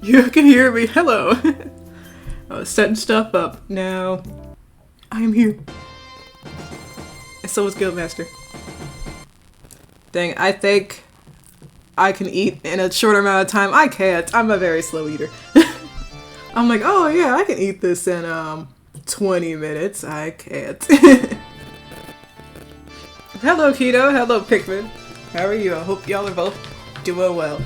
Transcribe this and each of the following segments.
You can hear me. Hello. I was setting stuff up. Now, I am here. And so is Guildmaster. Dang, I think I can eat in a short amount of time. I can't. I'm a very slow eater. I'm like, oh yeah, I can eat this in 20 minutes. I can't. Hello, Keto. Hello, Pikmin. How are you? I hope y'all are both doing well.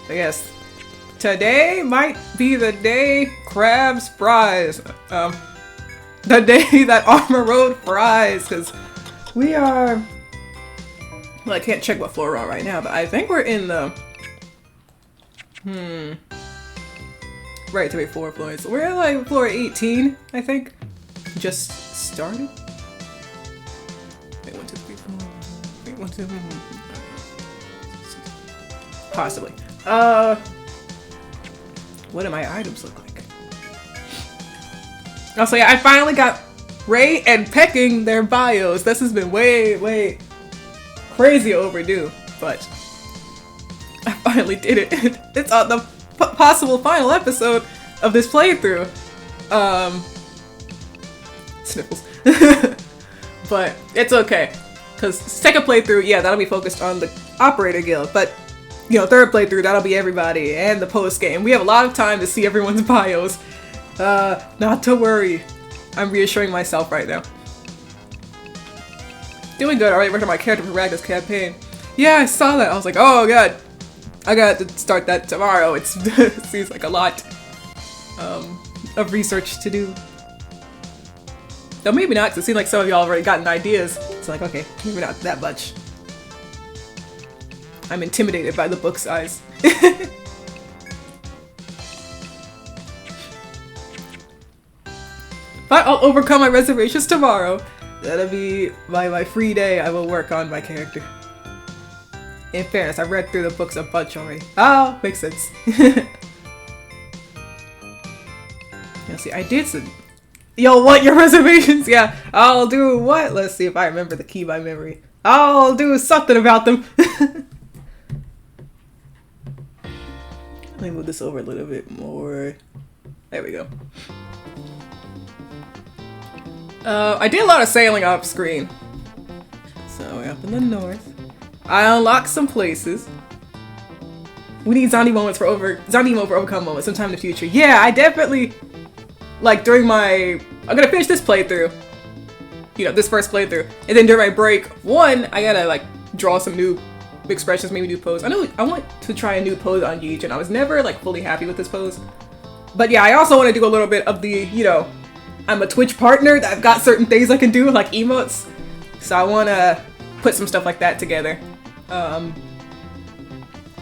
I guess today might be the day crabs fries. The day that Armor Road fries, because we are. Well, I can't check what floor we're on right now, but I think we're in the. Right, 3-4 floors. We're at like floor 18, I think. Just started. Wait, 1, 2, 3, 4. Wait, 1, 2, 3, 4. Possibly. What do my items look like? Also, yeah, I finally got Ray and Pecking their bios. This has been way crazy overdue, but I finally did it. It's on the possible final episode of this playthrough. Sniffles. But it's okay, because second playthrough, yeah, that'll be focused on the Operator Guild, but you know, third playthrough, that'll be everybody, and the post-game. We have a lot of time to see everyone's bios. Not to worry. I'm reassuring myself right now. Doing good, already worked on my character for Ragnar's campaign. Yeah, I saw that. I was like, oh god. I got to start that tomorrow. It seems like a lot of research to do. Though maybe not, because it seems like some of y'all already gotten ideas. It's like, okay, maybe not that much. I'm intimidated by the book size. But I'll overcome my reservations tomorrow. That'll be my free day. I will work on my character. In fairness, I've read through the books a bunch already. Oh, makes sense. Let's see, I did some... Yo, what? Your reservations? Yeah, I'll do what? Let's see if I remember the key by memory. I'll do something about them. Let me move this over a little bit more. There we go. I did a lot of sailing off screen. So we're up in the north. I unlocked some places. We need zombie moments for overcome moments sometime in the future. Yeah, I definitely like during my I'm gonna finish this playthrough. You know, this first playthrough. And then during my break, I gotta like draw some new expressions, maybe new pose. I want to try a new pose on Yeej, and I was never like fully happy with this pose. But yeah, I also want to do a little bit of the, you know, I'm a Twitch partner that I've got certain things I can do, like emotes. So I want to put some stuff like that together.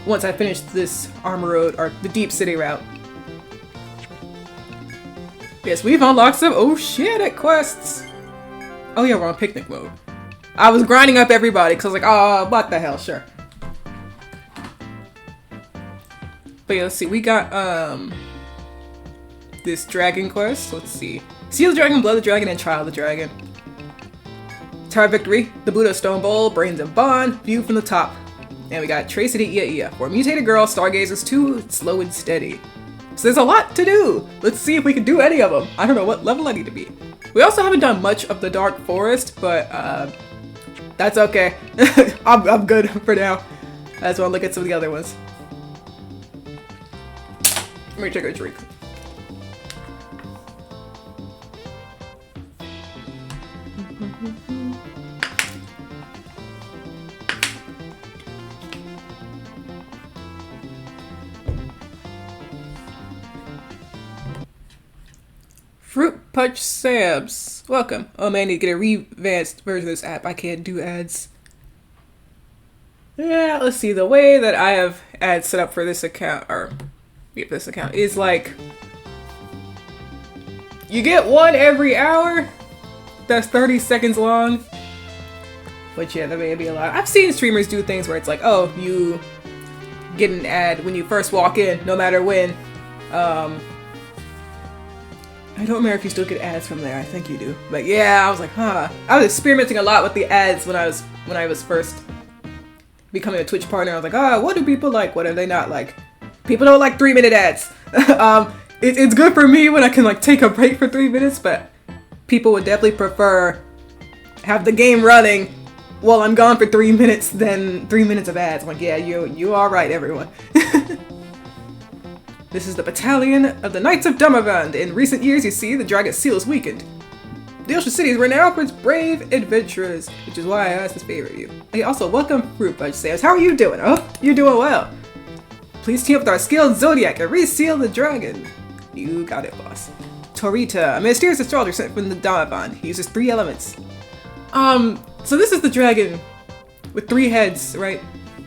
Once I finish this Armor Road, or the Deep City route. Yes, we've unlocked some oh shit quests. Oh yeah, we're on picnic mode. I was grinding up everybody because I was like, oh, what the hell, sure. But yeah, let's see, we got this dragon quest. Let's see. Seal the Dragon, Blood the Dragon, and Trial the Dragon. Tower Victory, the Buddha Stone Bowl, Brains and Bond, View from the Top. And we got Trace It Ia. For a Mutated Girl, Stargazers 2, Slow and Steady. So there's a lot to do. Let's see if we can do any of them. I don't know what level I need to be. We also haven't done much of the Dark Forest, but that's okay. I'm good for now. I just want to look at some of the other ones. Let me take a drink. Fruit Punch Sam's. Welcome. Oh man, I need to get a revamped version of this app. I can't do ads. Yeah, let's see. The way that I have ads set up for this account, is like you get one every hour. That's 30 seconds long. Which yeah, that may be a lot. I've seen streamers do things where it's like, oh, you get an ad when you first walk in, no matter when. I don't remember if you still get ads from there. I think you do. But yeah, I was like, huh. I was experimenting a lot with the ads when I was first becoming a Twitch partner, I was like, what do people like? What are they not like? People don't like 3-minute ads. It's good for me when I can like take a break for 3 minutes, but people would definitely prefer have the game running while I'm gone for 3 minutes than 3 minutes of ads. I'm like, yeah, you are right, everyone. This is the battalion of the Knights of Damavand. In recent years, you see, the dragon seal is weakened. The ocean city is renowned for its brave adventurers, which is why I asked to favor you. Hey, also, welcome, Fruit Fudge Sam's. How are you doing? Oh, you're doing well. Please team up with our skilled Zodiac and reseal the dragon. You got it, boss. Torita, a mysterious astrologer sent from the Damavand. He uses 3 elements. So this is the dragon with 3 heads, right?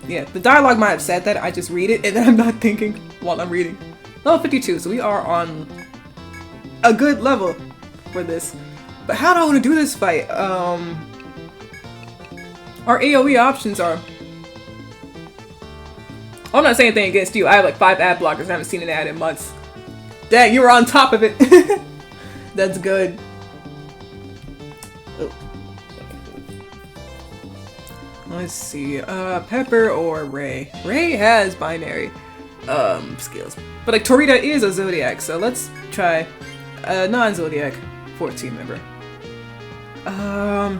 Yeah, the dialogue might have said that. I just read it and then I'm not thinking while I'm reading. Level 52, so we are on a good level for this. But how do I want to do this fight? Our AoE options are... I'm not saying anything against you. I have like 5 ad blockers and I haven't seen an ad in months. Dang, you were on top of it. That's good. Oh. Let's see. Pepper or Ray? Ray has binary skills. But like Torita is a Zodiac, so let's try a non-Zodiac 14 member. I'm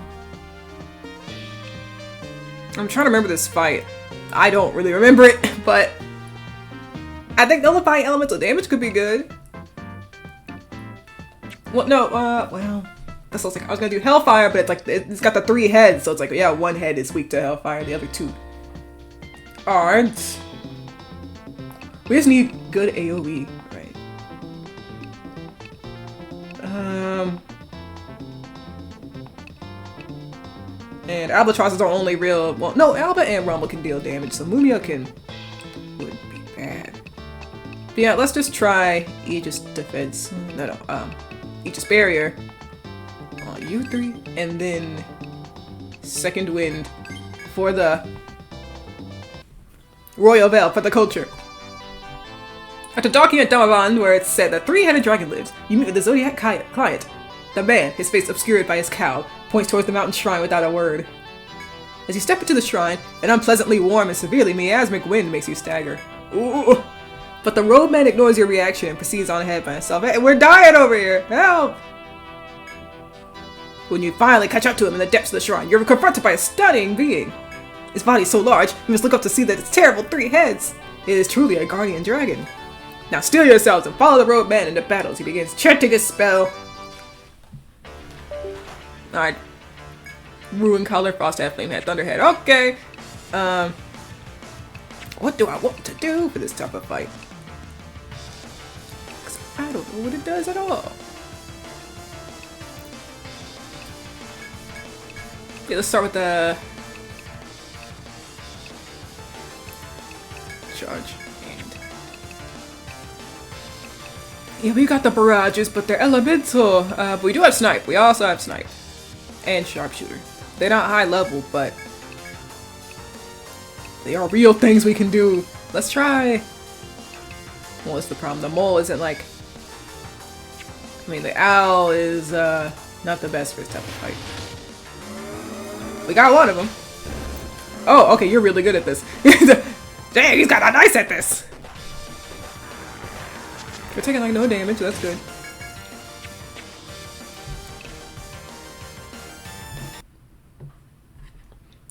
trying to remember this fight. I don't really remember it, but I think nullifying elemental damage could be good. Well, no, well, that's also like I was gonna do Hellfire, but it's like it's got the 3 heads, so it's like yeah, 1 head is weak to Hellfire, the other 2 aren't. We just need good AoE, right? And Albatross is our only real. Well, no, Alba and Rumble can deal damage, so Mumia would be bad. But yeah, let's just try Aegis Defense. No, Aegis Barrier on you 3, and then Second Wind for the Royal Veil for the culture. After docking at Damavand, where it's said that 3-headed dragon lives, you meet with the Zodiac client. The man, his face obscured by his cowl, points towards the mountain shrine without a word. As you step into the shrine, an unpleasantly warm and severely miasmic wind makes you stagger. Ooh! But the robe man ignores your reaction and proceeds on ahead by himself. Hey, we're dying over here! Help! When you finally catch up to him in the depths of the shrine, you're confronted by a stunning being. His body is so large, you must look up to see that its terrible 3 heads. It is truly a guardian dragon. Now steel yourselves and follow the robe man into battle as he begins chanting his spell. Alright. Ruin Color, Frosthead, Flamehead, Thunderhead. Okay. What do I want to do for this type of fight? 'Cause I don't know what it does at all. Okay, let's start with the charge. Yeah, we got the barrages, but they're elemental. But we do have snipe. We also have snipe. And sharpshooter. They're not high level, but they are real things we can do. Let's try. Well, what's the problem? The mole isn't like... I mean, the owl is not the best for this type of fight. We got one of them. Oh, okay, you're really good at this. Dang, he's got a nice at this. We're taking like no damage, that's good.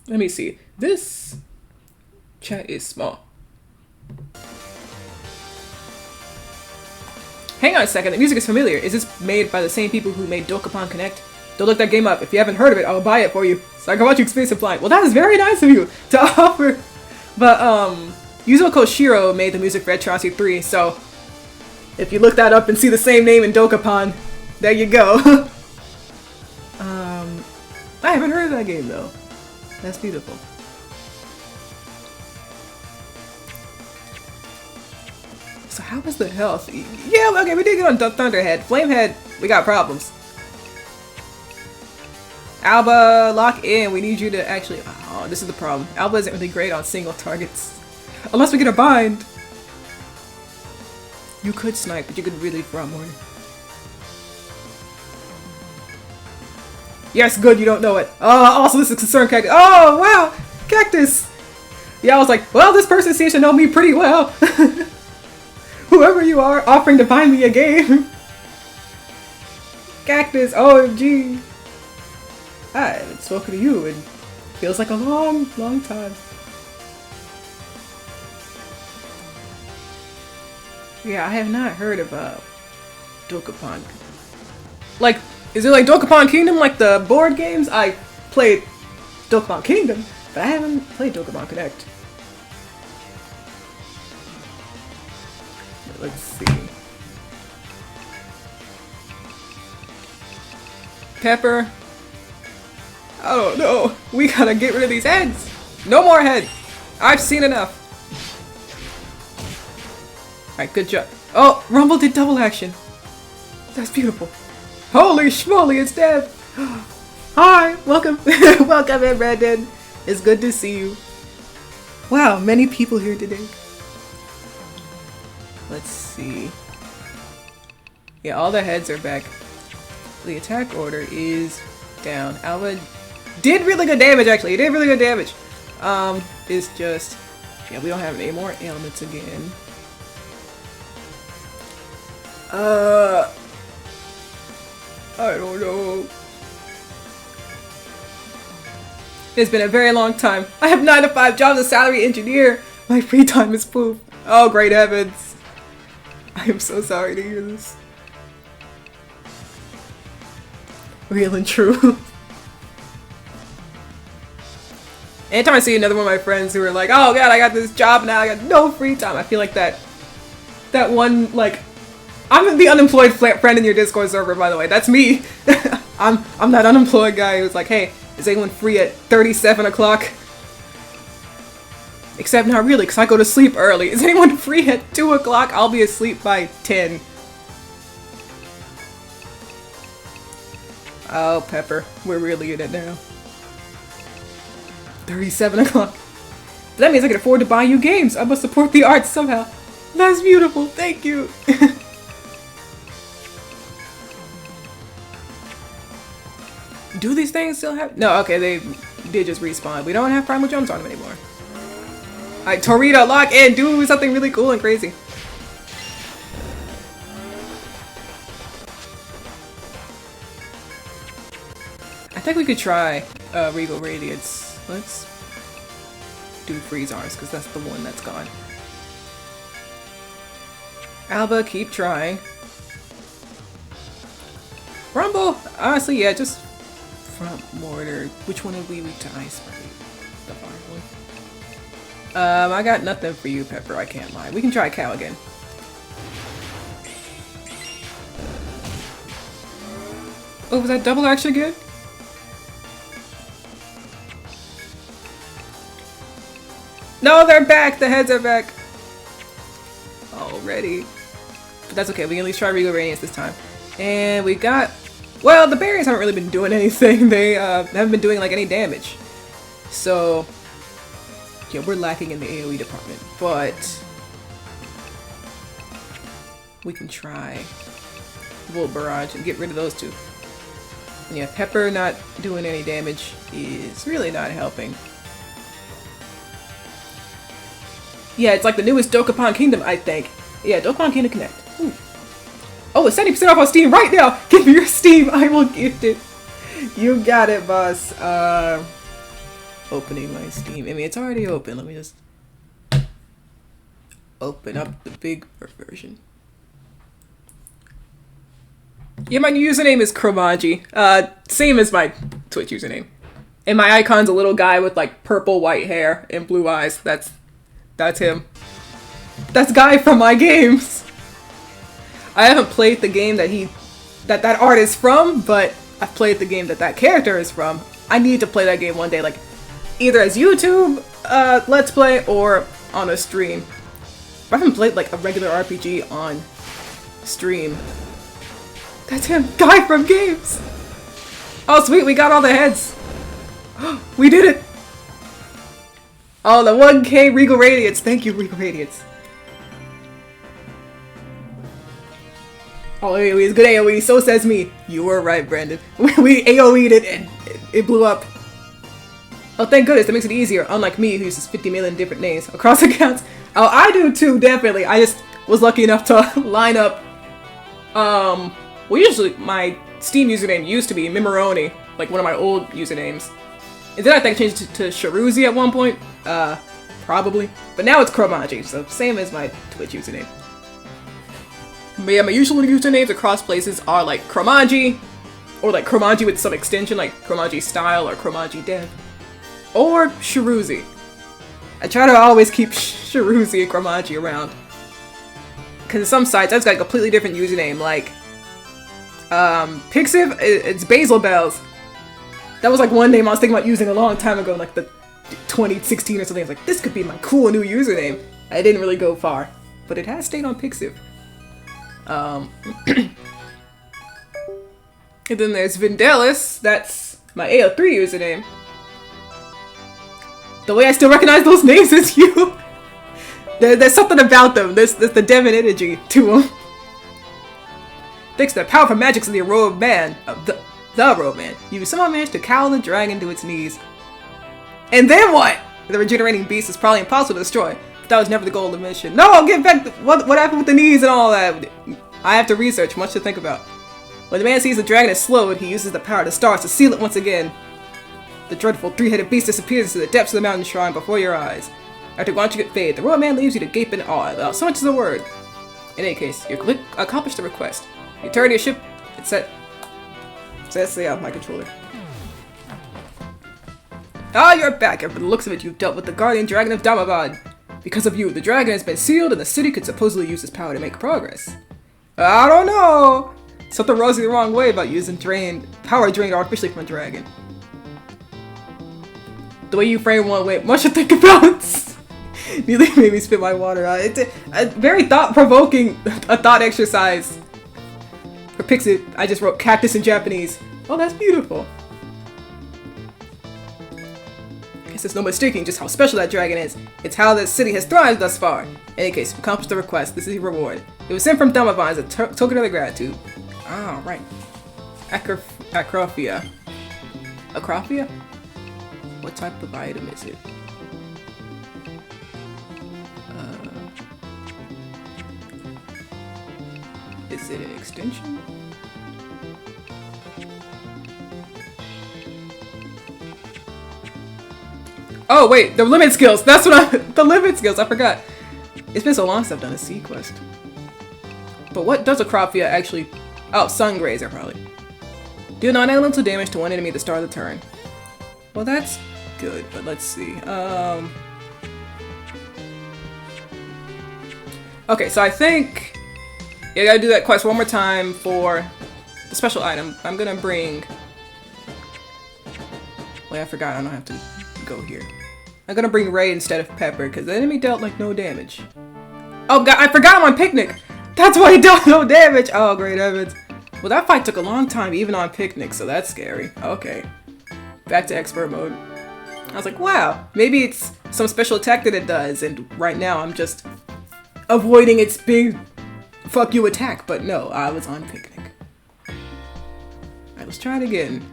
Let me see. This chat is small. Hang on a second, the music is familiar. Is this made by the same people who made Dokapon Connect? Don't look that game up. If you haven't heard of it, I'll buy it for you, so I can watch you experience it blind. Well, that is very nice of you to offer. But, Yuzo Koshiro made the music for Etrian 3, so if you look that up and see the same name in Dokapon, there you go. I haven't heard of that game, though. That's beautiful. So how was the health? Yeah, okay, we did get on Thunderhead. Flamehead, we got problems. Alba, lock in. We need you to actually... Oh, this is the problem. Alba isn't really great on single targets. Unless we get a bind. You could snipe, but you could really front more. Yes, good, you don't know it. Also, this is concern cactus. Oh, wow! Cactus! Yeah, I was like, well, this person seems to know me pretty well. Whoever you are, offering to buy me a game. Cactus, OMG. I haven't spoken to you in feels like a long, long time. Yeah, I have not heard of Dokapon. Like, is it like Dokapon Kingdom, like the board games? I played Dokapon Kingdom, but I haven't played Dokapon Connect. Let's see. Pepper. Oh no, we gotta get rid of these heads. No more heads. I've seen enough. Alright, good job. Oh, Rumble did double action. That's beautiful. Holy schmoly, it's dead. Hi, welcome. Welcome in, Brandon. It's good to see you. Wow, many people here today. Let's see. Yeah, all the heads are back. The attack order is down. Alba did really good damage, actually. He did really good damage. It's just... yeah, we don't have any more ailments again. I don't know. It's been a very long time. I have 9 to 5 jobs as a salary engineer. My free time is poof. Oh, great heavens. I am so sorry to hear this. Real and true. Anytime I see another one of my friends who are like, oh god, I got this job now, I got no free time. I feel like that one, like, I'm the unemployed friend in your Discord server, by the way. That's me. I'm that unemployed guy who's like, hey, is anyone free at 37 o'clock? Except not really, because I go to sleep early. Is anyone free at 2 o'clock? I'll be asleep by 10. Oh, Pepper. We're really in it now. 37 o'clock. That means I can afford to buy you games. I must support the arts somehow. That's beautiful. Thank you. Do these things still have... no, okay, they did just respawn. We don't have primal jumps on them anymore. Alright, Torito, lock in! Do something really cool and crazy. I think we could try Regal Radiance. Let's do Freeze Arms, because that's the one that's gone. Alba, keep trying. Rumble! Honestly, yeah, just front mortar. Which one would we weak to ice? The fire one. I got nothing for you, Pepper, I can't lie. We can try Cow again. Oh, was that double action again? No, they're back! The heads are back! Already. But that's okay, we can at least try Regal Radiance this time. And we got... well, the berries haven't really been doing anything. They haven't been doing like any damage. So... yeah, we're lacking in the AoE department. But... we can try Volt Barrage and get rid of those two. And yeah, Pepper not doing any damage is really not helping. Yeah, it's like the newest Dokapon Kingdom, I think. Yeah, Dokapon Kingdom Connect. Ooh. Oh, it's 70% off on Steam right now! Give me your Steam, I will gift it. You got it, boss. Opening my Steam. I mean, it's already open. Let me just open up the big version. Yeah, my username is chromaji. Same as my Twitch username. And my icon's a little guy with like purple white hair and blue eyes. That's him. That's Guy from my games. I haven't played the game that art is from, but I've played the game that character is from. I need to play that game one day, like either as YouTube Let's Play or on a stream. I haven't played like a regular RPG on stream. That's him, Guy from games. Oh sweet, we got all the heads. We did it. Oh, the 1K Regal Radiance. Thank you, Regal Radiance. Oh, AoE is good AoE, so says me. You were right, Brandon. We AoE'd it and it blew up. Oh, thank goodness, that makes it easier, unlike me who uses 50 million different names across accounts. Oh, I do too, definitely. I just was lucky enough to line up, well, usually my Steam username used to be Mimoroni, like one of my old usernames. And then I think I changed it to Sharuzi at one point, probably. But now it's Chromaji, so same as my Twitch username. But yeah, my usual usernames across places are like Chromaji, or like Chromaji with some extension, like Chromaji Style or Chromaji Dev, or Sharuzi. I try to always keep Sharuzi and Chromaji around. Because some sites, I've got a completely different username, like, Pixiv, it's Basil Bells. That was like one name I was thinking about using a long time ago, like the 2016 or something. I was like, this could be my cool new username. I didn't really go far, but it has stayed on Pixiv. And then there's Vindelis, that's my AO3 username. The way I still recognize those names is you. There's something about them. There's the Devon energy to them. Thanks to the powerful magics of the Robe Man, the Robe Man, you somehow managed to cowl the dragon to its knees. And then what? The regenerating beast is probably impossible to destroy, but that was never the goal of the mission. No, I'll get back to what happened with the knees and all that. I have to research, much to think about. When the man sees the dragon is slowed, he uses the power of the stars to seal it once again. The dreadful three-headed beast disappears into the depths of the mountain shrine before your eyes. After watching it fade, the royal man leaves you to gape in awe without so much as a word. In any case, you accomplished the request. You turn your ship, it's set. Let's stay out of my controller. Ah, you're back, and from the looks of it, you've dealt with the guardian dragon of Damavad. Because of you, the dragon has been sealed, and the city could supposedly use its power to make progress. I don't know! Something rubs you the wrong way about using power drained artificially from a dragon. The way you frame one way, much to think about. Nearly made me spit my water out. It's a very thought-provoking, thought exercise. For Pixie, I just wrote cactus in Japanese. Oh, that's beautiful. I guess there's no mistaking just how special that dragon is. It's how the city has thrived thus far. In any case, you've accomplished the request. This is your reward. It was sent from Damavon as a token of their gratitude. Ah, right. Acrophia. Acrophia? What type of item is it? Is it an extension? Oh wait, the limit skills! That's what the limit skills, I forgot. It's been so long since I've done a sea quest. But what does Acrophia actually... Oh, Sun Grazer probably. Do non-elemental damage to one enemy at the start of the turn. Well, that's good, but let's see. Okay, so I think... Yeah, I gotta do that quest one more time for the special item. I'm gonna bring... Wait, I forgot, I don't have to go here. I'm gonna bring Ray instead of Pepper, because the enemy dealt, like, no damage. Oh god, I forgot I'm on Picnic! That's why he dealt no damage! Oh, great heavens. Well, that fight took a long time, even on Picnic, so that's scary. Okay. Back to expert mode. I was like, wow, maybe it's some special attack that it does, and right now I'm just avoiding its big fuck you attack, but no, I was on Picnic. Alright, let's try it again.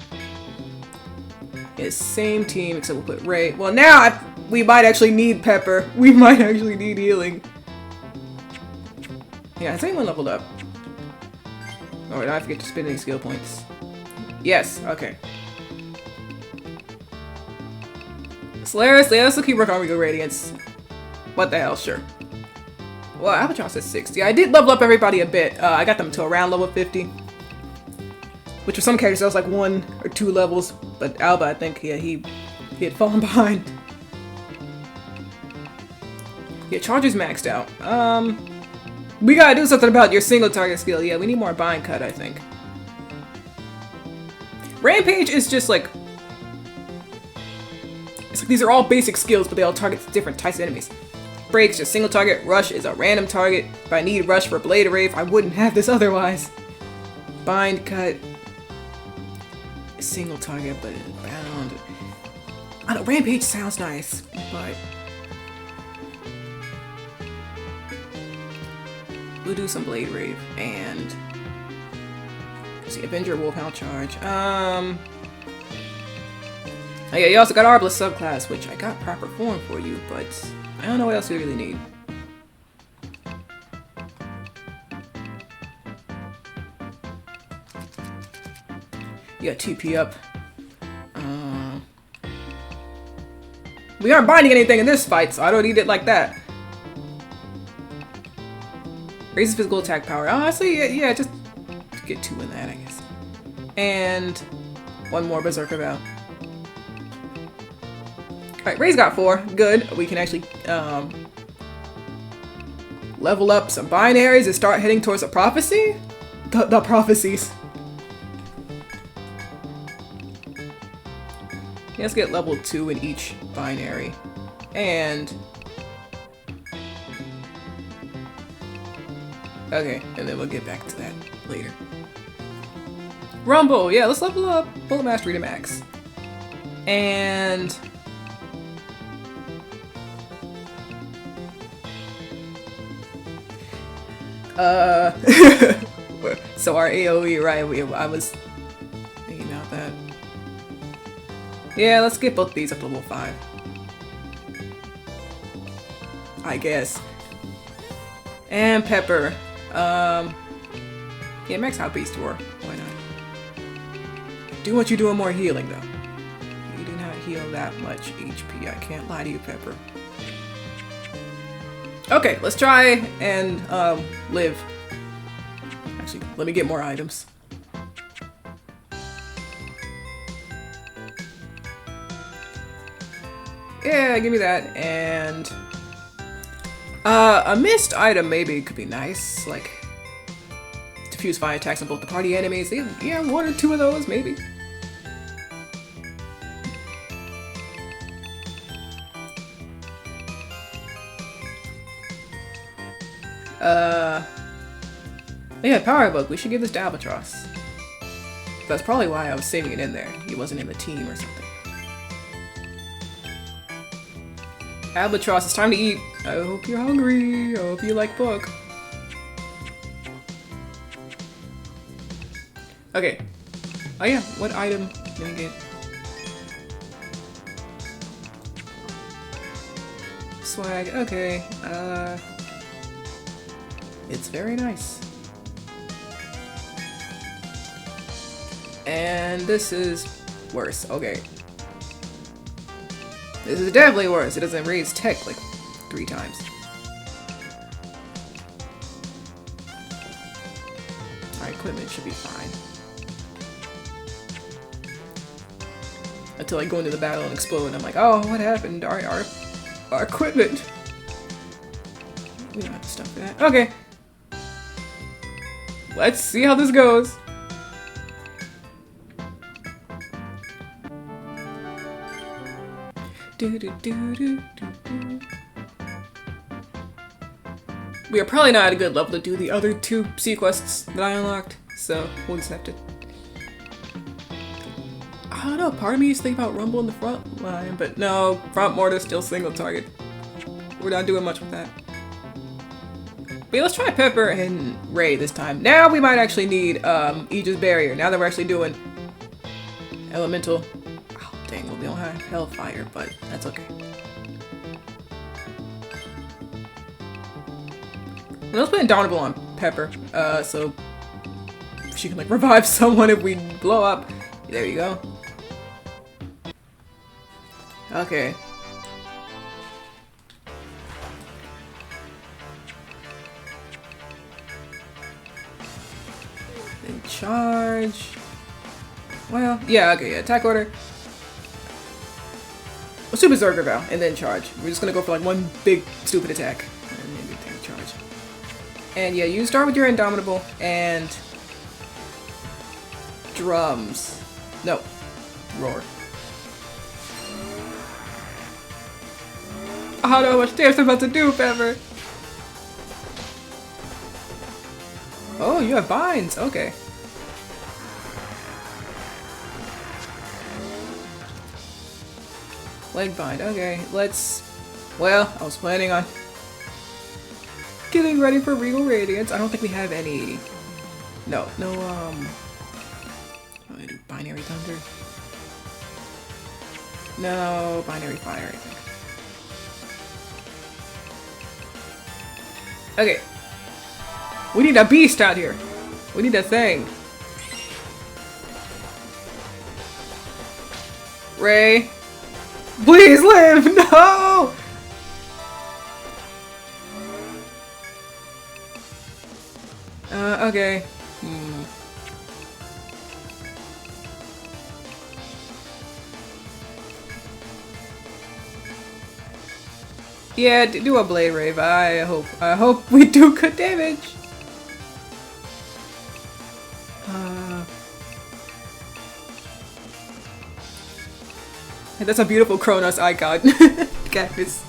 Yeah, same team, except we'll put Ray. Well, now we might actually need Pepper. We might actually need healing. Yeah, has anyone leveled up? Alright, I forget to spend any skill points. Yes, okay. Solaris, let's keep working on Regal Radiance. What the hell, sure. Well, Albatross is 60. I did level up everybody a bit. I got them to around level 50. Which for some characters that was like 1 or 2 levels. But Alba, I think, yeah, he had fallen behind. Yeah, Charger's maxed out. We gotta do something about your single target skill. Yeah, we need more bind cut, I think. Rampage is just like... It's like these are all basic skills, but they all target different types of enemies. Break's just single target. Rush is a random target. If I need Rush for Blade Rave, I wouldn't have this otherwise. Bind cut. Single target, but bound. I know, Rampage sounds nice, but... We'll do some Blade Rave, and... Let's see, Avenger Wolfhound Charge. I Oh yeah, you also got Arbalest subclass, which I got proper form for you, but I don't know what else you really need. You got TP up. We aren't binding anything in this fight, so I don't need it like that. Raises physical attack power. Oh, honestly, yeah, just get 2 in that, I guess. And 1 more Berserker Vow. Alright, Ray's got 4. Good. We can actually level up some binaries and start heading towards a prophecy? The prophecies. Yeah, let's get level 2 in each binary. And... okay, and then we'll get back to that later. Rumble! Yeah, let's level up Bullet Mastery to max. And... so our AoE, right, I was thinking about that. Yeah, let's get both these up to level 5. I guess. And Pepper. Yeah, max out Beast War. Why not? Do want you doing more healing though. You do not heal that much HP. I can't lie to you, Pepper. Okay, let's try and live. Actually, let me get more items. Yeah, give me that. And a missed item maybe could be nice, like diffuse fire attacks on both the party enemies. Yeah, 1 or 2 of those maybe. Yeah, Power Book. We should give this to Albatross. That's probably why I was saving it in there. He wasn't in the team or something. Albatross, it's time to eat. I hope you're hungry. I hope you like book. Okay. Oh yeah, what item did we get? Swag, okay. It's very nice. And this is worse. Okay. This is definitely worse. It doesn't raise tech like 3 times. Our equipment should be fine. Until I go into the battle and explode and I'm like, oh, what happened? Our equipment. We don't have the stuff for that. Okay. Let's see how this goes. We are probably not at a good level to do the other 2 sea quests that I unlocked, so we'll just have to... I don't know, part of me is thinking about Rumble in the front line, but no, front mortar still single target. We're not doing much with that. But yeah, let's try Pepper and Ray this time. Now we might actually need Aegis Barrier, now that we're actually doing Elemental. Oh, dang, well, we don't have Hellfire, but that's okay. Let's put Indomitable on Pepper, so she can like revive someone if we blow up. There you go. Okay. Then charge. Well, yeah, okay, yeah, attack order. Let's do Berserker Vow and then charge. We're just gonna go for like 1 big stupid attack. And maybe take a charge. And yeah, you start with your Indomitable and drums. No. Roar. I don't know how much damage I'm about to do, Pepper. Oh, you have binds. Okay. Leg bind. Okay, let's... Well, I was planning on getting ready for Regal Radiance. I don't think we have any... No, I do Binary Thunder. No, binary fire, I think. Okay. We need a beast out here. We need a thing. Ray. Please live! No! Okay. Yeah, do a blade rave. I hope we do good damage. That's a beautiful Kronos icon. Cactus.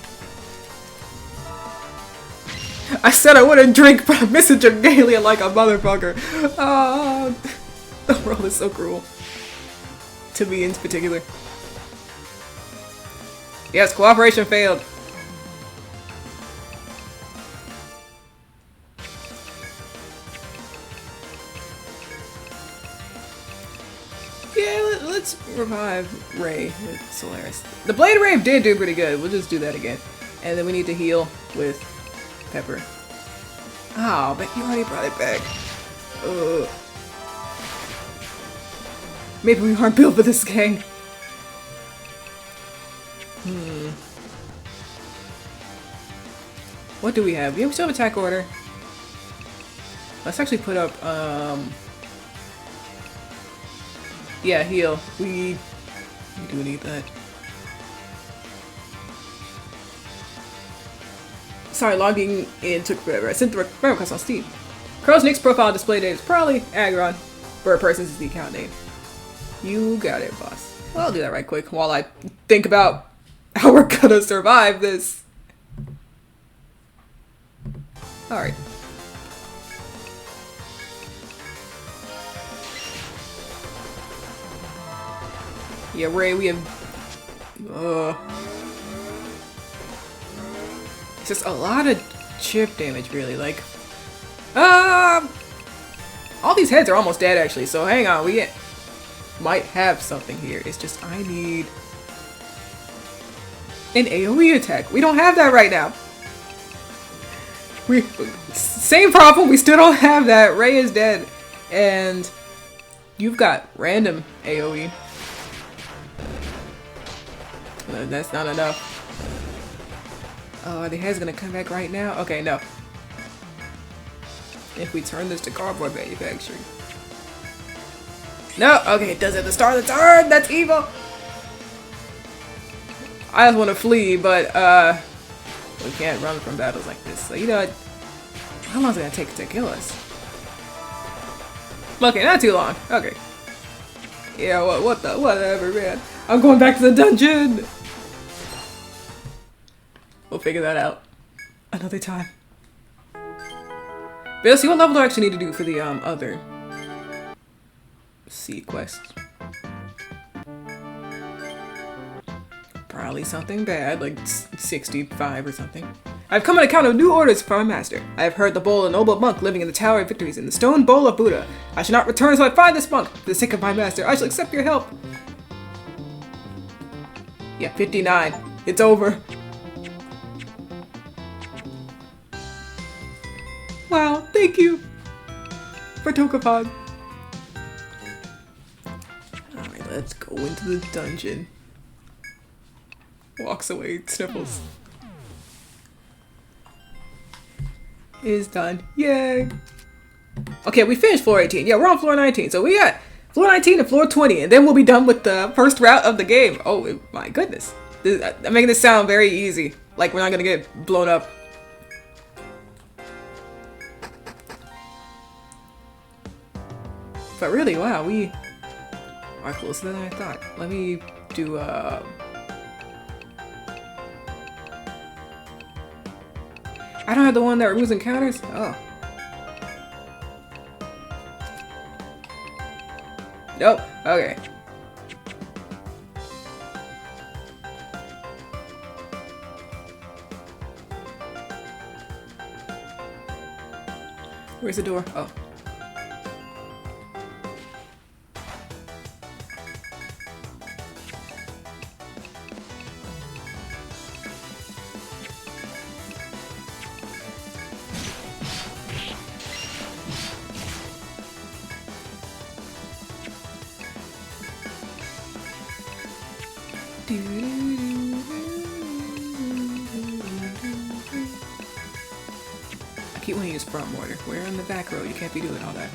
I said I wouldn't drink, but I'm missing Dragalia like a motherfucker. The world is so cruel. To me in particular. Yes, cooperation failed. Yeah, let's revive Ray with Solaris. The Blade Rave did do pretty good. We'll just do that again. And then we need to heal with Pepper. Oh, but you already brought it back. Ugh. Maybe we aren't built for this gang. What do we have? We still have attack order. Let's actually put up, yeah, heal. We do need that. Sorry, logging in took forever. I sent the friend request on Steam. Crow's Nick's profile display name is probably Agron. Bird Persons is the account name. You got it, boss. Well, I'll do that right quick while I think about how we're gonna survive this. Alright. Yeah, Ray, we have... it's just a lot of chip damage, really. Like... all these heads are almost dead, actually, so hang on, we might have something here. It's just I need... an AoE attack. We don't have that right now. Same problem, we still don't have that. Ray is dead. And... you've got random AoE. That's not enough. Oh, the head's gonna come back right now? Okay, no. If we turn this to cardboard manufacturing. No! Okay, it does it at the start of the turn! That's evil! I just want to flee, but, we can't run from battles like this. So, you know what? How long is it gonna take to kill us? Okay, not too long. Okay. Yeah, whatever, man. I'm going back to the dungeon! We'll figure that out another time. But let's see what level do I actually need to do for the other seed quest. Probably something bad, like 65 or something. I've come on account of new orders from my master. I have heard the bowl of a noble monk living in the Tower of Victories in the stone bowl of Buddha. I shall not return until I find this monk. For the sake of my master, I shall accept your help. Yeah, 59. It's over. Wow, thank you for Tokapon. Alright, let's go into the dungeon. Walks away, sniffles. Is done. Yay! Okay, we finished floor 18. Yeah, we're on floor 19. So we got floor 19 and floor 20, and then we'll be done with the first route of the game. Oh my goodness. I'm making this sound very easy. Like we're not gonna get blown up. But really, wow, we are closer than I thought. Let me do, I don't have the one that removes encounters? Oh. Nope. Okay. Where's the door? Oh. I keep wanting to use front mortar. We're in the back row. You can't be doing all that.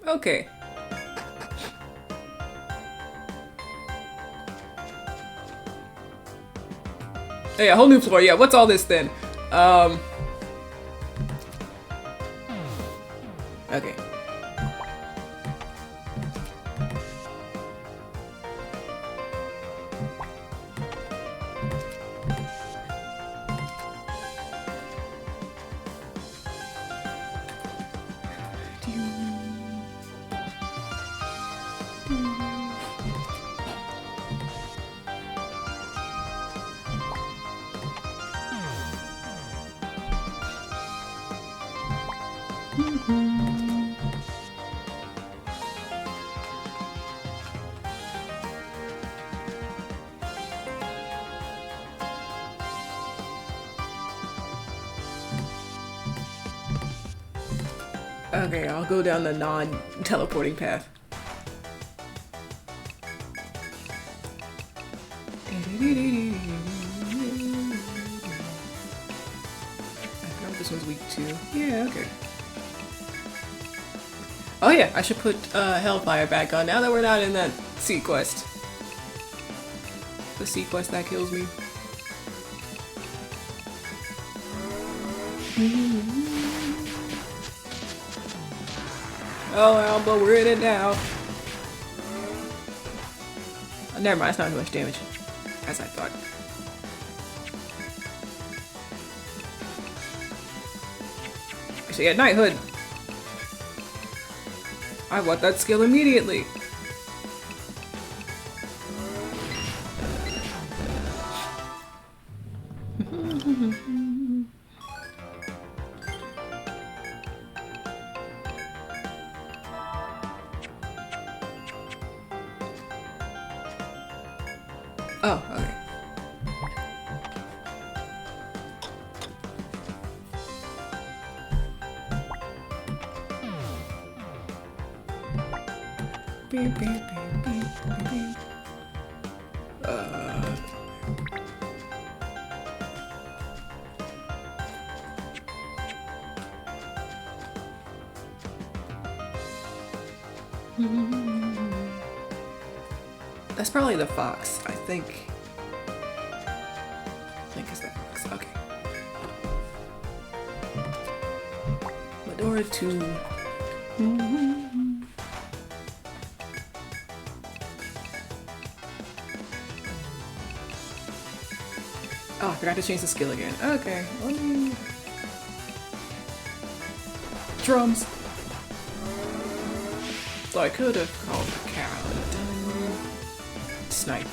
Okay. Oh yeah, whole new floor. Yeah, what's all this then? Okay. Okay, I'll go down the non-teleporting path. I know this one's weak too. Yeah, okay. Oh yeah, I should put Hellfire back on now that we're not in that sea quest. The sea quest that kills me. Oh, Alba, we're in it now. Oh, never mind, it's not too much damage, as I thought. So yeah, Knighthood. I want that skill immediately. Oh, okay. Beep, beep, beep, beep, beep. That's probably the fox, I think. I think it's the fox. Okay. Medora 2. Oh, I forgot to change the skill again. Okay. Drums. So I could have called the cow. Snipe.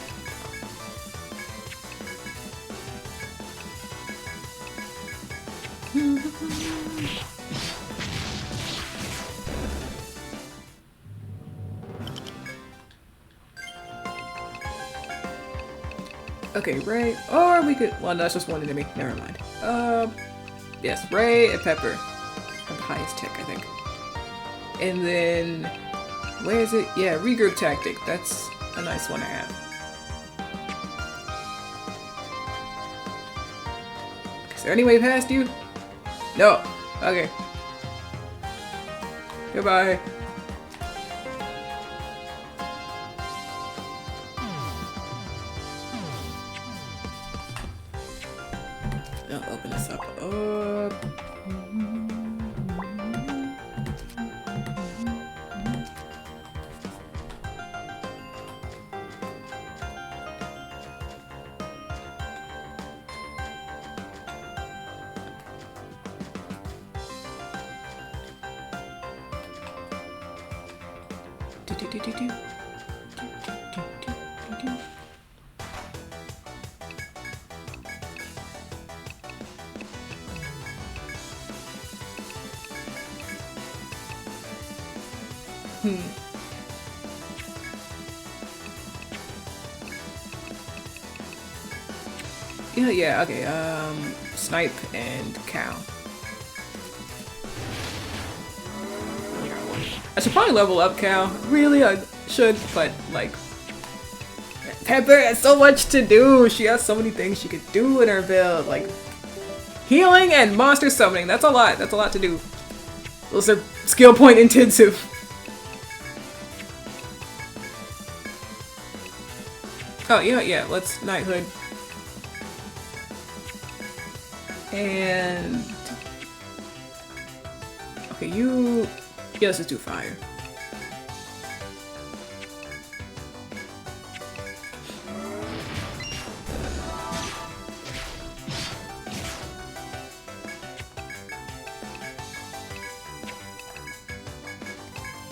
Okay, Ray, or we could, well, no, that's just one enemy, never mind. Yes, Ray and Pepper have the highest tech, I think. And then, where is it? Yeah, regroup tactic, that's a nice one to have. Is there any way past you? No, okay. Goodbye. I'll open this up. Yeah, okay, Snipe and Cow. I should probably level up Cow. Really, I should, but like... Pepper has so much to do! She has so many things she could do in her build, like... Healing and monster summoning, that's a lot to do. Those are skill point intensive. Oh, yeah, let's Knighthood. And... Okay, you... Yeah, let's just do fire.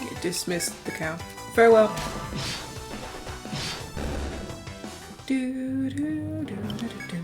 Yeah, dismiss the cow. Farewell. Do, do, do, do, do, do.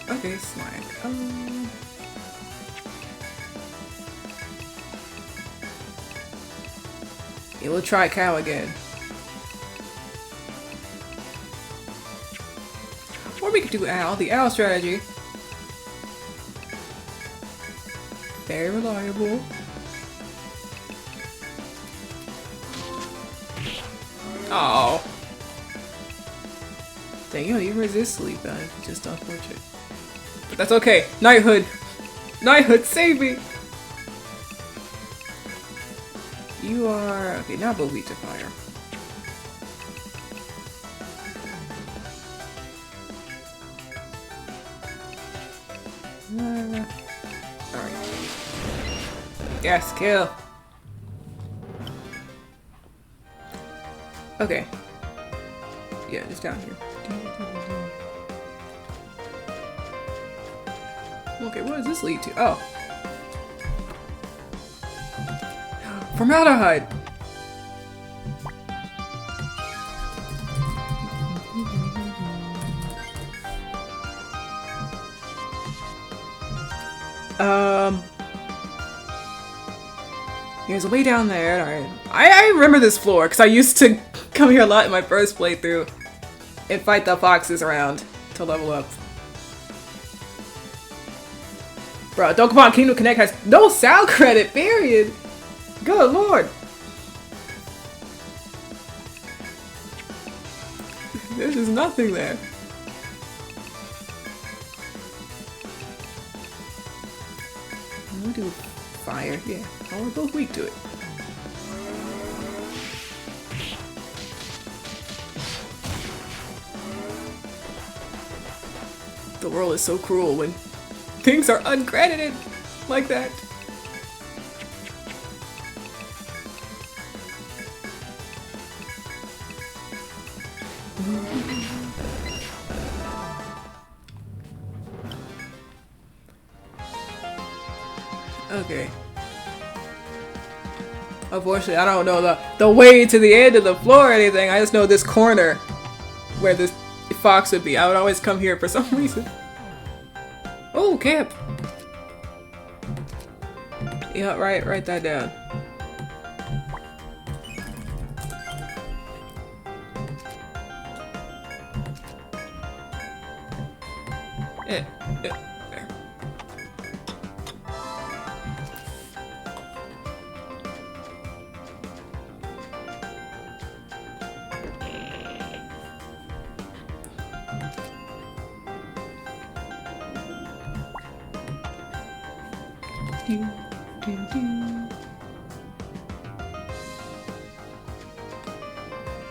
Okay, swag. Yeah, we'll try cow again. Or we could do owl, the owl strategy. Very reliable. Oh. Dang, you don't even resist sleep, that's just unfortunate. But that's okay. Knighthood! Knighthood, save me! You are... Okay, now both weak to fire. Alright. Yes, kill! Okay. Yeah, just down here. Okay, what does this lead to? Oh. Formaldehyde! There's a way down there. Alright. I remember this floor, because I used to come here a lot in my first playthrough and fight the foxes around to level up. Bro, Dokapon Kingdom Connect has no sound credit, period! Good lord! There's just nothing there. I'm gonna do fire, yeah. Oh, we're both weak to it. The world is so cruel when things are uncredited like that. Okay. Unfortunately, I don't know the way to the end of the floor or anything. I just know this corner where this fox would be. I would always come here for some reason. Oh, camp! Yeah, write that down. There.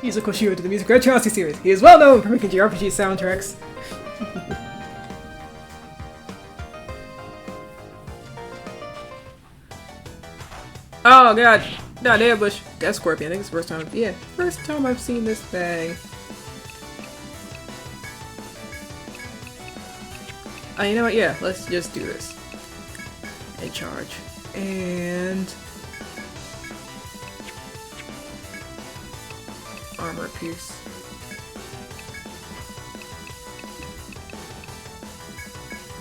He's a Koshiro to the Music Retrospective series. He is well known for making JRPG soundtracks. Oh god, not ambush. Death Scorpion. I think it's the first time. Yeah, first time I've seen this thing. You know what? Yeah, let's just do this. in charge. And armor pierce.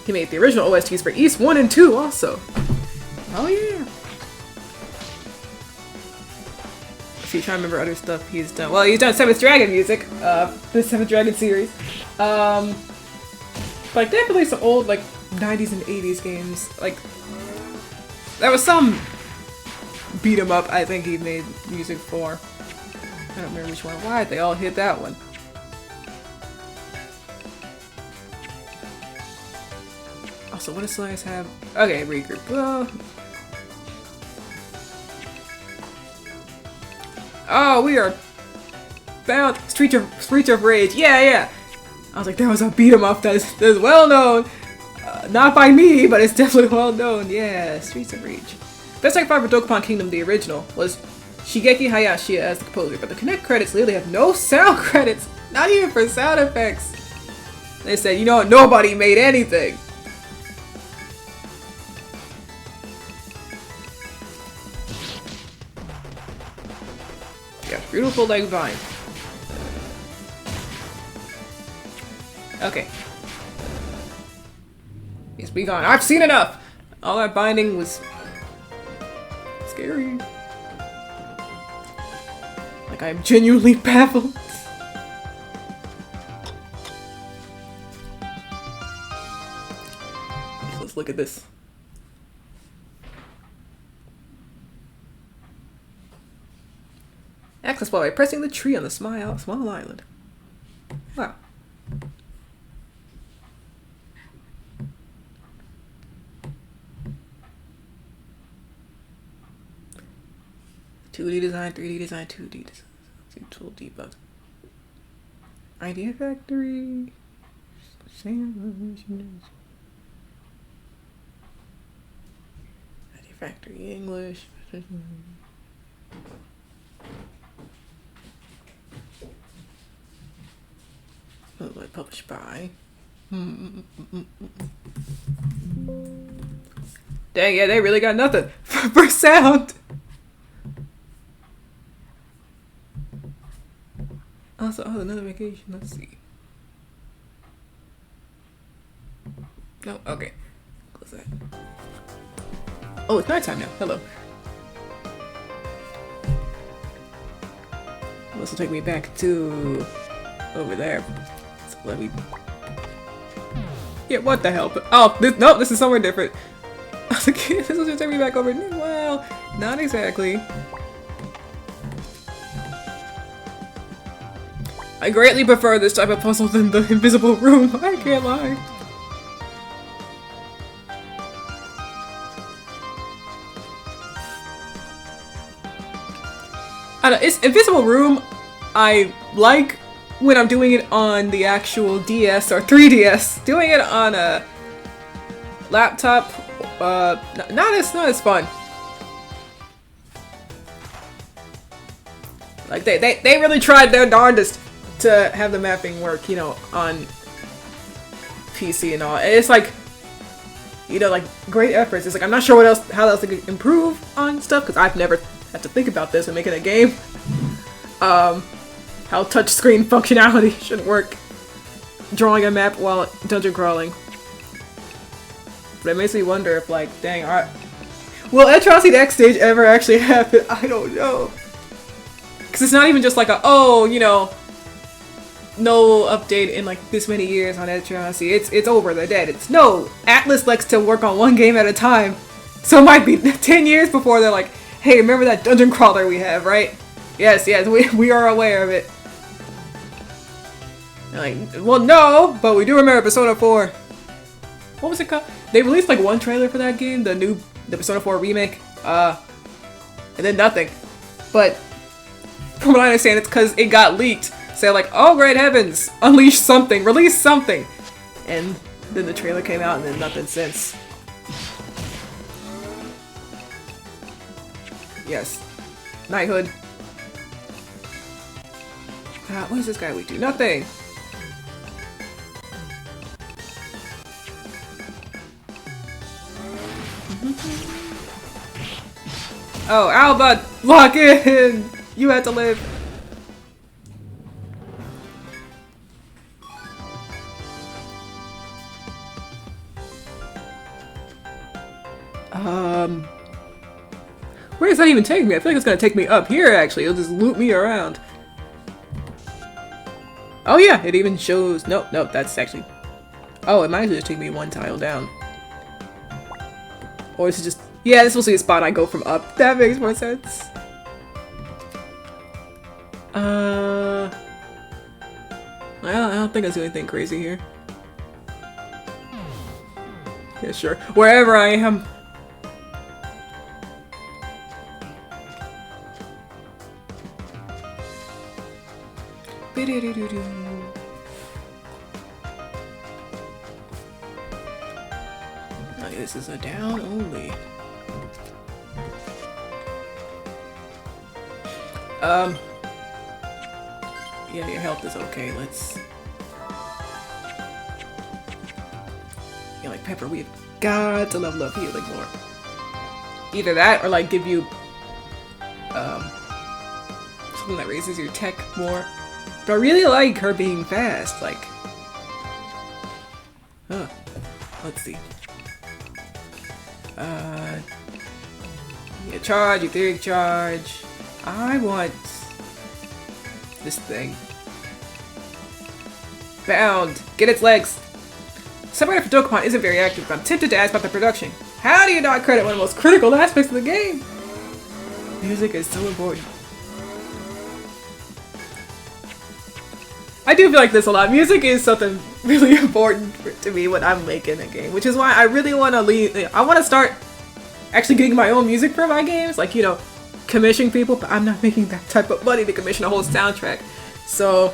He made the original OSTs for East 1 and 2 also. Oh yeah. See, trying to remember other stuff he's done. Well, he's done 7th Dragon music, the 7th Dragon series. Like definitely some old like 90s and 80s games. Like there was some beat 'em up I think he made music for. I don't remember which one. Why they all hit that one? Also, what does Slayers have? Okay, regroup. Oh, we are bound. Streets of Rage. Yeah, yeah. I was like, there was a beat 'em up that is well known. Not by me, but it's definitely well known. Yeah, Streets of Rage. Best track for Dokapon Kingdom, the original, was Shigeki Hayashi as the composer, but the Connect credits literally have no sound credits, not even for sound effects. They said, you know, nobody made anything. Yeah, beautiful like vine. Okay. Yes, be gone. I've seen enough! All that binding was scary. Like, I'm genuinely baffled. Let's look at this. Access by pressing the tree on the small island. Wow. (2D design, 3D design, 2D design. Tool debug. Idea Factory. Idea Factory English. Published by. Dang, yeah, they really got nothing for sound. Also, oh, another vacation. Let's see. No, okay. Close that. Oh, it's nighttime now. Hello. This will take me back to over there. So let me. Yeah, what the hell? Oh, nope, this is somewhere different. I was like, this will just take me back over. Well, not exactly. I greatly prefer this type of puzzle than the invisible room. I can't lie. I don't know, it's invisible room. I like when I'm doing it on the actual DS or 3DS. Doing it on a laptop, not as fun. Like they really tried their darndest to have the mapping work, you know, on PC and all. And it's like, you know, like great efforts. It's like I'm not sure how else they could improve on stuff because I've never had to think about this when making a game. How touchscreen functionality should work. Drawing a map while dungeon crawling. But it makes me wonder if, like, dang, will Atrocity X stage ever actually happen? I don't know. Because it's not even just like a, oh, you know, no update in like this many years on Etrian. It's over, they're dead. It's no, Atlas likes to work on one game at a time. So it might be 10 years before they're like, hey, remember that dungeon crawler we have, right? Yes, we are aware of it. And like, well, no, but we do remember Persona 4. What was it called? They released like one trailer for that game, the Persona 4 remake, and then nothing. But from what I understand, it's because it got leaked. So like, oh great heavens, unleash something, release something. And then the trailer came out and then nothing since. Yes. Knighthood. What does this guy we do? Nothing! Oh, Alba, lock in! You had to live. Where does that even take me? I feel like it's gonna take me up here, actually. It'll just loop me around. Oh yeah, it even shows... Nope, that's actually... Oh, it might actually just take me one tile down. Or is it just... Yeah, this will be a spot I go from up. That makes more sense. I don't think I see anything crazy here. Yeah, sure. Wherever I am. Oh, this is a down only. Yeah, your health is okay. Let's... Yeah, like Pepper, we've got to level up healing more. Either that or like give you something that raises your tech more. But I really like her being fast, like... Let's see. Yeah, charge, etheric charge. I want... this thing. Bound! Get its legs! Separator for Dokapon isn't very active, but I'm tempted to ask about the production. How do you not credit one of the most critical aspects of the game? Music is so important. I do feel like this a lot. Music is something really important to me when I'm making a game, which is why I really want to I want to start actually getting my own music for my games, like, you know, commissioning people, but I'm not making that type of money to commission a whole soundtrack. So,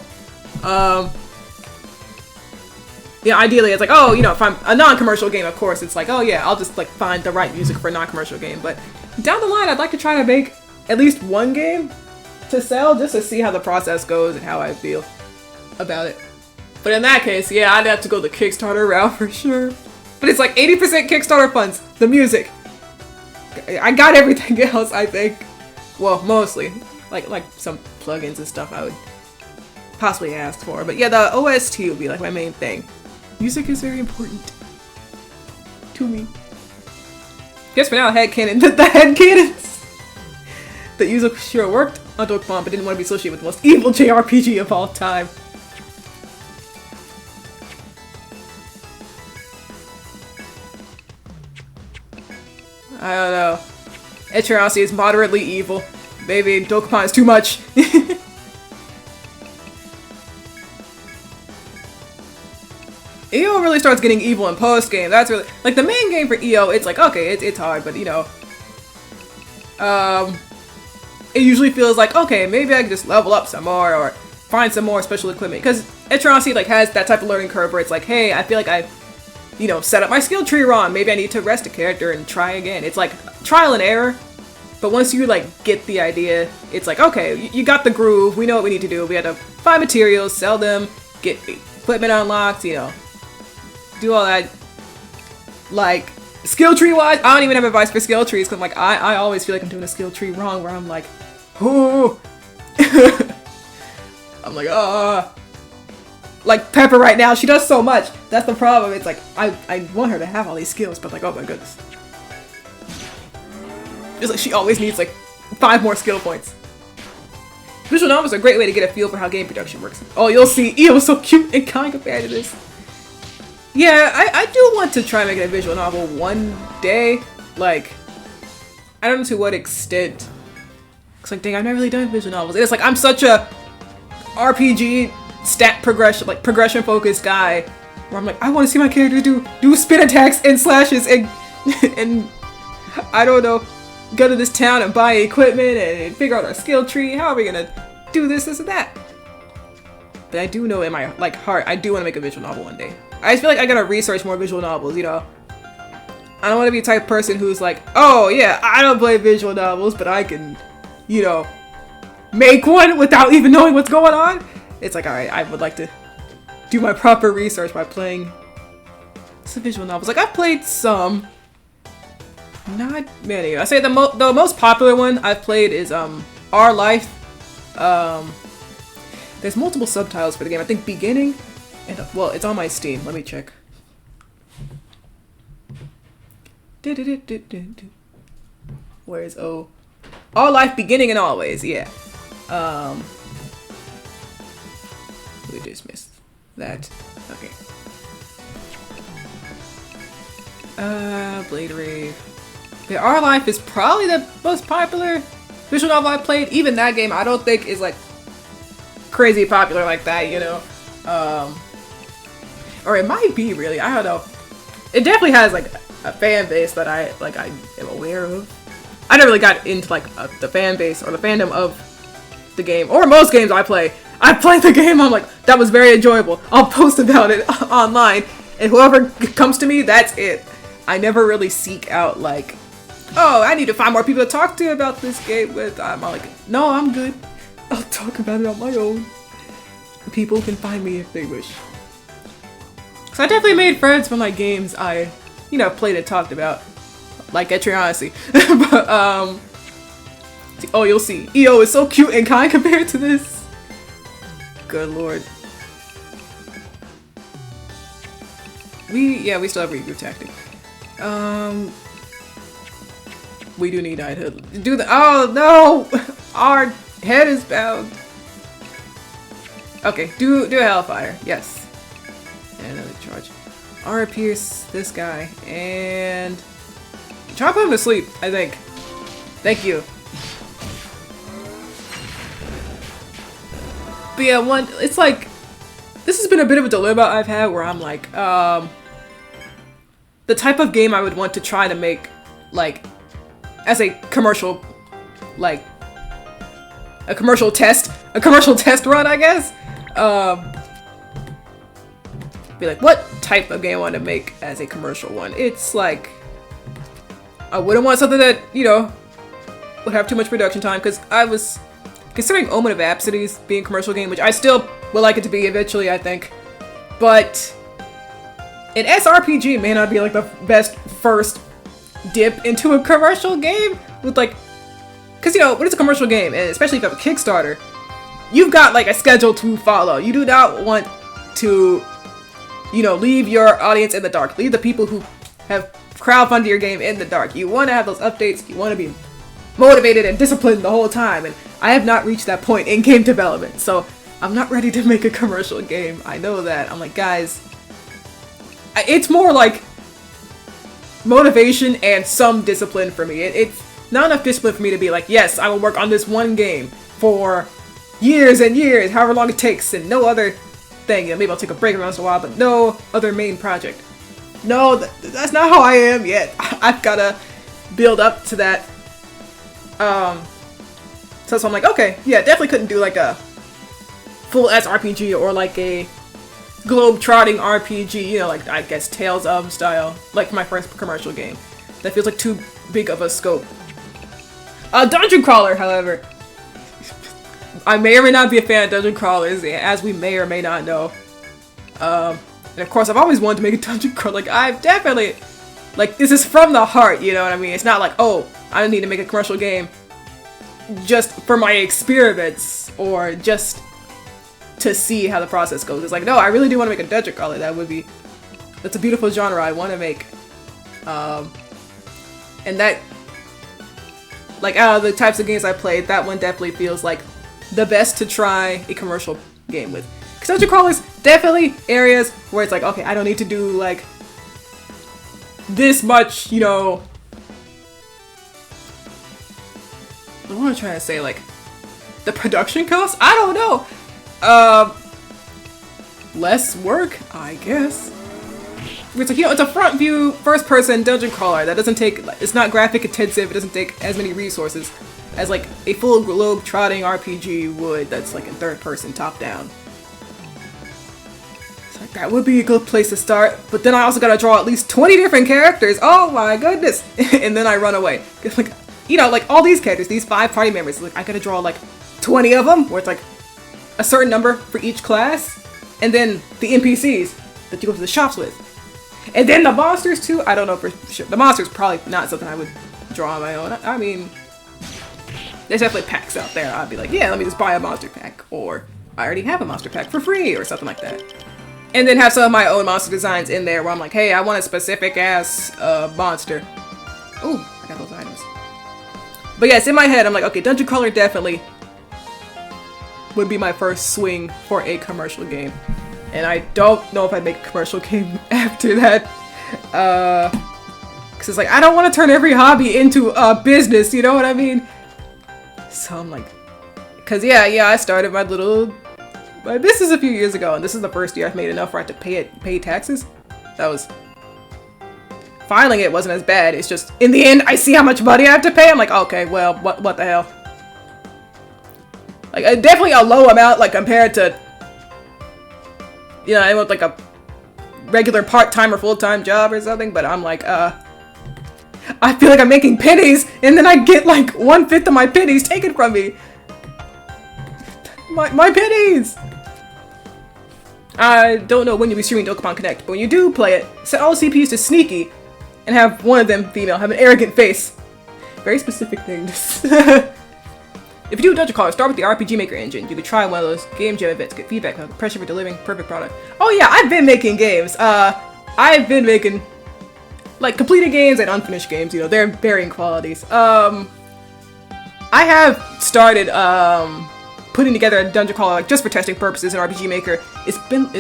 yeah, ideally it's like, oh, you know, if I'm a non-commercial game, of course, it's like, oh yeah, I'll just like find the right music for a non-commercial game. But down the line, I'd like to try to make at least one game to sell just to see how the process goes and how I feel about it. But in that case, yeah, I'd have to go the Kickstarter route for sure. But it's like 80% Kickstarter funds, the music. I got everything else, I think. Well, mostly. Like some plugins and stuff I would possibly ask for. But yeah, the OST would be like my main thing. Music is very important to me. Guess for now, headcanon. The headcanons that Yuzukishiro worked on Dokapon but didn't want to be associated with the most evil JRPG of all time. I don't know. Etrian is moderately evil. Maybe Dokapon is too much. EO really starts getting evil in post-game. That's really... Like, the main game for EO, it's like, okay, it's hard, but, you know... it usually feels like, okay, maybe I can just level up some more, or find some more special equipment. Because Etrian, like, has that type of learning curve where it's like, hey, I feel like I, you know, set up my skill tree wrong. Maybe I need to rest a character and try again. It's like trial and error. But once you, like, get the idea, it's like, okay, you got the groove. We know what we need to do. We had to find materials, sell them, get equipment unlocked, you know. Do all that. Like, skill tree wise, I don't even have advice for skill trees because, like, I always feel like I'm doing a skill tree wrong where I'm like, oh. I'm like, like Pepper right now, she does so much. That's the problem. It's like, I want her to have all these skills, but like, oh my goodness. It's like she always needs like 5 more skill points. Visual novels are a great way to get a feel for how game production works. Oh, you'll see, EO is so cute and kind compared to this. Yeah, I do want to try making a visual novel one day. Like, I don't know to what extent. It's like, dang, I've never really done visual novels. And it's like, I'm such a RPG stat progression, like progression focused guy, where I'm like, I want to see my characters do spin attacks and slashes and and I don't know, go to this town and buy equipment and figure out our skill tree. How are we gonna do this and that? But I do know in my like heart, I do want to make a visual novel one day. I just feel like I gotta research more visual novels, you know. I don't want to be the type of person who's like, oh yeah, I don't play visual novels, but I can, you know, make one without even knowing what's going on. It's like, alright, I would like to do my proper research by playing some visual novels. Like, I've played some, Not many. I say the most popular one I've played is Our Life. There's multiple subtitles for the game. I think beginning and well, it's on my Steam. Let me check. Where is O? Our Life, Beginning and Always. Yeah. We dismissed that. Okay. Blade Rave. Yeah, Our Life is probably the most popular visual novel I played. Even that game, I don't think is like crazy popular like that, you know. Or it might be really. I don't know. It definitely has like a fan base that I am aware of. I never really got into like the fan base or the fandom of the game or most games I play. I played the game. I'm like, that was very enjoyable. I'll post about it online, and whoever comes to me, that's it. I never really seek out like, oh, I need to find more people to talk to about this game with. I'm like, no, I'm good. I'll talk about it on my own. People can find me if they wish. So I definitely made friends from like games I, you know, played and talked about, like Etrian Odyssey. But oh, you'll see. EO is so cute and kind compared to this. Good lord. We still have regroup tactic. We do need knighthood. Do the oh no! Our head is bound. Okay, do a hellfire. Yes. And another charge. Aura Pierce this guy and try to put him to sleep, I think. Thank you. But yeah, it's like this has been a bit of a dilemma I've had where I'm like, the type of game I would want to try to make, like, as a commercial, like, a commercial test run, I guess. Be like, what type of game I want to make as a commercial one? It's like, I wouldn't want something that, you know, would have too much production time, because I was considering Omen of Apsides being a commercial game, which I still would like it to be eventually, I think. But an SRPG may not be like the best first dip into a commercial game with like, because you know, when it's a commercial game, and especially if you have a Kickstarter, you've got like a schedule to follow. You do not want to, you know, leave your audience in the dark. Leave the people who have crowdfunded your game in the dark. You want to have those updates. You want to be motivated and disciplined the whole time. And I have not reached that point in game development. So I'm not ready to make a commercial game. I know that. I'm like, guys, it's more like motivation and some discipline for me. It's not enough discipline for me to be like, yes, I will work on this one game for years and years, however long it takes, and no other thing. Maybe I'll take a break once in a while, but no other main project. No, that's not how I am yet. I've gotta build up to that. So I'm like, okay, yeah, definitely couldn't do like a full SRPG or like a globe-trotting RPG, you know, like I guess Tales of style, like my first commercial game. That feels like too big of a scope. Dungeon Crawler, however. I may or may not be a fan of dungeon crawlers, as we may or may not know. And of course, I've always wanted to make a dungeon crawler. Like, I've definitely, like, this is from the heart, you know what I mean? It's not like, oh, I need to make a commercial game just for my experiments or just to see how the process goes. It's like, no, I really do want to make a dungeon crawler. That's a beautiful genre I want to make. And that, like, out of the types of games I played, that one definitely feels like the best to try a commercial game with. Because dungeon crawlers, definitely areas where it's like, okay, I don't need to do, like, this much, you know, what am I trying to say, like, the production cost? I don't know. Less work, I guess. It's like, you know, it's a front view, first person dungeon crawler that doesn't take, it's not graphic intensive, it doesn't take as many resources as like a full globe trotting RPG would that's like in third person top down. It's like, that would be a good place to start, but then I also gotta draw at least 20 different characters. Oh my goodness. And then I run away. Like, you know, like all these characters, these 5 party members, like I gotta draw like 20 of them, where it's like a certain number for each class, and then the NPCs that you go to the shops with. And then the monsters too. I don't know for sure. The monsters probably not something I would draw on my own. I mean, there's definitely packs out there. I'd be like, yeah, let me just buy a monster pack, or I already have a monster pack for free, or something like that. And then have some of my own monster designs in there where I'm like, hey, I want a specific ass monster. Ooh, I got those items. But yes, in my head, I'm like, okay, Dungeon Crawler definitely would be my first swing for a commercial game. And I don't know if I'd make a commercial game after that. Because it's like, I don't want to turn every hobby into a business, you know what I mean? So I'm like, because yeah, I started my business a few years ago, and this is the first year I've made enough where I have to pay taxes. That was... Filing it wasn't as bad, it's just, in the end, I see how much money I have to pay, I'm like, okay, well, what the hell? Like, definitely a low amount, like, compared to, you know, I want, like, a regular part-time or full-time job or something, but I'm like, I feel like I'm making pennies, and then I get, like, 1/5 of my pennies taken from me. My pennies! I don't know when you'll be streaming Dokapon Connect, but when you do play it, set all the CPUs to sneaky, and have one of them female, have an arrogant face. Very specific things. If you do a Dungeon Crawler, start with the RPG Maker engine. You could try one of those game jam events, get feedback, have pressure for delivering perfect product. Oh yeah, I've been making games. I've been making, like, completed games and unfinished games, you know, they're varying qualities. I have started, putting together a Dungeon Crawler, like, just for testing purposes in RPG Maker. It's been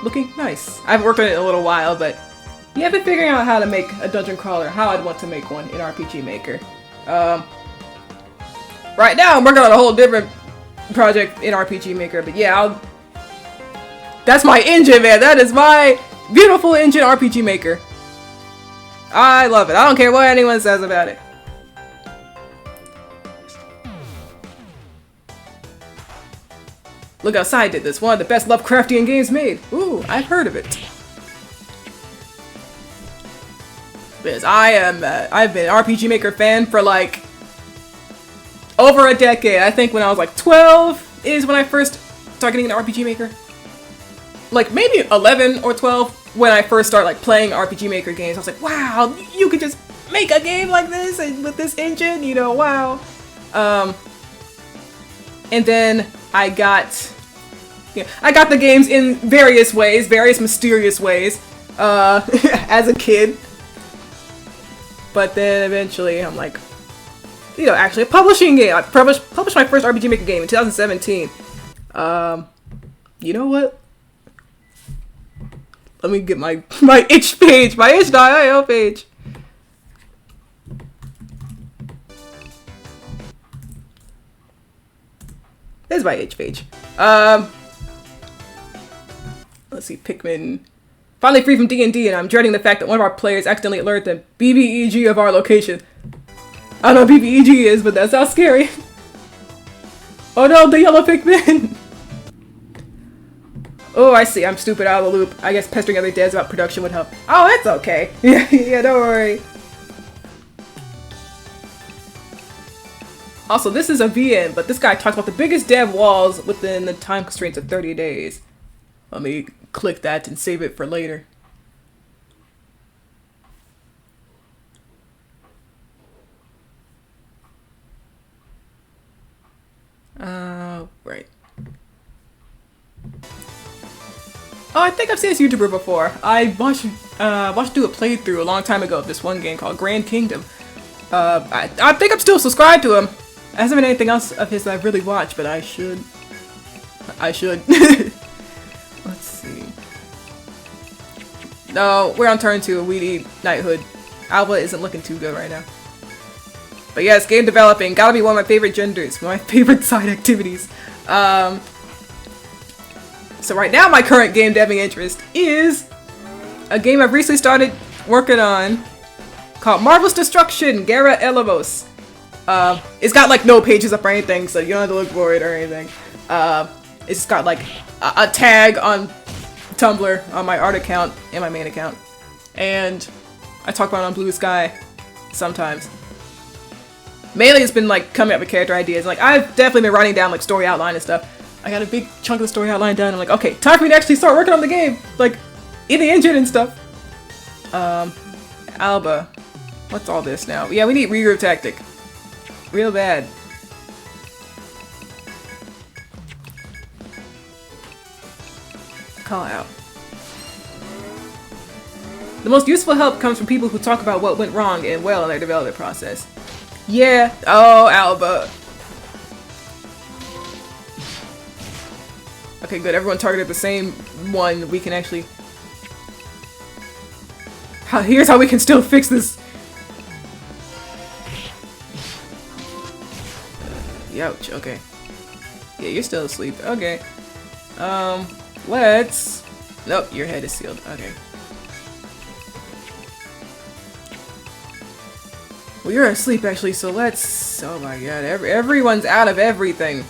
looking nice. I haven't worked on it in a little while, but yeah, I've been figuring out how to make a Dungeon Crawler, how I'd want to make one in RPG Maker. Right now, I'm working on a whole different project in RPG Maker, but yeah, that's my engine, man. That is my beautiful engine, RPG Maker. I love it. I don't care what anyone says about it. Look Outside did this. One of the best Lovecraftian games made. Ooh, I've heard of it. Because I've been an RPG Maker fan for like over a decade. I think when I was like 12 is when I first started getting into RPG Maker. Like maybe 11 or 12 when I first started like playing RPG Maker games. I was like, wow, you could just make a game like this and with this engine, you know, wow. And then I got the games in various ways, various mysterious ways, as a kid. But then eventually I'm like, you know, actually a publishing game. I published my first RPG Maker game in 2017. You know what? Let me get my itch page, my itch.io page. There's my itch page. Let's see, Pikmin. Finally free from D&D, and I'm dreading the fact that one of our players accidentally alerted the BBEG of our location. I don't know what BBEG is, but that sounds scary. Oh no, the yellow Pikmin! Oh, I see. I'm stupid, out of the loop. I guess pestering other devs about production would help. Oh, that's okay. Yeah, don't worry. Also, this is a VN, but this guy talks about the biggest dev walls within the time constraints of 30 days. Let me click that and save it for later. Right. Oh, I think I've seen this YouTuber before. I watched do a playthrough a long time ago of this one game called Grand Kingdom. I think I'm still subscribed to him. There hasn't been anything else of his that I've really watched, but I should. Let's see. No, we're on turn 2. We need Knighthood. Alpha isn't looking too good right now. But yes, game developing. Gotta be one of my favorite genders. One of my favorite side activities. So right now my current game deving interest is a game I've recently started working on called Marvelous Destruction, Guerra Elevos. It's got like no pages up or anything, so you don't have to look for it or anything. It's got like a tag on Tumblr on my art account and my main account. And I talk about it on Blue Sky sometimes. Mainly it's been like coming up with character ideas. Like I've definitely been writing down like story outline and stuff. I got a big chunk of the story outline done. I'm like, okay, time for me to actually start working on the game. Like in the engine and stuff. Alba. What's all this now? Yeah, we need regroup tactic. Real bad. Call out. The most useful help comes from people who talk about what went wrong and well in their development process. Yeah. Oh, Alba. Okay, good. Everyone targeted the same one. We can actually... Here's how we can still fix this. Youch, okay. Yeah, you're still asleep. Okay. Let's... Nope, your head is sealed. Okay. Well, you're asleep, actually, so let's... Oh my god, everyone's out of everything.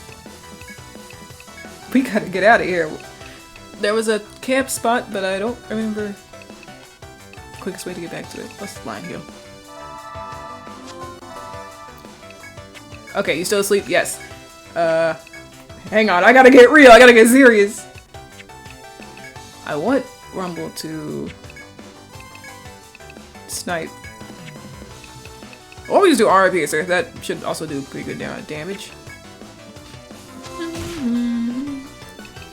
We gotta get out of here. There was a camp spot, but I don't remember... Quickest way to get back to it. Let's line here. Okay, you still asleep? Yes. Hang on, I gotta get real, I gotta get serious. I want Rumble to... snipe. Always do RP Piercer, that should also do pretty good damage.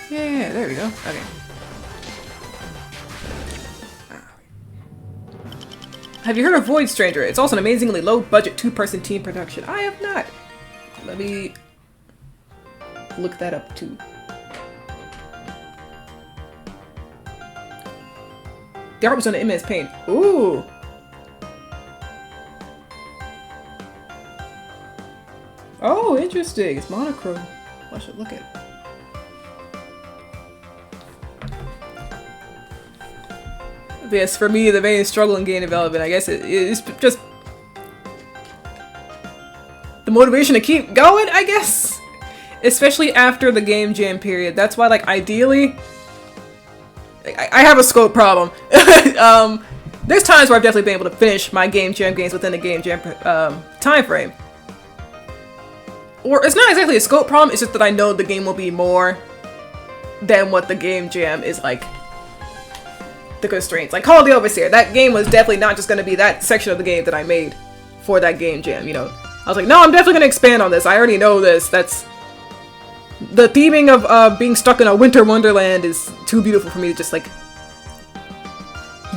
Yeah, there we go. Okay. Have you heard of Void Stranger? It's also an amazingly low-budget two-person team production. I have not. Let me look that up too. The art was on immense pain. Ooh. Oh, interesting. It's monochrome. I should look at it. Yes, for me, the main struggle in game development, I guess it's just the motivation to keep going, I guess? Especially after the game jam period. That's why, like, ideally, I have a scope problem. There's times where I've definitely been able to finish my game jam games within the game jam time frame. Or it's not exactly a scope problem, it's just that I know the game will be more than what the game jam is like. The constraints. Like Call of the Overseer, that game was definitely not just going to be that section of the game that I made for that game jam, you know. I was like, no, I'm definitely going to expand on this. I already know this. That's... The theming of being stuck in a winter wonderland is too beautiful for me to just, like,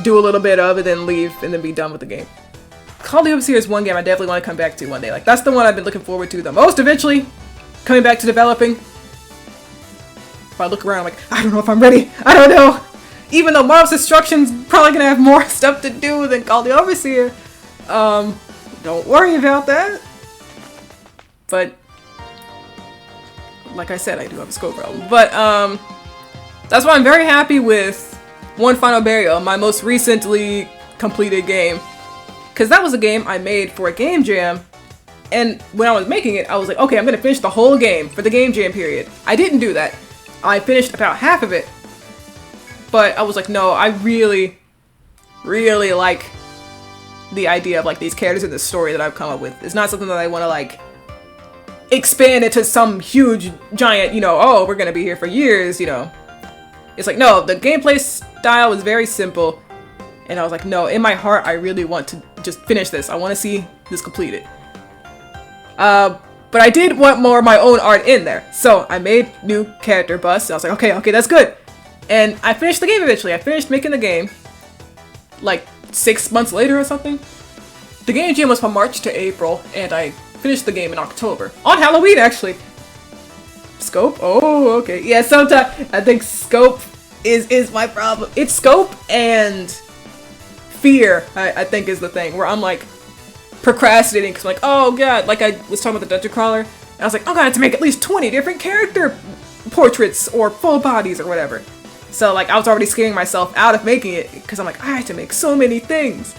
do a little bit of it, then leave, and then be done with the game. Call of the Overseer is one game I definitely want to come back to one day. Like, that's the one I've been looking forward to the most eventually, coming back to developing. If I look around, I'm like, I don't know if I'm ready. I don't know. Even though Marvel's Destruction's probably gonna have more stuff to do than Call of the Overseer. Don't worry about that. But, like I said, I do have a scope problem. But, that's why I'm very happy with One Final Burial, my most recently completed game. Because that was a game I made for a game jam. And when I was making it, I was like, okay, I'm gonna finish the whole game for the game jam period. I didn't do that. I finished about half of it. But I was like, no, I really, really like the idea of, like, these characters in the story that I've come up with. It's not something that I want to, like, expand into some huge, giant, you know, oh, we're going to be here for years, you know. It's like, no, the gameplay style was very simple. And I was like, no, in my heart, I really want to just finish this. I want to see this completed. But I did want more of my own art in there. So I made new character busts. And I was like, okay, that's good. And I finished the game eventually. I finished making the game like 6 months later or something. The game jam was from March to April, and I finished the game in October. On Halloween, actually. Scope? Oh, okay. Yeah, sometimes I think scope is my problem. It's scope and fear, I think, is the thing. Where I'm like procrastinating because I'm like, oh god, like I was talking about the dungeon crawler. And I was like, oh god, I have to make at least 20 different character portraits or full bodies or whatever. So, like, I was already scaring myself out of making it because I'm like, I have to make so many things.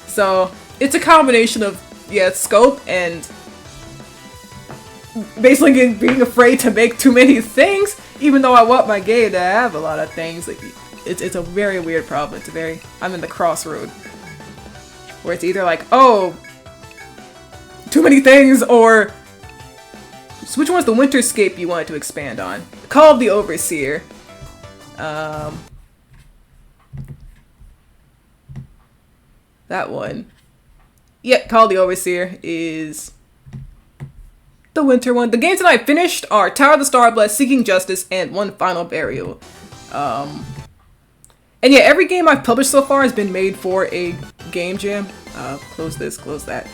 So, it's a combination of, yeah, scope and basically being afraid to make too many things, even though I want my game to have a lot of things. Like, it's a very weird problem. I'm in the crossroad where it's either like, oh, too many things, or so which one's the Winterscape you wanted to expand on? Call of the Overseer. that one. Yeah, Call of the Overseer is the winter one. The games that I finished are Tower of the Starblessed, Seeking Justice, and One Final Burial. And yeah, every game I've published so far has been made for a game jam. Close this, close that.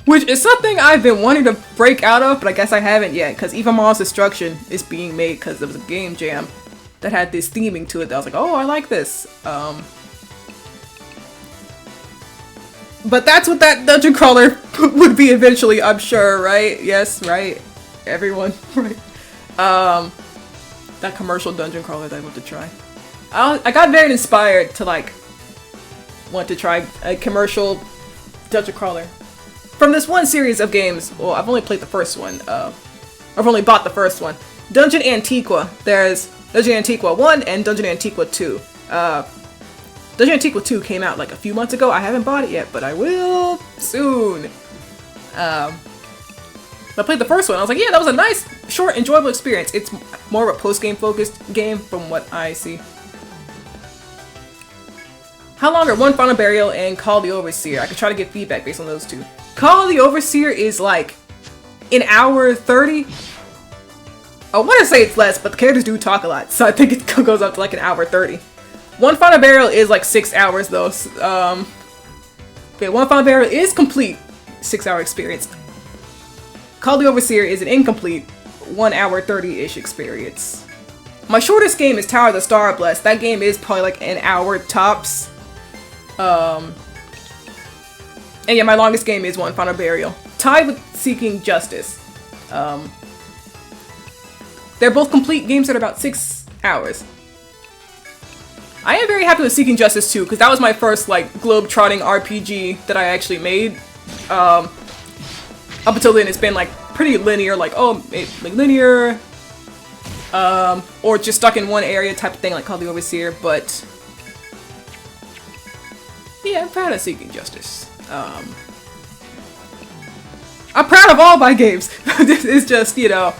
Which is something I've been wanting to break out of, but I guess I haven't yet, because Eva Mall's Destruction is being made because there was a game jam that had this theming to it that I was like, oh, I like this. But that's what that dungeon crawler would be eventually, I'm sure, right? Yes, right? Everyone, right? That commercial dungeon crawler that I want to try. I got very inspired to, like, want to try a commercial dungeon crawler. From this one series of games, well, I've only played the first one. I've only bought the first one. Dungeon Antiqua. There's Dungeon Antiqua 1 and Dungeon Antiqua 2. Dungeon Antiqua 2 came out like a few months ago. I haven't bought it yet, but I will soon. I played the first one. I was like, yeah, that was a nice, short, enjoyable experience. It's more of a post-game focused game from what I see. How long are One Final Burial and Call of the Overseer? I could try to get feedback based on those two. Call of the Overseer is like an hour 30. I want to say it's less, but the characters do talk a lot, so I think it goes up to like an hour 30. One Final Burial is like 6 hours though. One Final Burial is complete 6-hour experience. Call of the Overseer is an incomplete 1 hour 30-ish experience. My shortest game is Tower of the Starblessed. That game is probably like an hour tops. And yeah, my longest game is One Final Burial. Tied with Seeking Justice. They're both complete games that are about 6 hours. I am very happy with Seeking Justice too, because that was my first like globe-trotting RPG that I actually made. Up until then, it's been like pretty linear, like linear, or just stuck in one area type of thing, like Call of the Overseer. But yeah, I'm proud of Seeking Justice. I'm proud of all my games. It's just, you know,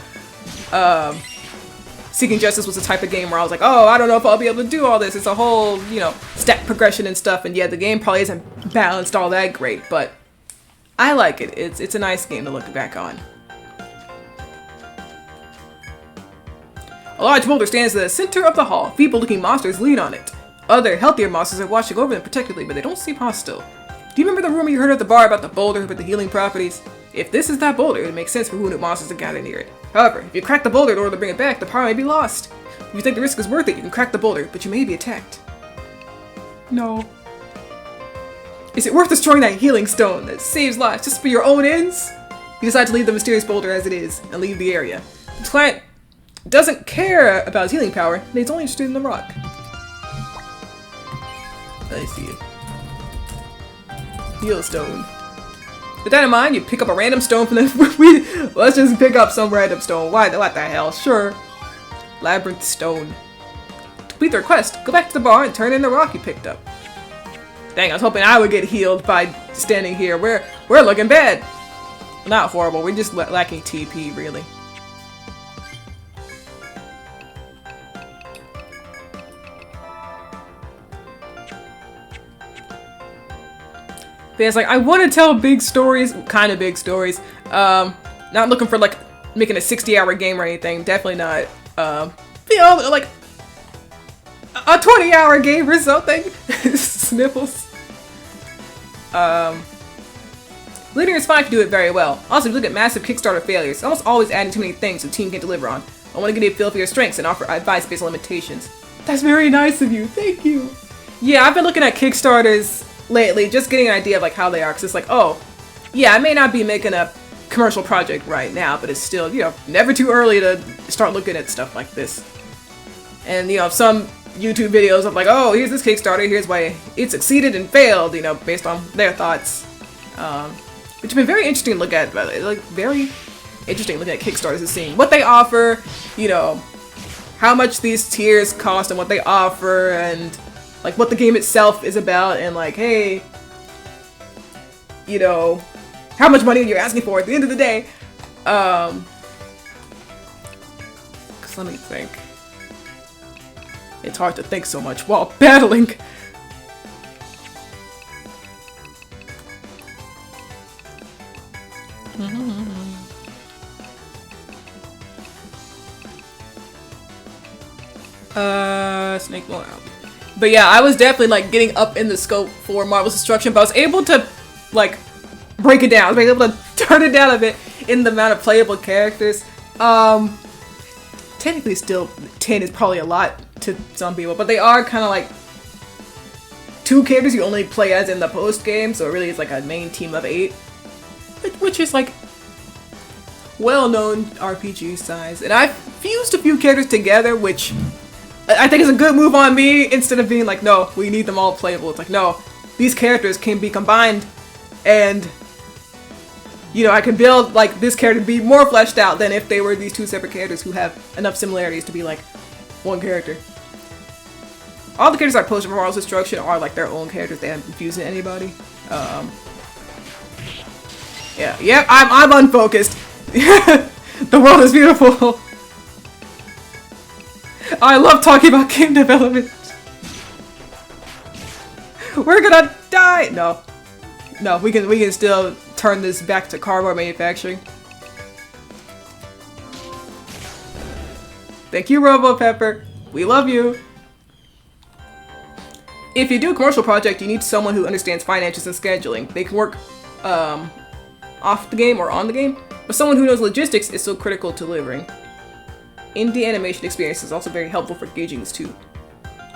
Seeking Justice was the type of game where I was like, oh, I don't know if I'll be able to do all this. It's a whole, you know, stat progression and stuff. And yeah, the game probably isn't balanced all that great, but I like it. It's a nice game to look back on. A large boulder stands at the center of the hall. Feeble-looking monsters lean on it. Other, healthier monsters are watching over them protectively, but they don't seem hostile. Do you remember the rumor you heard at the bar about the boulder with the healing properties? If this is that boulder, it makes sense for wounded monsters to gather near it. However, if you crack the boulder in order to bring it back, the power may be lost. If you think the risk is worth it, you can crack the boulder, but you may be attacked. No. Is it worth destroying that healing stone that saves lives just for your own ends? You decide to leave the mysterious boulder as it is, and leave the area. The client doesn't care about his healing power, he's only interested in the rock. I see it. Heal stone. With that in mind, you pick up a random stone from the... Let's just pick up some random stone. What the hell? Sure. Labyrinth stone. To complete the request, go back to the bar and turn in the rock you picked up. Dang, I was hoping I would get healed by standing here. We're looking bad. Not horrible. We're just lacking TP, really. It's like, I want to tell big stories, kind of big stories. Not looking for like making a 60-hour game or anything. Definitely not. You know, like a 20-hour game or something. Sniffles. Linear is fine if you do it very well. Also, if you look at massive Kickstarter failures, it's almost always adding too many things the team can't deliver on. I want to give you a feel for your strengths and offer advice based on limitations. That's very nice of you. Thank you. Yeah, I've been looking at Kickstarters lately, just getting an idea of like how they are, because it's like, oh, yeah, I may not be making a commercial project right now, but it's still, you know, never too early to start looking at stuff like this. And, you know, some YouTube videos of like, oh, here's this Kickstarter, here's why it succeeded and failed, you know, based on their thoughts. Which have been very interesting to look at, like, very interesting looking at Kickstarters and seeing what they offer, you know, how much these tiers cost and what they offer, and like what the game itself is about, and like, hey, you know, how much money you're asking for at the end of the day. 'Cause let me think. It's hard to think so much while battling Snake Moon. But yeah, I was definitely like getting up in the scope for Marvel's Destruction, but I was able to like break it down. I was able to turn it down a bit in the amount of playable characters. Technically still 10 is probably a lot to some people, but they are kind of like 2 characters you only play as in the post game, so it really is like a main team of 8, which is like well-known RPG size. And I've fused a few characters together, which I think is a good move on me, instead of being like, no, we need them all playable. It's like, no, these characters can be combined, and you know, I can build like this character to be more fleshed out than if they were these 2 separate characters who have enough similarities to be like one character. All the characters I posted for Marvel's Destruction are like their own characters. They haven't infused in anybody. Yeah, I'm unfocused. The world is beautiful. I love talking about game development. We're gonna die. No, we can still turn this back to cardboard manufacturing. Thank you, Robo Pepper. We love you. If you do a commercial project, you need someone who understands finances and scheduling. They can work off the game or on the game, but someone who knows logistics is so critical to delivering. Indie animation experience is also very helpful for gauging this too.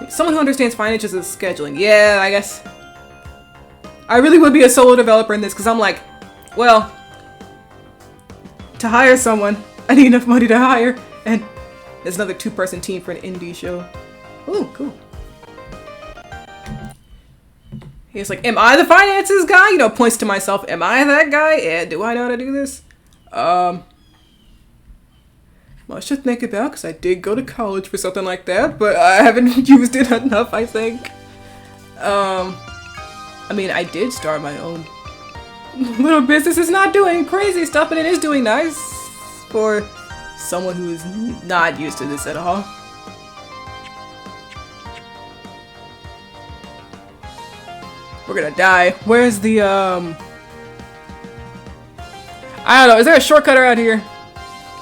Someone who understands finances and scheduling. Yeah, I guess I really would be a solo developer in this, because I'm like, well, to hire someone, I need enough money to hire, and there's another 2-person team for an indie show. Ooh, cool. He's like, am I the finances guy? You know, points to myself, am I that guy? And do I know how to do this? Much to think about, because I did go to college for something like that, but I haven't used it enough, I think. I mean, I did start my own little business. It's not doing crazy stuff, but it is doing nice for someone who is not used to this at all. We're gonna die. Where's the, I don't know, is there a shortcut around here?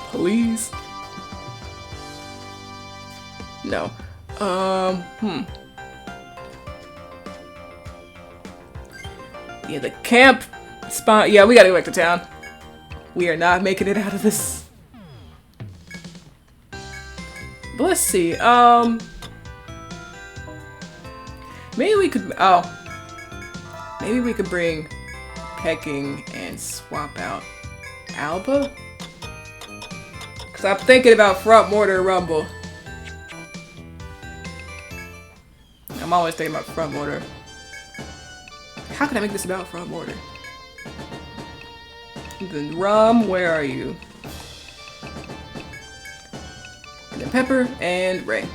Please? No. Yeah, the camp spot. Yeah, we gotta go back to town. We are not making it out of this. But let's see. Maybe we could. Oh. Maybe we could bring Peking and swap out Alba? Because I'm thinking about Front Mortar Rumble. I'm always thinking about Front Mortar. How can I make this about Front Mortar? Then Rum, where are you? And then Pepper and Ray.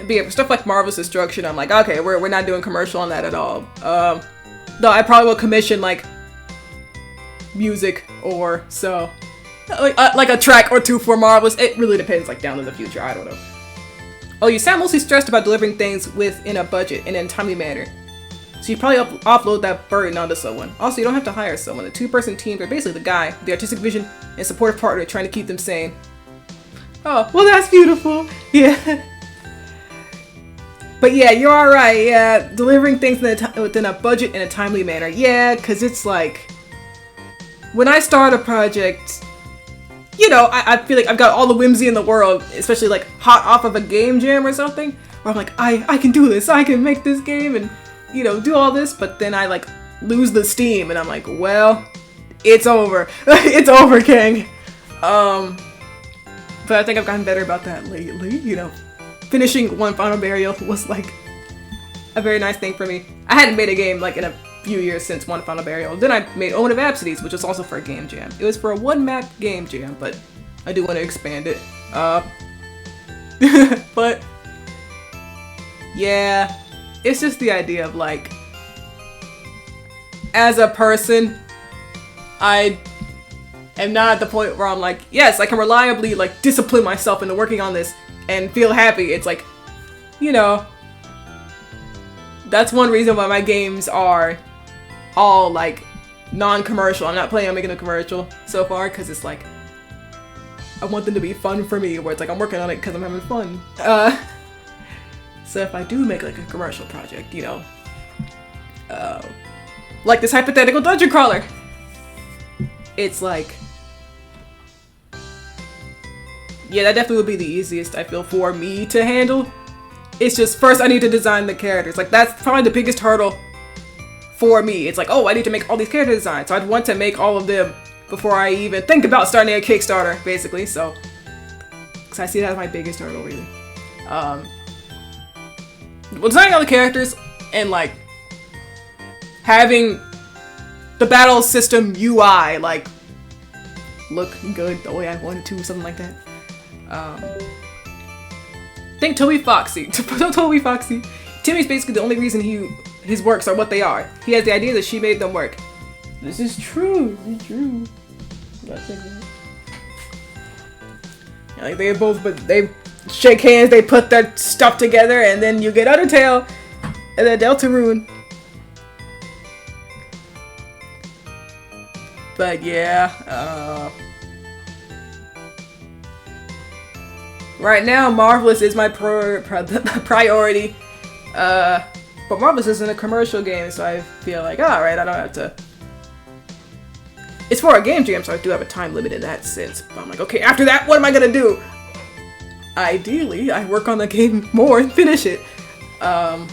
But yeah, for stuff like Marvel's Destruction, I'm like, okay, we're not doing commercial on that at all. Though I probably will commission like music or so, like a track or 2 for Marvelous. It really depends, like down in the future. I don't know. Oh, you sound mostly stressed about delivering things within a budget and in a timely manner, so you probably offload that burden onto someone. Also, you don't have to hire someone. The 2-person teams are basically the guy, the artistic vision, and supportive partner trying to keep them sane. Oh, well, that's beautiful. Yeah. But yeah, you're alright, yeah, delivering things within a budget in a timely manner. Yeah, because it's like, when I start a project, you know, I feel like I've got all the whimsy in the world, especially like hot off of a game jam or something, where I'm like, I can do this, I can make this game and, you know, do all this, but then I like lose the steam and I'm like, well, it's over. It's over, King. But I think I've gotten better about that lately, you know. Finishing One Final Burial was like a very nice thing for me. I hadn't made a game like in a few years since One Final Burial. Then I made Omen of Absides, which was also for a game jam. It was for a 1-map game jam, but I do want to expand it. But yeah, it's just the idea of like, as a person, I am not at the point where I'm like, yes, I can reliably like discipline myself into working on this and feel happy. It's like, you know, that's one reason why my games are all like non-commercial. I'm not planning on making a commercial so far because it's like I want them to be fun for me, where it's like I'm working on it because I'm having fun. So if I do make like a commercial project, you know, like this hypothetical dungeon crawler, it's like, yeah, that definitely would be the easiest, I feel, for me to handle. It's just first I need to design the characters. Like that's probably the biggest hurdle for me. It's like, oh, I need to make all these character designs. So I'd want to make all of them before I even think about starting a Kickstarter, basically. So, because I see that as my biggest hurdle, really. Well, designing all the characters and like having the battle system UI like look good the way I want it to, something like that. Think Toby Foxy. Toby Foxy. Timmy's basically the only reason his works are what they are. He has the idea that she made them work. This is true. This is true. Yeah, like they shake hands, they put their stuff together, and then you get Undertale and then Deltarune. But yeah, right now Marvelous is my priority. But Marvelous isn't a commercial game, so I feel like, alright, I don't have to. It's for a game jam, so I do have a time limit in that sense. But I'm like, okay, after that, what am I gonna do? Ideally, I work on the game more and finish it. But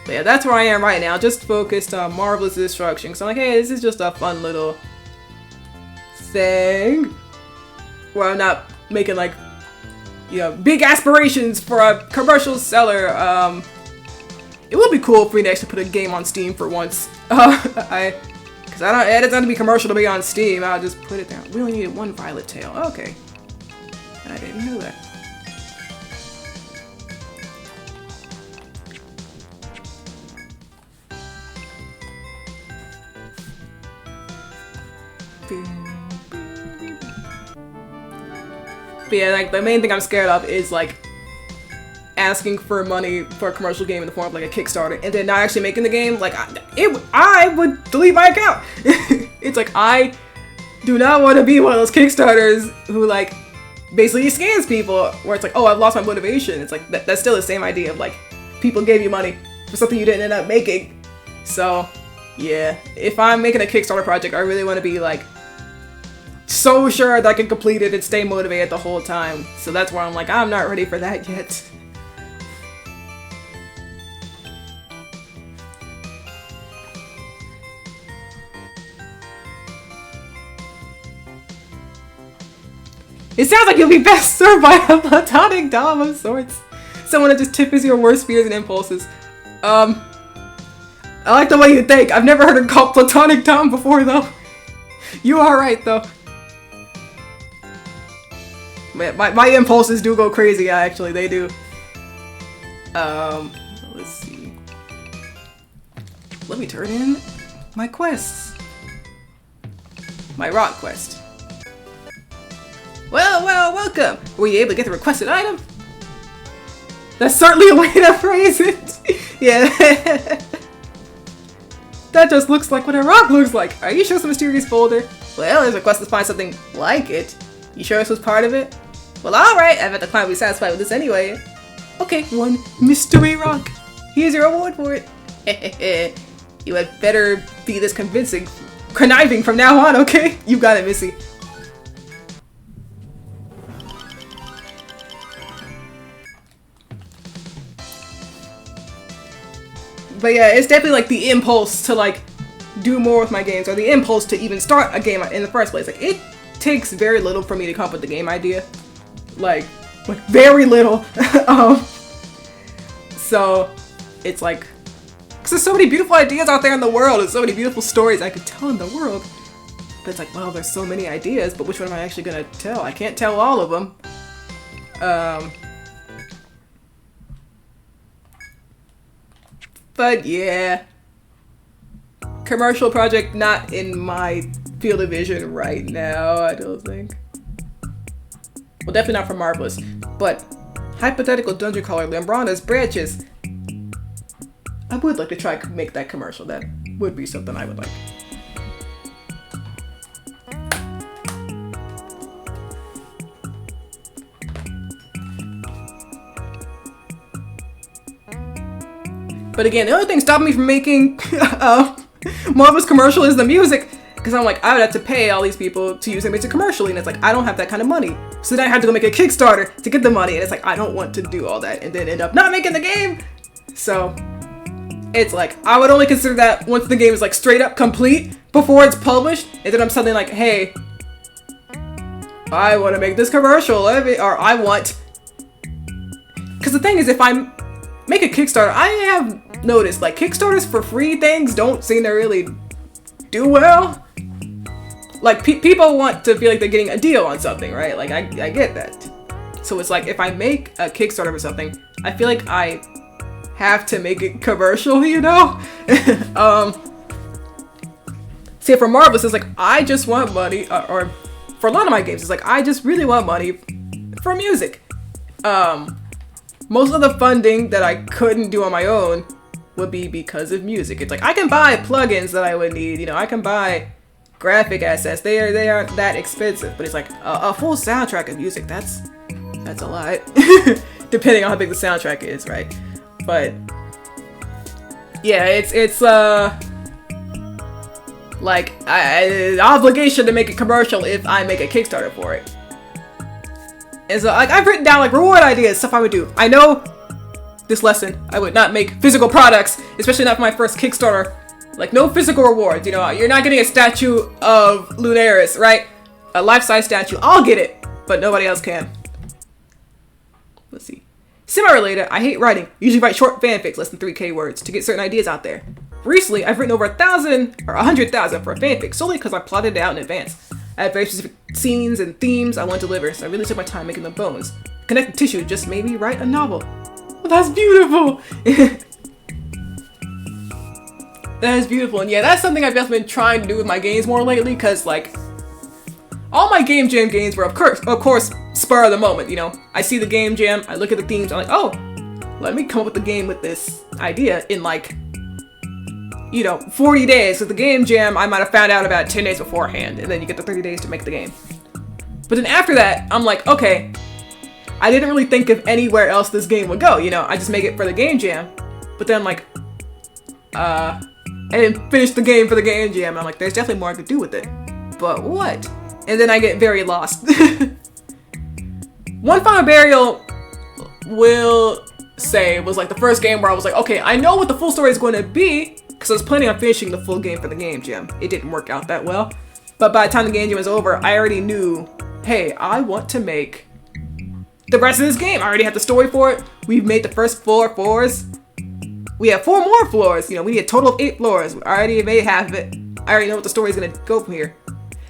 yeah, that's where I am right now, just focused on Marvelous Destruction. So I'm like, hey, this is just a fun little thing where I'm not making like, you know, big aspirations for a commercial seller. It would be cool for me to actually put a game on Steam for once. Because it doesn't have to be commercial to be on Steam. I'll just put it down. We only needed one Violet Tail. Okay. I didn't know that. But yeah, like the main thing I'm scared of is like asking for money for a commercial game in the form of like a Kickstarter and then not actually making the game. Like I would delete my account. It's like I do not want to be one of those Kickstarters who like basically scams people where it's like, oh, I've lost my motivation. It's like that's still the same idea of like people gave you money for something you didn't end up making. So yeah, if I'm making a Kickstarter project, I really want to be like so sure that I can complete it and stay motivated the whole time. So that's where I'm like, I'm not ready for that yet. It sounds like you'll be best served by a platonic dom of sorts. Someone that just tippers your worst fears and impulses. I like the way you think. I've never heard it called platonic dom before though. You are right though. My impulses do go crazy, actually, they do. Let's see. Let me turn in my quests. My rock quest. Well, welcome! Were you able to get the requested item? That's certainly a way to phrase it! Yeah. That just looks like what a rock looks like. Are you sure it's a mysterious folder? Well, there's a quest to find something like it. You sure this was part of it? Well, alright, I bet the client will be satisfied with this anyway. Okay, one mystery rock. Here's your reward for it. You had better be this conniving from now on, okay? You got it, Missy. But yeah, it's definitely like the impulse to like do more with my games, or the impulse to even start a game in the first place. Like it takes very little for me to come up with the game idea. Like very little. So it's like, because there's so many beautiful ideas out there in the world, and so many beautiful stories I could tell in the world. But it's like, well, there's so many ideas, but which one am I actually gonna tell? I can't tell all of them. But yeah. commercial project, not in my field of vision right now, I don't think. Well, definitely not for Marvelous. But hypothetical dungeon crawler Lambrana's branches. I would like to try to make that commercial. That would be something I would like. But again, the only thing stopping me from making Marvelous commercial is the music. Because I'm like, I would have to pay all these people to use their music commercially. And it's like, I don't have that kind of money. So then I have to go make a Kickstarter to get the money. And it's like, I don't want to do all that and then end up not making the game. So it's like, I would only consider that once the game is like straight up complete before it's published. And then I'm suddenly like, hey, I want to make this commercial. Or I want... Because the thing is, if I make a Kickstarter, I have noticed like Kickstarters for free things don't seem to really do well. Like people want to feel like they're getting a deal on something, right? Like I get that. So it's like if I make a Kickstarter for something, I feel like I have to make it commercial, you know? See, for Marvelous, it's like I just want money, or for a lot of my games, it's like I just really want money for music. Most of the funding that I couldn't do on my own would be because of music. It's like I can buy plugins that I would need, you know, I can buy graphic assets. They aren't that expensive, but it's like a full soundtrack of music. That's a lot, depending on how big the soundtrack is, right? But yeah, it's like an obligation to make a commercial if I make a Kickstarter for it. And so like I've written down like reward ideas, stuff I would do. I know this lesson, I would not make physical products, especially not for my first Kickstarter. Like no physical rewards, you know, you're not getting a statue of Lunaris, right? A life-size statue, I'll get it, but nobody else can. Let's see. Semi-related, I hate writing. Usually write short fanfics, less than 3K words, to get certain ideas out there. Recently, I've written over 1,000 or 100,000 for a fanfic, solely because I plotted it out in advance. I have very specific scenes and themes I want to deliver, so I really took my time making the bones. Connective tissue just made me write a novel. Well, that's beautiful! That is beautiful, and yeah, that's something I've definitely been trying to do with my games more lately, because like, all my Game Jam games were of course, spur of the moment, you know? I see the Game Jam, I look at the themes, I'm like, oh, let me come up with the game with this idea in like, you know, 40 days. So the Game Jam, I might have found out about 10 days beforehand, and then you get the 30 days to make the game. But then after that, I'm like, okay, I didn't really think of anywhere else this game would go, you know? I just make it for the Game Jam. But then I'm like, I didn't finish the game for the Game Jam, and I'm like, there's definitely more I could do with it. But what? And then I get very lost. One Final Burial will say was like the first game where I was like, okay, I know what the full story is going to be, because I was planning on finishing the full game for the Game Jam. It didn't work out that well. But by the time the Game Jam was over, I already knew, hey, I want to make the rest of this game. I already have the story for it. We've made the first 4 floors. We have 4 more floors. You know, we need a total of 8 floors. I already made half of it. I already know what the story is going to go from here.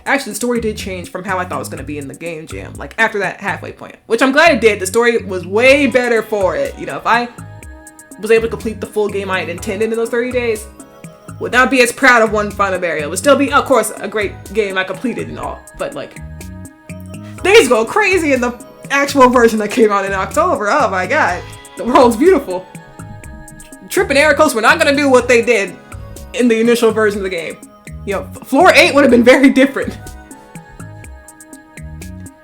Actually, the story did change from how I thought it was going to be in the Game Jam. Like, after that halfway point. Which I'm glad it did. The story was way better for it. You know, if I was able to complete the full game I had intended in those 30 days, would not be as proud of One Final Burial. Would still be, of course, a great game I completed and all. But, like, things go crazy in the actual version that came out in October. Oh my god. The world's beautiful. Trip and Ericos were not going to do what they did in the initial version of the game. You know, floor 8 would have been very different.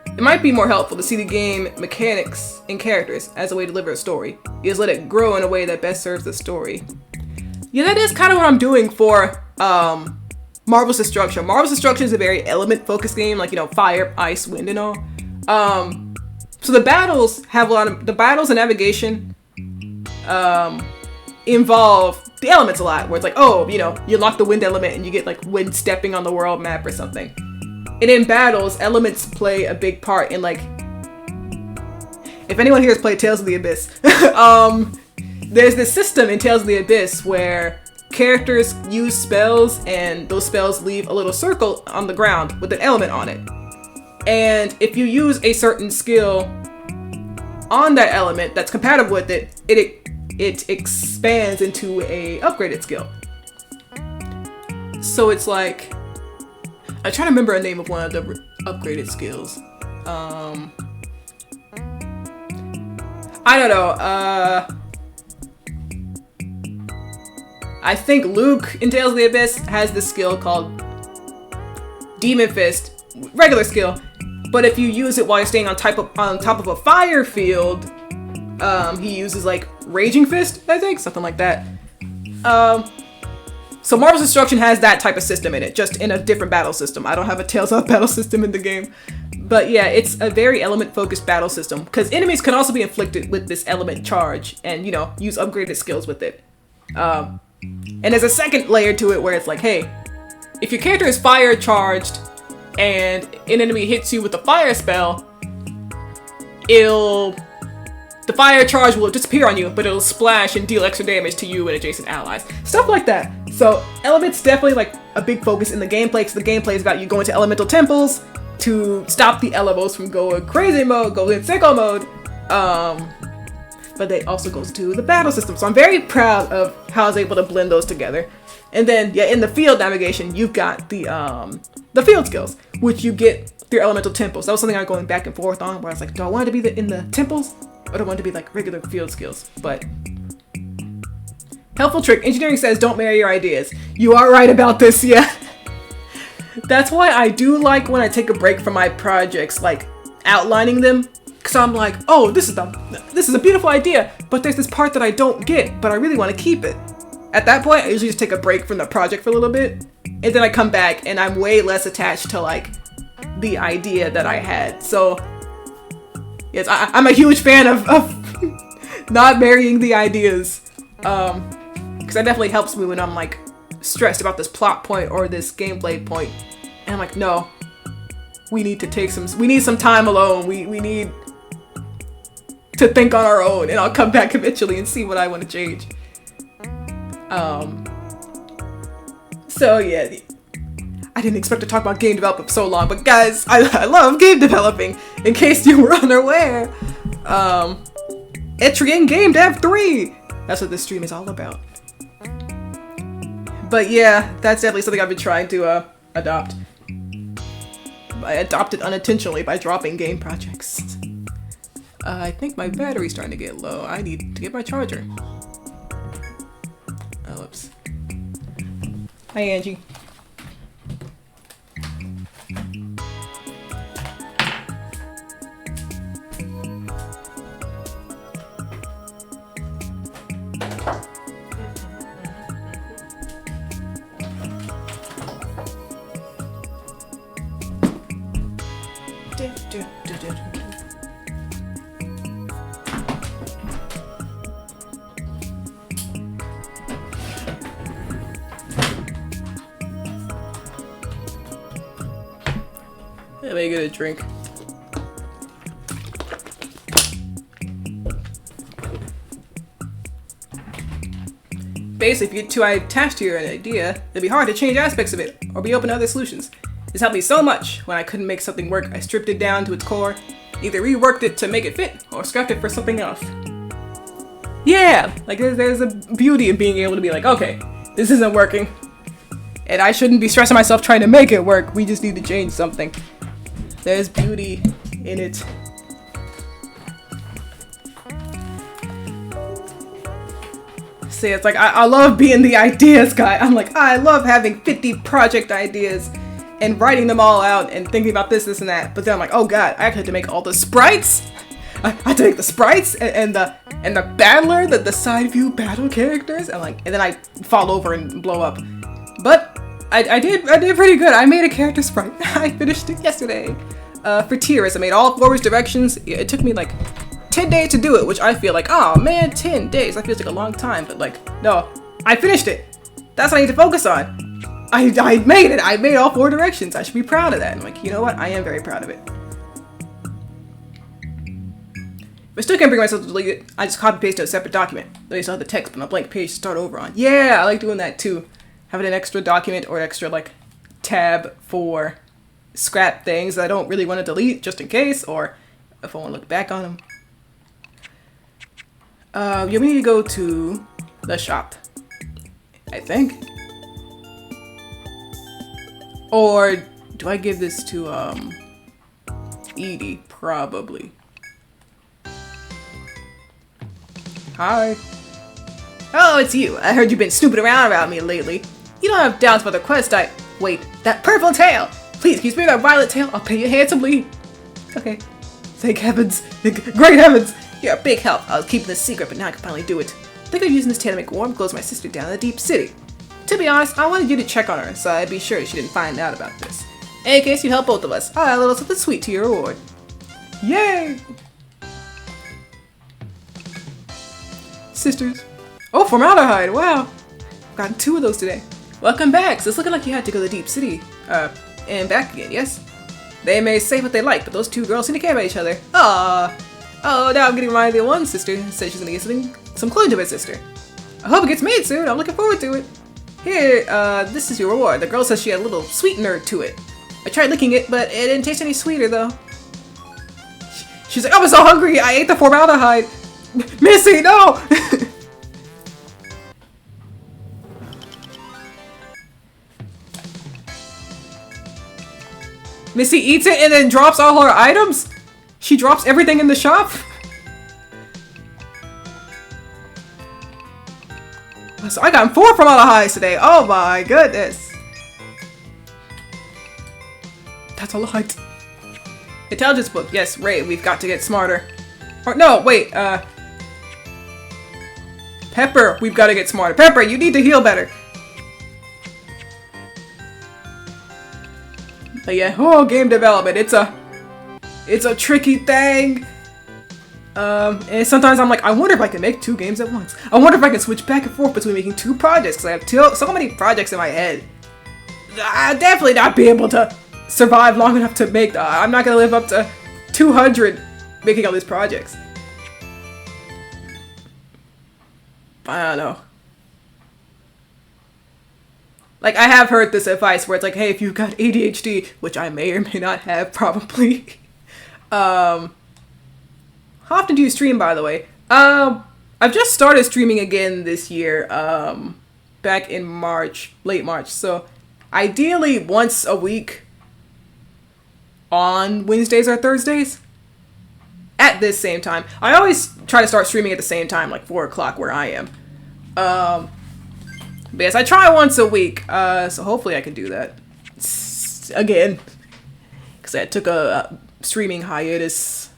It might be more helpful to see the game mechanics and characters as a way to deliver a story. You just let it grow in a way that best serves the story. Yeah, that is kind of what I'm doing for Marvel's Destruction. Marvel's Destruction is a very element-focused game, like, you know, fire, ice, wind, and all. So the battles have a lot of... The battles and navigation involve the elements a lot, where it's like, oh, you know, you unlock the wind element and you get like wind stepping on the world map or something. And in battles, elements play a big part in like, if anyone here has played Tales of the Abyss, there's this system in Tales of the Abyss where characters use spells and those spells leave a little circle on the ground with an element on it. And if you use a certain skill on that element that's compatible with it, it expands into a upgraded skill. So it's like, I try to remember a name of one of the upgraded skills. I don't know. I think Luke in Tales of the Abyss has this skill called Demon Fist, regular skill. But if you use it while you're staying on top of a fire field, he uses like Raging Fist, I think, something like that. So Marvel's Destruction has that type of system in it, just in a different battle system. I don't have a Tales of battle system in the game. But yeah, it's a very element-focused battle system, because enemies can also be inflicted with this element charge, and, you know, use upgraded skills with it. And there's a second layer to it where it's like, hey, if your character is fire charged, and an enemy hits you with a fire spell, the fire charge will disappear on you, but it'll splash and deal extra damage to you and adjacent allies. Stuff like that. So element's definitely like a big focus in the gameplay, because the gameplay is about you going to elemental temples to stop the Elevos from going crazy mode, going sicko mode. But it also goes to the battle system. So I'm very proud of how I was able to blend those together. And then, yeah, in the field navigation, you've got the field skills, which you get through elemental temples. That was something I was going back and forth on, where I was like, do I want it to be in the temples, or do I want it to be like regular field skills? But helpful trick. Engineering says don't marry your ideas. You are right about this, yeah. That's why I do like when I take a break from my projects, like outlining them, because I'm like, oh, this is a beautiful idea, but there's this part that I don't get, but I really want to keep it. At that point, I usually just take a break from the project for a little bit, and then I come back and I'm way less attached to like the idea that I had. So yes, I'm a huge fan of not marrying the ideas, because that definitely helps me when I'm like stressed about this plot point or this gameplay point, and I'm like, no, we need some time alone. We need to think on our own, and I'll come back eventually and see what I want to change. So yeah, I didn't expect to talk about game development for so long, but guys, I love game developing, in case you were unaware. Etrian Game Dev 3! That's what this stream is all about. But yeah, that's definitely something I've been trying to adopt. I adopted unintentionally by dropping game projects. I think my battery's starting to get low. I need to get my charger. Oh, whoops. Hi, Angie. Let me get a drink. Basically, if you get too attached to your idea, it'd be hard to change aspects of it or be open to other solutions. This helped me so much. When I couldn't make something work, I stripped it down to its core, either reworked it to make it fit or scrapped it for something else. Yeah, like there's a beauty in being able to be like, okay, this isn't working, and I shouldn't be stressing myself trying to make it work. We just need to change something. There's beauty in it. See, it's like, I love being the ideas guy. I'm like, I love having 50 project ideas and writing them all out and thinking about this, and that. But then I'm like, oh god, I actually had to make all the sprites. I had to make the sprites and the battler, the side view battle characters, and then I fall over and blow up. But I did pretty good. I made a character sprite. I finished it yesterday. For tiers, I made all forwards directions. It took me like 10 days to do it, which I feel like, oh man, 10 days. That feels like a long time, but like, no, I finished it. That's what I need to focus on. I made it. I made all 4 directions. I should be proud of that. And I'm like, you know what? I am very proud of it. If I still can't bring myself to delete it, I just copy paste to a separate document. Then you still have the text, but on a blank page to start over on. Yeah, I like doing that too. Having an extra document or an extra like tab for scrap things that I don't really want to delete, just in case, or if I want to look back on them. Yeah, we need to go to the shop, I think. Or do I give this to Edie? Probably. Hi. Oh, it's you. I heard you've been snooping around about me lately. You don't have doubts about the quest Wait, that purple tail! Please, can you spare that violet tail? I'll pay you handsomely. Okay. Thank heavens. Great heavens! You're a big help. I was keeping this secret, but now I can finally do it. I think I'm using this tail to make warm clothes for my sister down in the deep city. To be honest, I wanted you to check on her, so I'd be sure she didn't find out about this. In case you'd help both of us, I'll add a little something sweet to your reward. Yay! Sisters. Oh, formaldehyde, wow! I've gotten 2 of those today. Welcome back, so it's looking like you had to go to the deep city, and back again, yes? They may say what they like, but those 2 girls seem to care about each other. Aww. Oh, now I'm getting reminded of the one sister who said she's gonna get some clothes to my sister. I hope it gets made soon, I'm looking forward to it. Here, this is your reward. The girl says she had a little sweetener to it. I tried licking it, but it didn't taste any sweeter, though. She's like, I was so hungry, I ate the formaldehyde. Missy, no! Missy eats it and then drops all her items? She drops everything in the shop? So I got 4 formaldehydes today. Oh my goodness. That's a lot. Intelligence book. Yes, Ray, we've got to get smarter. Or no, wait, Pepper, we've got to get smarter. Pepper, you need to heal better. But yeah, oh, game development. It's a tricky thing. And sometimes I'm like, I wonder if I can make 2 games at once. I wonder if I can switch back and forth between making 2 projects, because I have so many projects in my head. I'll definitely not be able to survive long enough to make, I'm not going to live up to 200 making all these projects. I don't know. Like, I have heard this advice where it's like, hey, if you've got ADHD, which I may or may not have, probably. How often do you stream, by the way? I've just started streaming again this year, back in March, late March. So, ideally, once a week on Wednesdays or Thursdays at this same time. I always try to start streaming at the same time, like 4 o'clock where I am. But yes, I try once a week, so hopefully I can do that again, because I took a streaming hiatus.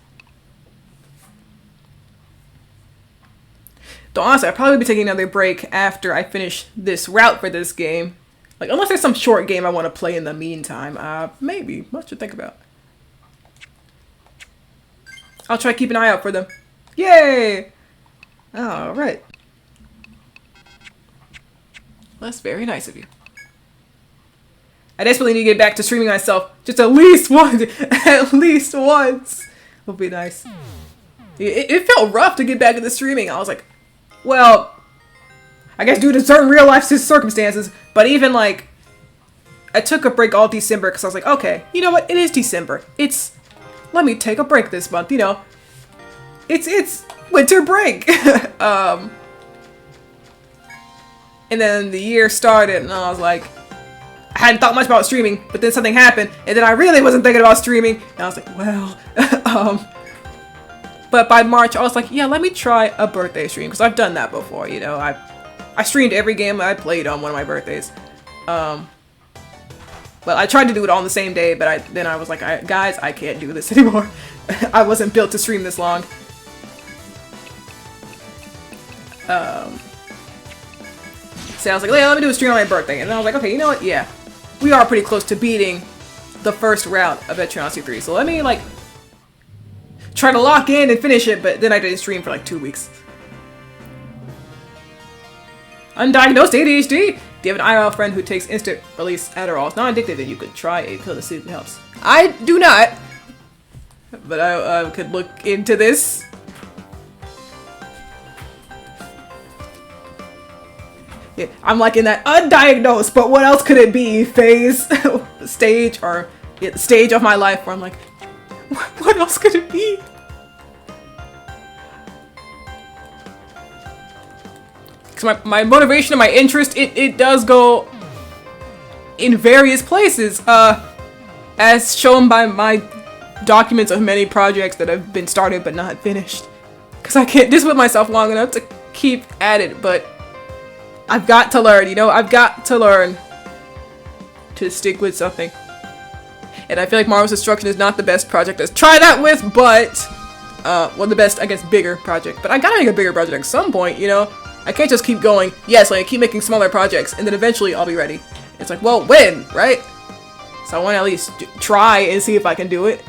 Though honestly, I'll probably be taking another break after I finish this route for this game. Like, unless there's some short game I want to play in the meantime, maybe. Much to think about. I'll try to keep an eye out for them. Yay! Alright. That's very nice of you. I desperately need to get back to streaming myself just at least once. At least once. Would be nice. It felt rough to get back into streaming. I was like, well, I guess due to certain real life circumstances, but even like, I took a break all December because I was like, okay, you know what? It is December. Let me take a break this month, you know. It's winter break. And then the year started and I was like, I hadn't thought much about streaming, but then something happened and then I really wasn't thinking about streaming. And I was like, well, but by March I was like, yeah, let me try a birthday stream because I've done that before, you know. I streamed every game I played on one of my birthdays. Well, I tried to do it all on the same day, but then I was like, guys, I can't do this anymore. I wasn't built to stream this long. So I was like, yeah, let me do a stream on my birthday. And then I was like, okay, you know what? Yeah. We are pretty close to beating the first route of Etrian Odyssey 3. So let me, like, try to lock in and finish it, but then I didn't stream for like 2 weeks. Undiagnosed ADHD? Do you have an IRL friend who takes instant release Adderall? It's not addictive, and you could try a pill to see if it helps. I do not, but I could look into this. Yeah, I'm like in that undiagnosed, but what else could it be phase, stage, or the stage of my life where I'm like, what else could it be? Because my motivation and my interest, it does go in various places, as shown by my documents of many projects that have been started but not finished. Because I can't discipline myself long enough to keep at it, but I've got to learn, you know? I've got to learn to stick with something. And I feel like Marvel's Destruction is not the best project to try that with, but, well, the best, I guess, bigger project. But I gotta make a bigger project at some point, you know? I can't just keep going, yes, like, I keep making smaller projects, and then eventually I'll be ready. It's like, well, when, right? So I want to at least try and see if I can do it.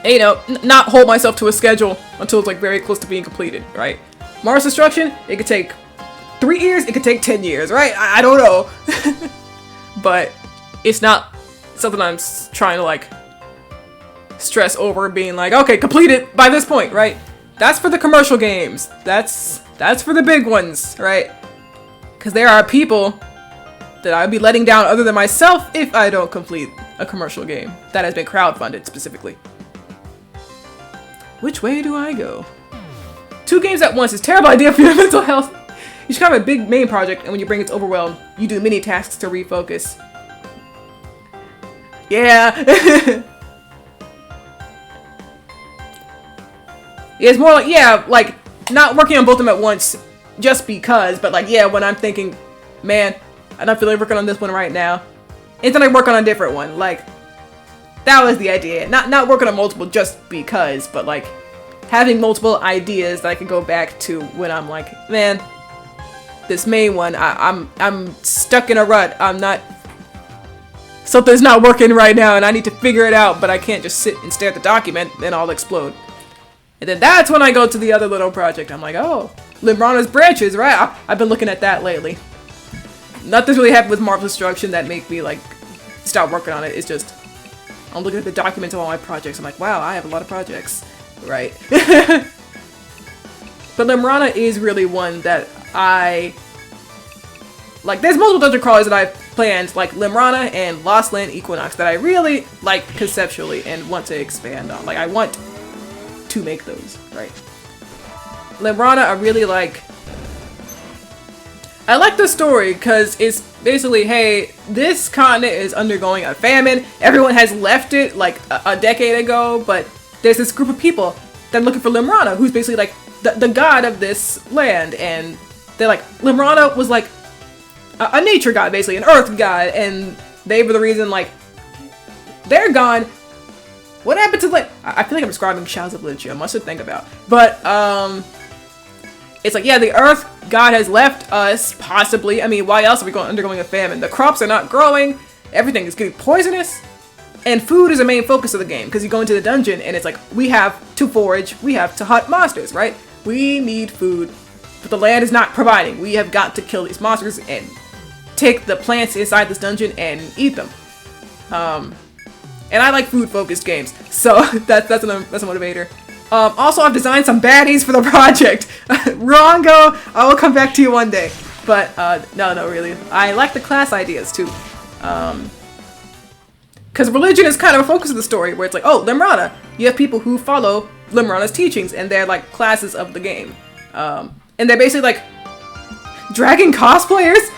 And, you know, not hold myself to a schedule until it's, like, very close to being completed, right? Marvel's Destruction, it could take 3 years, it could take 10 years, right? I don't know. But it's not something I'm trying to, like, stress over being like, okay, complete it by this point, right? That's for the commercial games. That's for the big ones, right? Because there are people that I'd be letting down other than myself if I don't complete a commercial game that has been crowdfunded specifically. Which way do I go? 2 games at once is a terrible idea for your mental health. You should have a big main project, and when your brain gets overwhelmed, you do mini tasks to refocus. Yeah. It's more like, yeah, like, not working on both of them at once just because, but like, yeah, when I'm thinking, man, I don't feel like working on this one right now, and then I work on a different one. Like, that was the idea. Not working on multiple just because, but like, having multiple ideas that I can go back to when I'm like, man, this main one, I'm stuck in a rut. Something's not working right now and I need to figure it out, but I can't just sit and stare at the document, then I'll explode. And then that's when I go to the other little project. I'm like, oh, Limrana's branches, right? I've been looking at that lately. Nothing's really happened with Marvel's Destruction that make me like stop working on it. It's just, I'm looking at the documents of all my projects. I'm like, wow, I have a lot of projects, right? But Limrana is really one that I like. There's multiple dungeon crawlers that I've planned, like Limrana and Lost Land Equinox, that I really like conceptually and want to expand on. Like, I want to make those, right? Limrana, I really like. I like the story because it's basically, hey, this continent is undergoing a famine. Everyone has left it like a decade ago, but there's this group of people that are looking for Limrana, who's basically like the god of this land, and they're like, Limrana was like a nature god, basically, an earth god, and they were the reason, like, they're gone. What happened to, like, I feel like I'm describing Shadows of Literature, much to think about, but, it's like, yeah, the earth god has left us, possibly. I mean, why else are we undergoing a famine? The crops are not growing, everything is getting poisonous, and food is the main focus of the game, because you go into the dungeon, and it's like, we have to forage, we have to hunt monsters, right? We need food, but the land is not providing. We have got to kill these monsters and take the plants inside this dungeon and eat them. And I like food-focused games, so that's a motivator. Also, I've designed some baddies for the project. Rongo, I will come back to you one day. But, no, really. I like the class ideas, too. Because religion is kind of a focus of the story, where it's like, oh, Limrana. You have people who follow Limrana's teachings, and they're, like, classes of the game. And they're basically, like, dragon cosplayers?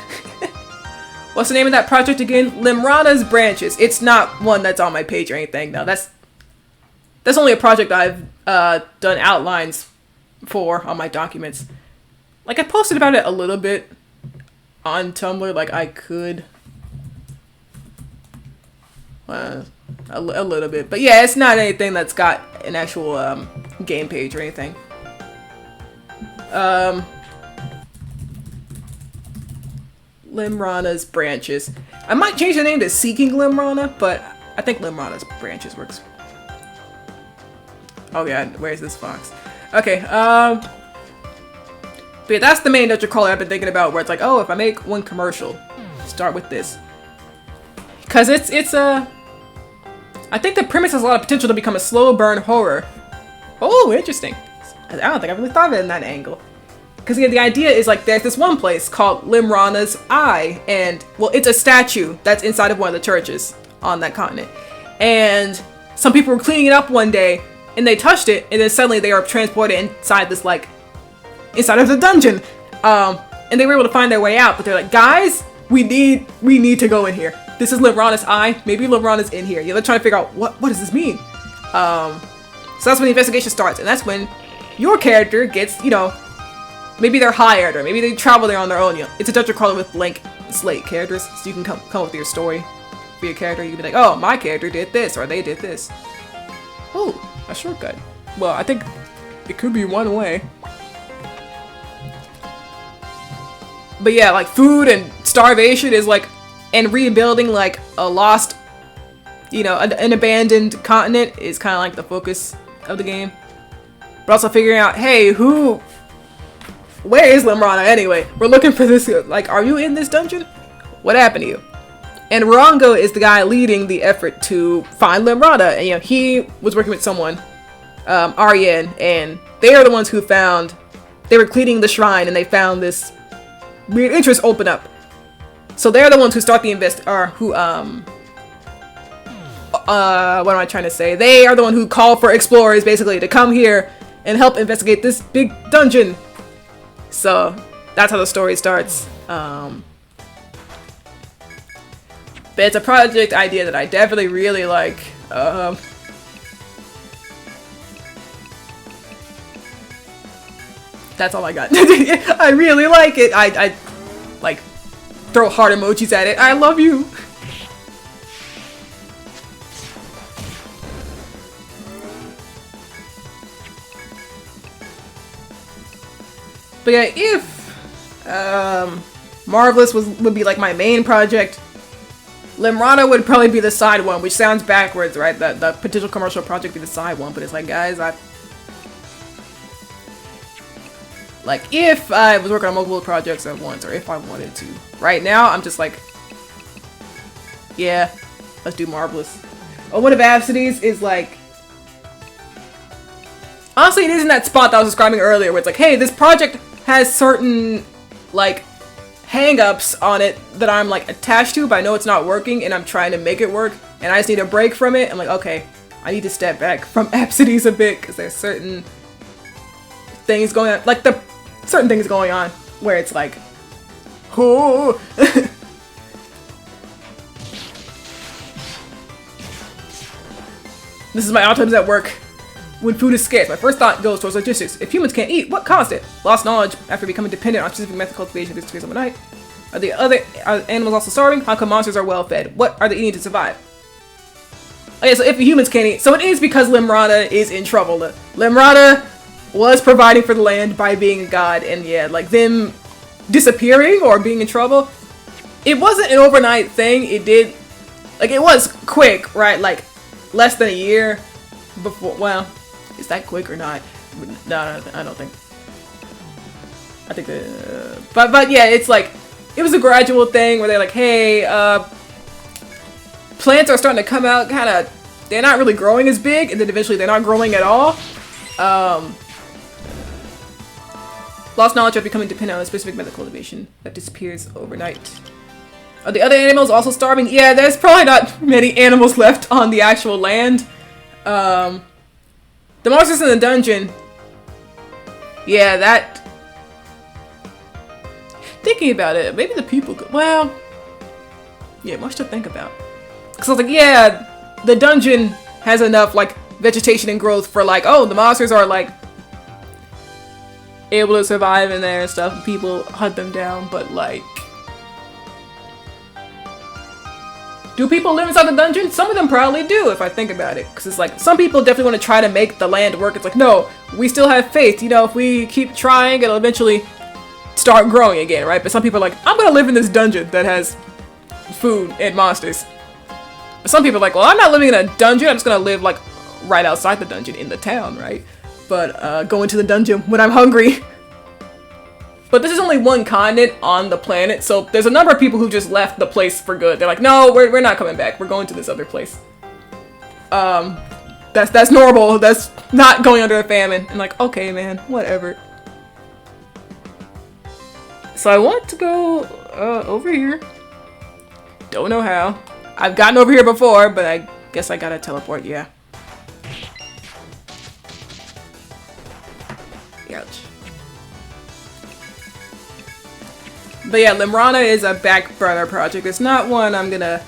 What's the name of that project again? Limrana's Branches. It's not one that's on my page or anything. No, that's only a project I've done outlines for on my documents. Like, I posted about it a little bit on Tumblr. Like, I could. A little bit. But yeah, it's not anything that's got an actual game page or anything. Limrana's Branches. I might change the name to Seeking Limrana, but I think Limrana's Branches works. Oh yeah, where's this fox? Okay, but yeah, that's the main dungeon crawler I've been thinking about, where it's like, oh, if I make one commercial, start with this. Cause it's I think the premise has a lot of potential to become a slow burn horror. Oh, interesting. I don't think I really thought of it in that angle. Because again, the idea is like, there's this one place called Limrana's Eye, and, well, it's a statue that's inside of one of the churches on that continent. And some people were cleaning it up one day, and they touched it, and then suddenly they are transported inside this, like, inside of the dungeon. And they were able to find their way out, but they're like, guys, we need to go in here. This is Limrana's eye. Maybe Limrana's in here. Yeah, they're trying to figure out what does this mean. So that's when the investigation starts, and that's when your character gets, you know, maybe they're hired or maybe they travel there on their own. You know, it's a dungeon crawler with blank slate characters, so you can come up with your story for your character. You can be like, oh, my character did this or they did this. Oh, a shortcut. Well, I think it could be one way. But yeah, like food and starvation is like, and rebuilding like a lost, you know, an abandoned continent is kind of like the focus of the game. But also figuring out, hey, where is Limrana anyway? We're looking for this, like, are you in this dungeon? What happened to you? And Rongo is the guy leading the effort to find Limrana. And, you know, he was working with someone, Aryan, and they are the ones who they were cleaning the shrine and they found this weird interest open up. So they're the ones who start the what am I trying to say? They are the one who call for explorers basically to come here and help investigate this big dungeon. So that's how the story starts. But it's a project idea that I definitely really like. That's all I got. I really like it. I like throw heart emojis at it. I love you. But yeah, if Marvelous would be like my main project, Limrana would probably be the side one, which sounds backwards, right? The potential commercial project be the side one, but it's like, guys, like, if I was working on multiple projects at once, or if I wanted to. Right now, I'm just like, yeah, let's do Marvelous. Oh, one of Absidy's is like, honestly, it is in that spot that I was describing earlier, where it's like, hey, this project has certain, like, hang-ups on it that I'm, like, attached to, but I know it's not working, and I'm trying to make it work, and I just need a break from it. I'm like, okay, I need to step back from Absidy's a bit, because there's certain things going on, like, certain things going on, where it's like, oh. This is my odd times at work. When food is scarce, my first thought goes towards logistics. If humans can't eat, what caused it? Lost knowledge after becoming dependent on specific method of cultivation disappears overnight. Are the other animals also starving? How come monsters are well fed? What are they eating to survive? Okay, so if humans can't eat, so it is because Limrana is in trouble. Limrana was providing for the land by being a god, and yeah, like them disappearing or being in trouble, it wasn't an overnight thing. It was quick, right? Like less than a year before. Well, is that quick or not? No, I don't think. I think but yeah, it's like, it was a gradual thing where they're like, hey, plants are starting to come out, they're not really growing as big, and then eventually they're not growing at all. Lost knowledge of becoming dependent on a specific method of cultivation that disappears overnight. Are the other animals also starving? Yeah, there's probably not many animals left on the actual land. The monsters in the dungeon. Yeah, that... Thinking about it, maybe the people could... Well... Yeah, much to think about. Because I was like, yeah, the dungeon has enough, like, vegetation and growth for, like, oh, the monsters are, like, able to survive in there and stuff. People hunt them down, but, like... Do people live inside the dungeon? Some of them probably do, if I think about it. Because it's like, some people definitely want to try to make the land work. It's like, no, we still have faith. You know, if we keep trying, it'll eventually start growing again, right? But some people are like, I'm going to live in this dungeon that has food and monsters. But some people are like, well, I'm not living in a dungeon. I'm just going to live, like, right outside the dungeon in the town, right? But go into the dungeon when I'm hungry. But this is only one continent on the planet, so there's a number of people who just left the place for good. They're like, no, we're not coming back. We're going to this other place. That's normal. That's not going under a famine. And like, okay, man, whatever. So I want to go over here. Don't know how. I've gotten over here before, but I guess I gotta teleport, yeah. Ouch. But yeah, Limrana is a back burner project. It's not one I'm gonna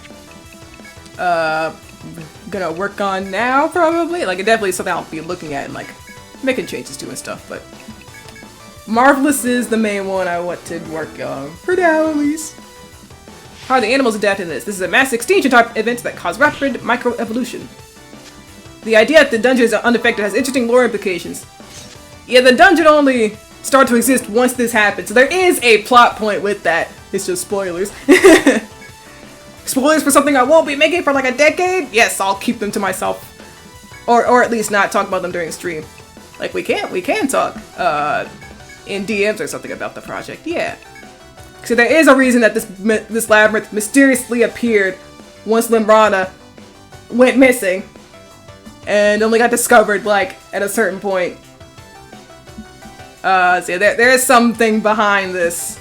work on now, probably. Like, it definitely is something I'll be looking at and, like, making changes to and stuff, but Marvelous is the main one I want to work on, for now at least. How are the animals adapting to this? This is a mass extinction type event that causes rapid microevolution. The idea that the dungeon is unaffected has interesting lore implications. Yeah, the dungeon only started to exist once this happened, so there is a plot point with that. It's just spoilers. Spoilers for something I won't be making for like a decade? Yes, I'll keep them to myself. Or at least not talk about them during stream. Like, we can talk in DMs or something about the project, yeah. So there is a reason that this labyrinth mysteriously appeared once Limrana went missing. And only got discovered, like, at a certain point. So yeah, there is something behind this.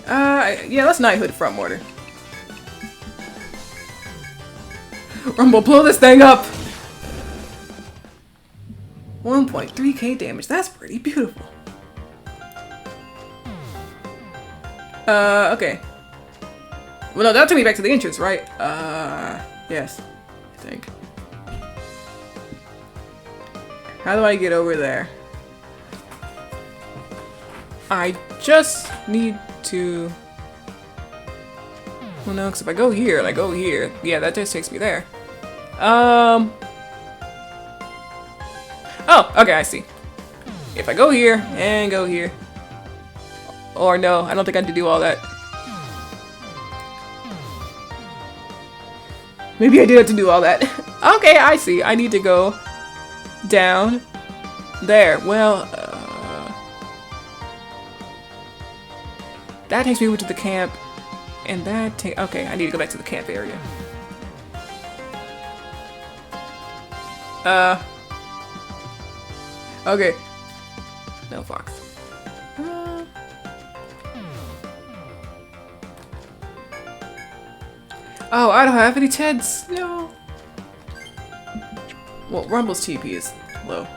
Yeah, let's knighthood front mortar. Rumble, blow this thing up! 1.3k damage, that's pretty beautiful. Okay. Well, no, that took me back to the entrance, right? Yes. I think. How do I get over there? I just need to... Well, no, because if I go here and I go here, yeah, that just takes me there. Oh, okay, I see. If I go here and go here. Or no, I don't think I need to do all that. Maybe I do have to do all that. Okay, I see. I need to go down there. Well, that takes me over to the camp. And that okay, I need to go back to the camp area. Okay. No fox. Oh, I don't have any Teds. No. Well, Rumble's TP is low.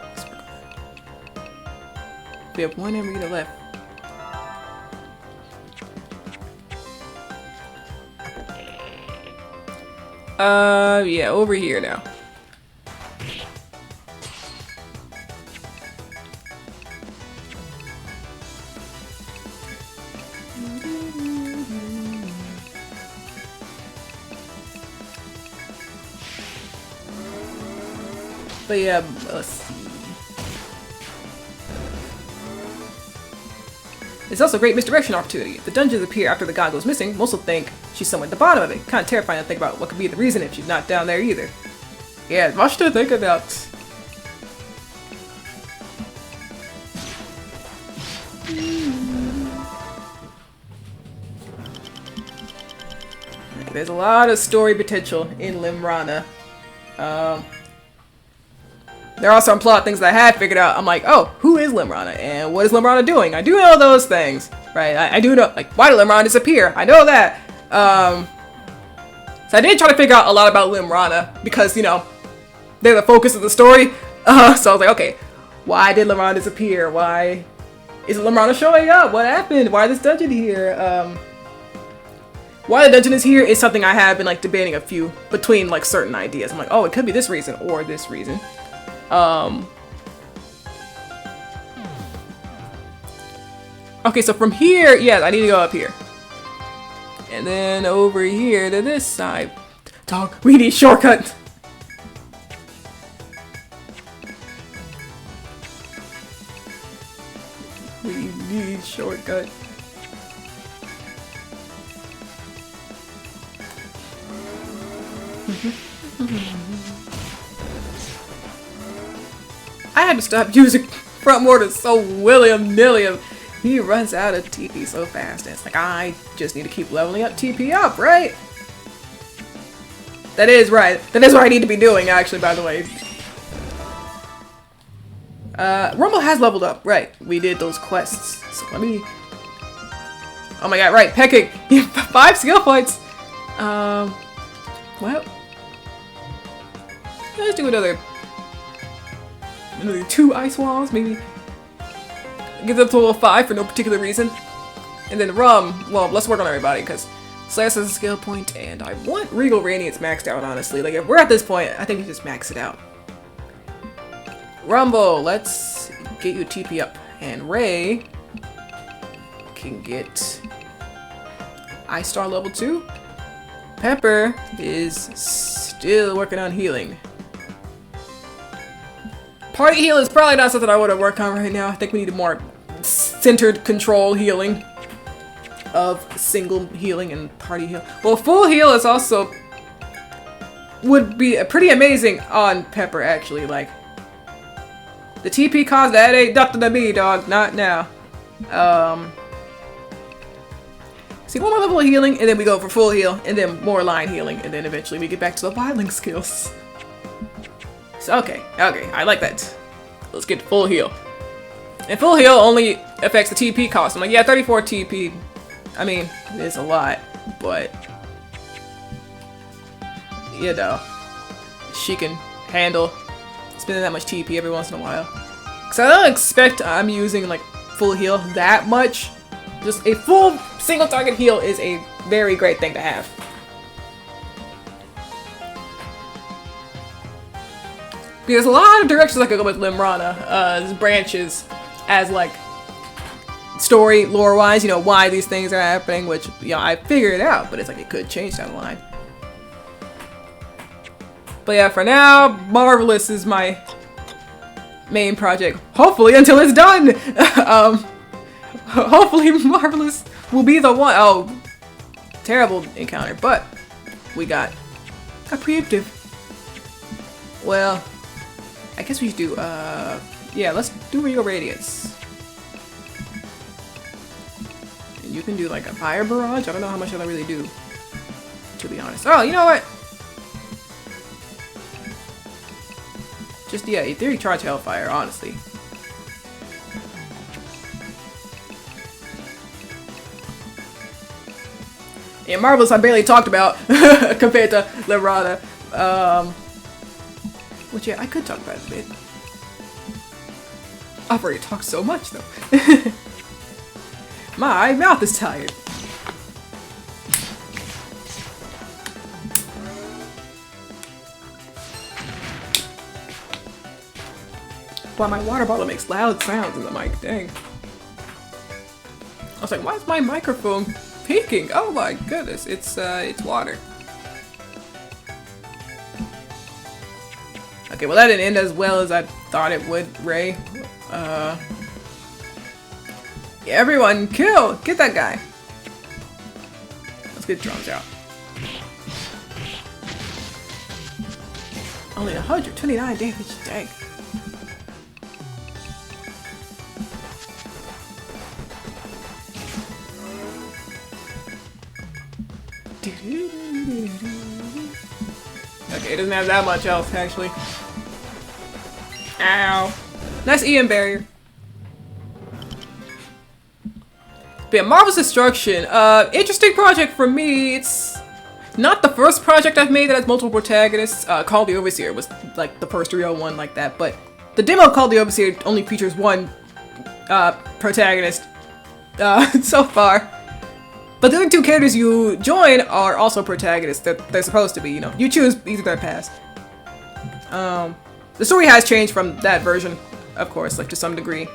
We have one arena left. Yeah, over here now. But yeah, let's see. It's also a great misdirection opportunity. If the dungeons appear after the god goes missing, most will think she's somewhere at the bottom of it. Kind of terrifying to think about what could be the reason if she's not down there either. Yeah, much to think about. There's a lot of story potential in Limrana. There are some plot things that I had figured out. I'm like, oh, who is Limrana? And what is Limrana doing? I do know those things, right? I do know, like, why did Limrana disappear? I know that. So I did try to figure out a lot about Limrana because, you know, they're the focus of the story. So I was like, okay, why did Limrana disappear? Why isn't Limrana showing up? What happened? Why is this dungeon here? Why the dungeon is here is something I have been, like, debating between, like, certain ideas. I'm like, oh, it could be this reason or this reason. Okay, so from here, yeah, I need to go up here. And then over here to this side. Dog, we need shortcut! We need shortcut. I had to stop using front mortar so willy-nilly. He runs out of TP so fast. And it's like, I just need to keep leveling up TP up, right? That is right. That is what I need to be doing, actually, by the way. Rumble has leveled up, right? We did those quests. So let me... Oh my god, right, pecking! 5 skill points! Well... Let's do another 2 ice walls, maybe. Give them a total of 5 for no particular reason. And then rum, well, let's work on everybody, because Slash has a skill point, and I want Regal Radiance maxed out, honestly. Like, if we're at this point, I think we just max it out. Rumble, let's get you TP up. And Ray can get Ice Star level 2. Pepper is still working on healing. Party heal is probably not something I want to work on right now. I think we need a more centered control healing of single healing and party heal. Well, full heal is also would be pretty amazing on Pepper, actually. Like, the TP cost, that ain't nothing to me, dog. Not now. See, one more level of healing, and then we go for full heal, and then more line healing, and then eventually we get back to the wildling skills. So, okay, I like that. Let's get full heal. And full heal only affects the TP cost. I'm like, yeah, 34 TP. I mean, it's a lot, but you know, she can handle spending that much TP every once in a while. Cause I don't expect I'm using like full heal that much. Just a full single target heal is a very great thing to have. There's a lot of directions I could go with Limrana, branches as like story lore wise, you know, why these things are happening, which, you know, I figured it out, but it's like it could change down the line. But yeah, for now, Marvelous is my main project. Hopefully until it's done! Hopefully Marvelous will be the one. Oh, terrible encounter, but we got a preemptive. Well, I guess we should do, yeah, let's do Regal Radiance. And you can do like a fire barrage. I don't know how much that'll really do, to be honest. Oh, you know what? Just, yeah, Etheric Charge Hellfire, honestly. Yeah, Marvelous I barely talked about compared to Limrana. Which, yeah, I could talk about it a bit. I've already talked so much, though. My mouth is tired. Wow, my water bottle makes loud sounds in the mic, dang. I was like, why is my microphone peaking? Oh my goodness, it's water. Okay, well that didn't end as well as I thought it would, Ray. Yeah, everyone, kill! Get that guy. Let's get drums out. Only 129 damage, dang. Okay, it doesn't have that much health, actually. Ow. Nice EM barrier. But yeah, Marvelous Destruction. Interesting project for me. It's not the first project I've made that has multiple protagonists. Call the Overseer was like the first real one like that, but the demo of Call the Overseer only features one protagonist so far. But the other two characters you join are also protagonists. They're supposed to be, you know. You choose either their path. The story has changed from that version, of course, like to some degree.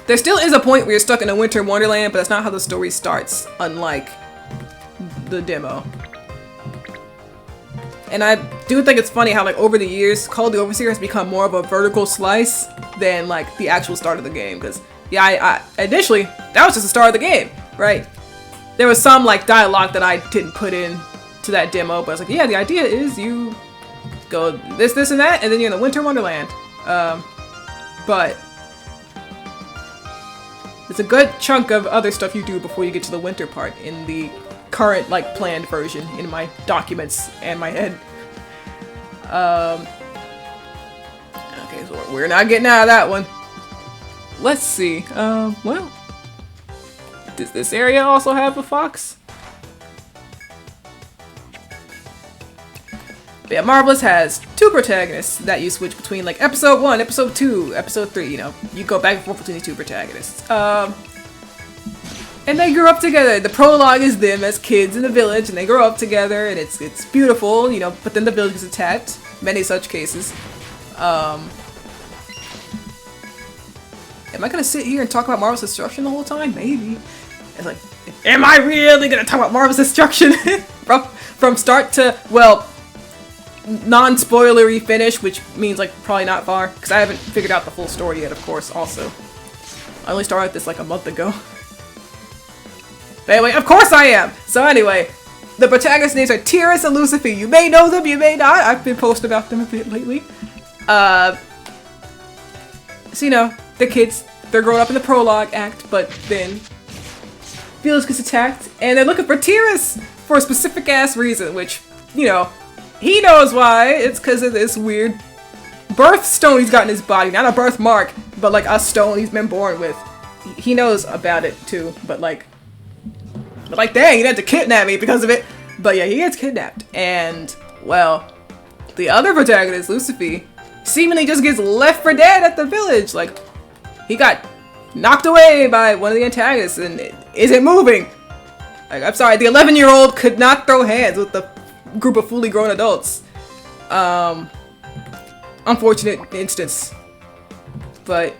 There still is a point where you're stuck in a winter wonderland, but that's not how the story starts, unlike the demo. And I do think it's funny how, like, over the years, Call of the Overseer has become more of a vertical slice than, like, the actual start of the game. Because, yeah, I initially, that was just the start of the game, right? There was some, like, dialogue that I didn't put in to that demo, but I was like, yeah, the idea is you go this, and that, and then you're in the winter wonderland. But there's a good chunk of other stuff you do before you get to the winter part in the current, like, planned version in my documents and my head. Okay, so we're not getting out of that one. Let's see. Well, does this area also have a fox? But yeah, Marvelous has 2 protagonists that you switch between, like episode 1, episode 2, episode 3, you know, you go back and forth between these 2 protagonists. And they grew up together. The prologue is them as kids in the village, and they grow up together, and it's beautiful, you know, but then the village is attacked. Many such cases. Am I gonna sit here and talk about Marvel's destruction the whole time? Maybe. It's like, am I really gonna talk about Marvel's destruction from start to, well, non-spoilery finish, which means like probably not far, because I haven't figured out the full story yet, of course, also. I only started this like a month ago. But anyway, of course I am! So anyway, the protagonist names are Tiras and Lucifer. You may know them, you may not. I've been posting about them a bit lately. So you know, they're kids. They're growing up in the prologue act, but then Felix gets attacked, and they're looking for Tiras for a specific ass reason, which, you know, he knows why. It's because of this weird birthstone he's got in his body. Not a birthmark, but like a stone he's been born with. He knows about it too, but like, dang, you had to kidnap me because of it. But yeah, he gets kidnapped. And, well, the other protagonist, Lucifer, seemingly just gets left for dead at the village. Like, he got knocked away by one of the antagonists and isn't moving. Like, I'm sorry, the 11-year-old could not throw hands with the group of fully grown adults. Unfortunate instance. But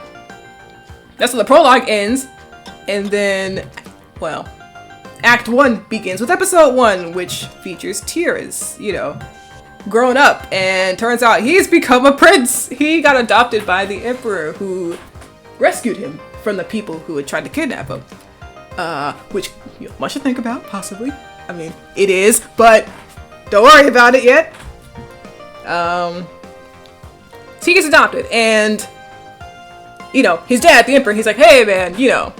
that's where the prologue ends. And then, well, Act 1 begins with episode 1, which features Tiras, you know, grown up, and turns out he's become a prince. He got adopted by the emperor, who rescued him from the people who had tried to kidnap him. Which you know, much to think about, possibly. I mean, it is, but don't worry about it yet. So he gets adopted, and you know, his dad, the emperor, he's like, hey man, you know,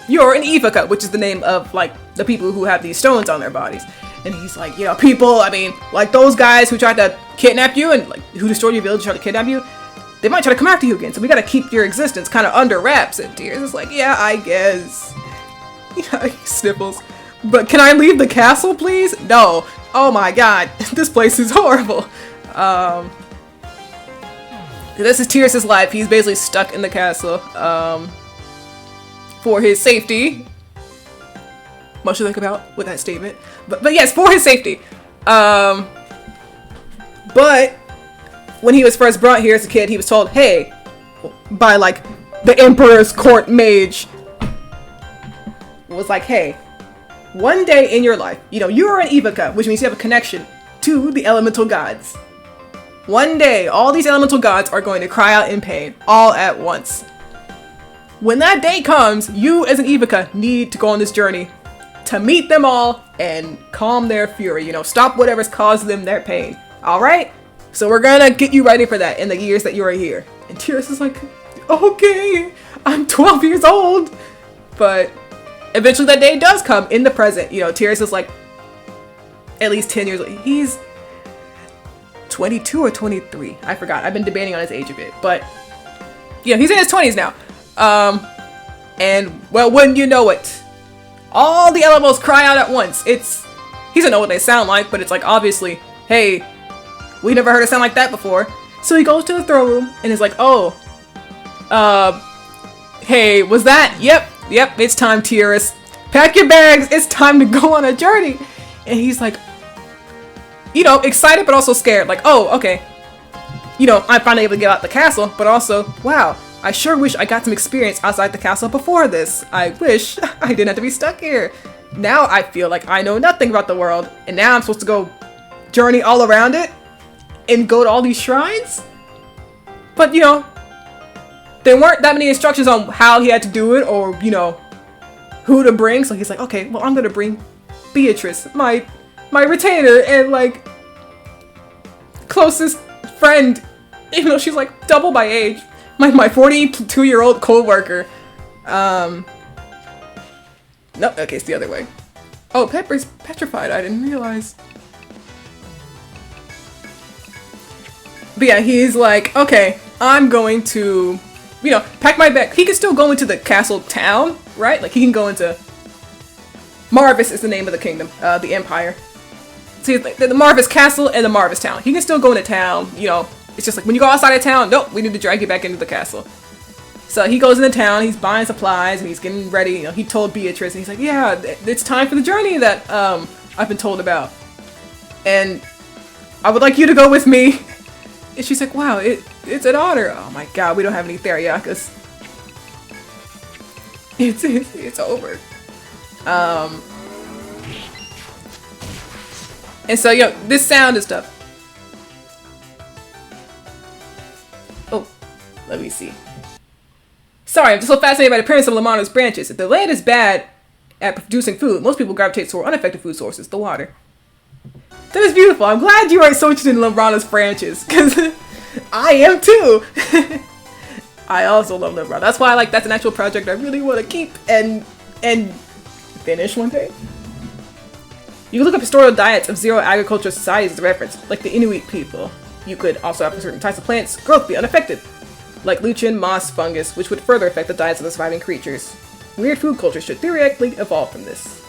you're an Ivica, which is the name of, like, the people who have these stones on their bodies. And he's like, you know, people, I mean, like those guys who tried to kidnap you and, like, who destroyed your village, tried to kidnap you, they might try to come after you again, so we gotta keep your existence kind of under wraps. And Tears is like, yeah, I guess. Yeah, he sniffles. But can I leave the castle, please? No. Oh my god, this place is horrible. This is Tears' life. He's basically stuck in the castle. For his safety. Much to think about with that statement. But yes, for his safety. But when he was first brought here as a kid, he was told, hey, by like the Emperor's court mage, was like, hey, one day in your life, you know, you are an Ivica, which means you have a connection to the elemental gods. One day, all these elemental gods are going to cry out in pain, all at once. When that day comes, you as an Ivica need to go on this journey to meet them all and calm their fury, you know, stop whatever's caused them their pain. Alright? So we're gonna get you ready for that in the years that you are here. And Tiras is like, okay, I'm 12 years old. But eventually that day does come in the present. You know, Tiras is like at least 10 years old. He's 22 or 23. I forgot. I've been debating on his age a bit. But, yeah, he's in his 20s now. And, well, wouldn't you know it, all the elementals cry out at once. He doesn't know what they sound like, but it's like, obviously, hey, we never heard it sound like that before. So he goes to the throne room and is like, oh, hey, was that? Yep, it's time, Tiras. Pack your bags, it's time to go on a journey. And he's like, you know, excited but also scared. Like, oh, okay. You know, I'm finally able to get out the castle, but also, wow, I sure wish I got some experience outside the castle before this. I wish I didn't have to be stuck here. Now I feel like I know nothing about the world, and now I'm supposed to go journey all around it and go to all these shrines? But, you know, there weren't that many instructions on how he had to do it or, you know, who to bring. So he's like, okay, well, I'm gonna bring Beatrice, my retainer and, like, closest friend, even though she's, like, double my age. My 42-year-old co-worker. No, okay, it's the other way. Oh, Pepper's petrified. I didn't realize. But yeah, he's like, okay, I'm going to, you know, pack my bag. He can still go into the castle town, right? Like, he can go into... Marvis is the name of the kingdom, the empire. So see, the Marvis Castle and the Marvis Town. He can still go into town, you know. It's just like, when you go outside of town, nope, we need to drag you back into the castle. So he goes into town, he's buying supplies, and he's getting ready. You know, he told Beatrice, and he's like, yeah, it's time for the journey that I've been told about. And I would like you to go with me. And she's like, wow, it's an honor. Oh my god, we don't have any Theriakas. It's over. And so, yo, this sound and stuff. Oh, let me see. Sorry, I'm just so fascinated by the appearance of Lamana's branches. If the land is bad at producing food, most people gravitate toward unaffected food sources, the water. That is beautiful. I'm glad you are so interested in Lamana's branches, because I am too. I also love Lamana. That's why, like, that's an actual project I really want to keep and finish one day. You can look up historical diets of zero agriculture societies as a reference, like the Inuit people. You could also have certain types of plants growth be unaffected, like lichen, moss, fungus, which would further affect the diets of the surviving creatures. Weird food cultures should theoretically evolve from this.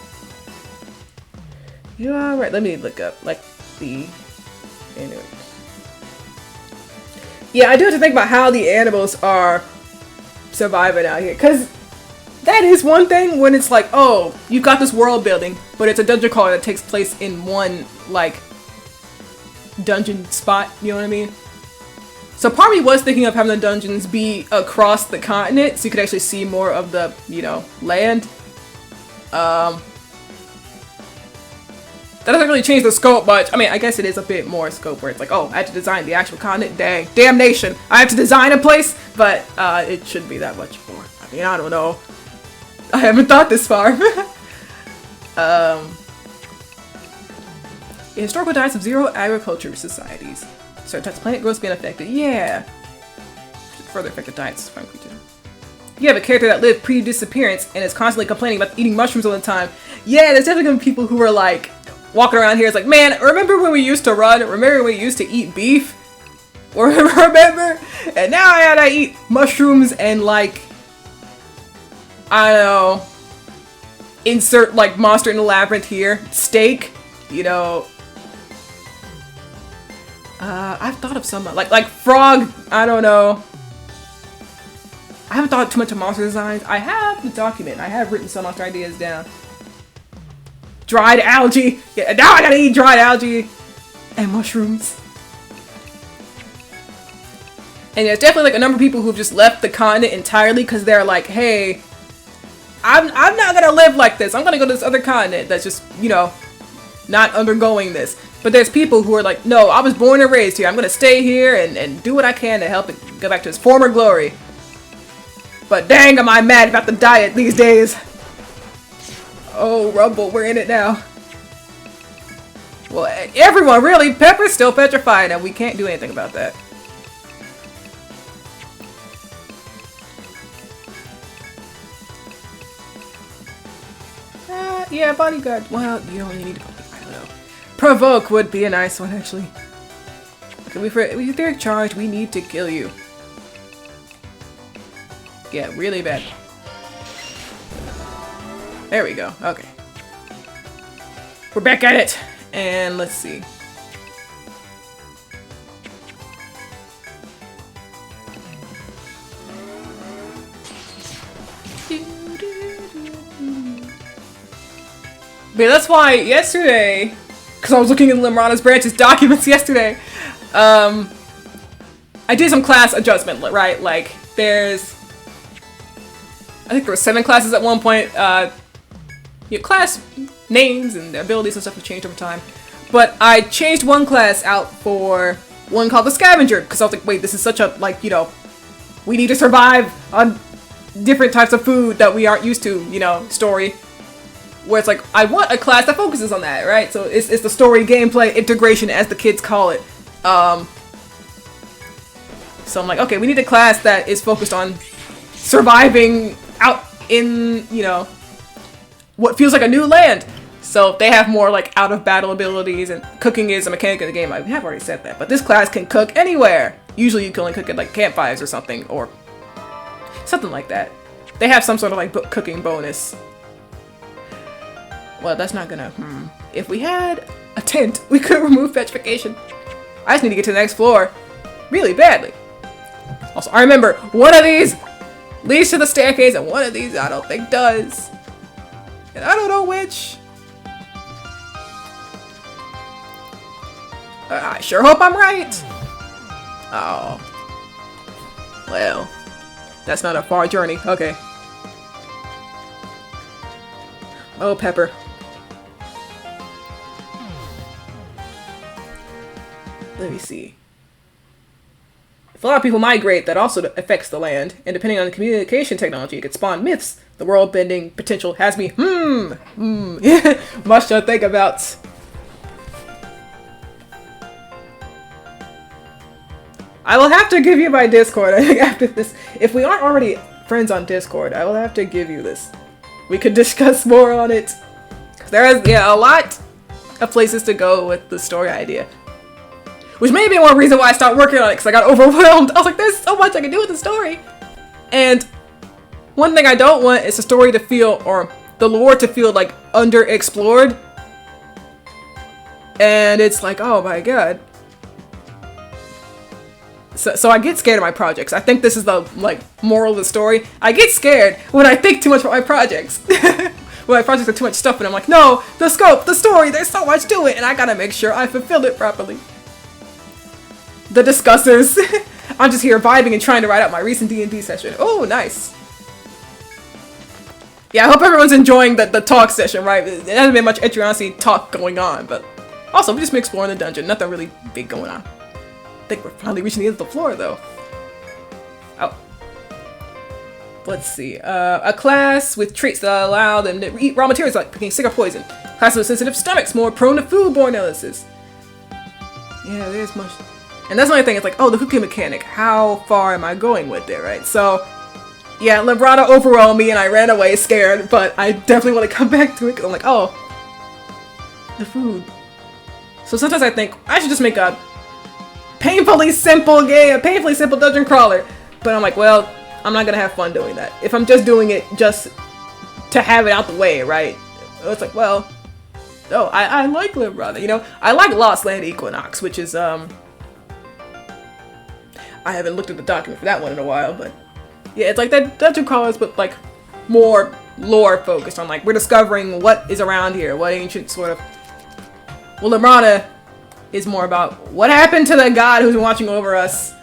Yeah, right, let me look up, like, the Inuit. Yeah, I do have to think about how the animals are surviving out here, because that is one thing when it's like, oh, you've got this world building, but it's a dungeon crawler that takes place in one, like, dungeon spot, you know what I mean? So part of me was thinking of having the dungeons be across the continent, so you could actually see more of the, you know, land. That doesn't really change the scope much. I mean, I guess it is a bit more scope where it's like, oh, I had to design the actual continent. Dang, damnation. I have to design a place, but it shouldn't be that much more. I mean, I don't know. I haven't thought this far. Historical diets of zero agriculture societies. Certain types of plant growth being affected. Yeah. Further affected diets from creatures. You have a character that lived pre-disappearance and is constantly complaining about eating mushrooms all the time. Yeah, there's definitely gonna be people who are like walking around here. It's like, man, remember when we used to run? Remember when we used to eat beef? Or remember? And now I gotta eat mushrooms and like, I don't know, insert like Monster in the Labyrinth here. Steak, you know. I've thought of some, like frog, I don't know. I haven't thought too much of monster designs. I have the document. I have written some monster ideas down. Dried algae. Yeah, now I gotta eat dried algae and mushrooms. And there's definitely like a number of people who've just left the continent entirely because they're like, hey, I'm not gonna live like this. I'm gonna go to this other continent that's just, you know, not undergoing this. But there's people who are like, no, I was born and raised here. I'm gonna stay here and do what I can to help it go back to its former glory. But dang, am I mad about the diet these days. Oh, Rumble, we're in it now. Well, everyone, really. Pepper's still petrified and we can't do anything about that. Yeah, bodyguard. Well, you don't really need to. I don't know. Provoke would be a nice one, actually. Okay, if they're charged, we need to kill you. Yeah, really bad. There we go. Okay. We're back at it. And let's see. But that's why yesterday, because I was looking at Limrana's Branches documents yesterday, I did some class adjustment, right? Like, there's, I think there were 7 classes at one point. Your class names and abilities and stuff have changed over time. But I changed one class out for one called the Scavenger, because I was like, wait, this is such a, like, you know, we need to survive on different types of food that we aren't used to, you know, story. Where it's like, I want a class that focuses on that, right? So it's the story gameplay integration, as the kids call it. So I'm like, okay, we need a class that is focused on surviving out in, you know, what feels like a new land. So they have more like out of battle abilities, and cooking is a mechanic of the game. I have already said that, but this class can cook anywhere. Usually you can only cook at like campfires or something, or something like that. They have some sort of like cooking bonus. Well, that's not gonna, If we had a tent, we could remove petrification. I just need to get to the next floor really badly. Also, I remember one of these leads to the staircase and one of these I don't think does. And I don't know which. I sure hope I'm right. Oh. Well, that's not a far journey. Okay. Oh, Pepper. Let me see. If a lot of people migrate, that also affects the land. And depending on the communication technology, it could spawn myths. The world-bending potential has me, much to think about. I will have to give you my Discord, I think, after this. If we aren't already friends on Discord, I will have to give you this. We could discuss more on it. There is, yeah, a lot of places to go with the story idea. Which may be one reason why I stopped working on it, because I got overwhelmed. I was like, there's so much I can do with the story. And one thing I don't want is the story to feel, or the lore to feel like underexplored. And it's like, oh my god. So I get scared of my projects. I think this is the, like, moral of the story. I get scared when I think too much about my projects. When my projects are too much stuff and I'm like, no, the scope, the story, there's so much to it, and I gotta make sure I fulfill it properly. The discussers. I'm just here vibing and trying to write out my recent D&D session. Oh, nice. Yeah, I hope everyone's enjoying the talk session, right? There hasn't been much Etrian talk going on, but also, we've just been exploring the dungeon. Nothing really big going on. I think we're finally reaching the end of the floor, though. Oh. Let's see. A class with traits that allow them to eat raw materials like picking sick or poison. Class with sensitive stomachs, more prone to foodborne illnesses. Yeah, there's much. And that's my thing. It's like, oh, the cooking mechanic. How far am I going with it, right? So, yeah, Lembrana overwhelmed me and I ran away scared, but I definitely want to come back to it because I'm like, oh, the food. So sometimes I think I should just make a painfully simple game, a painfully simple dungeon crawler. But I'm like, well, I'm not gonna have fun doing that. If I'm just doing it just to have it out the way, right? It's like, well, oh, I like Lembrana, you know? I like Lost Land Equinox, which is, I haven't looked at the document for that one in a while, but yeah, it's like that dungeon crawlers, but like more lore focused on like, we're discovering what is around here, what ancient sort of. Well, Lembrana is more about what happened to the god who's been watching over us.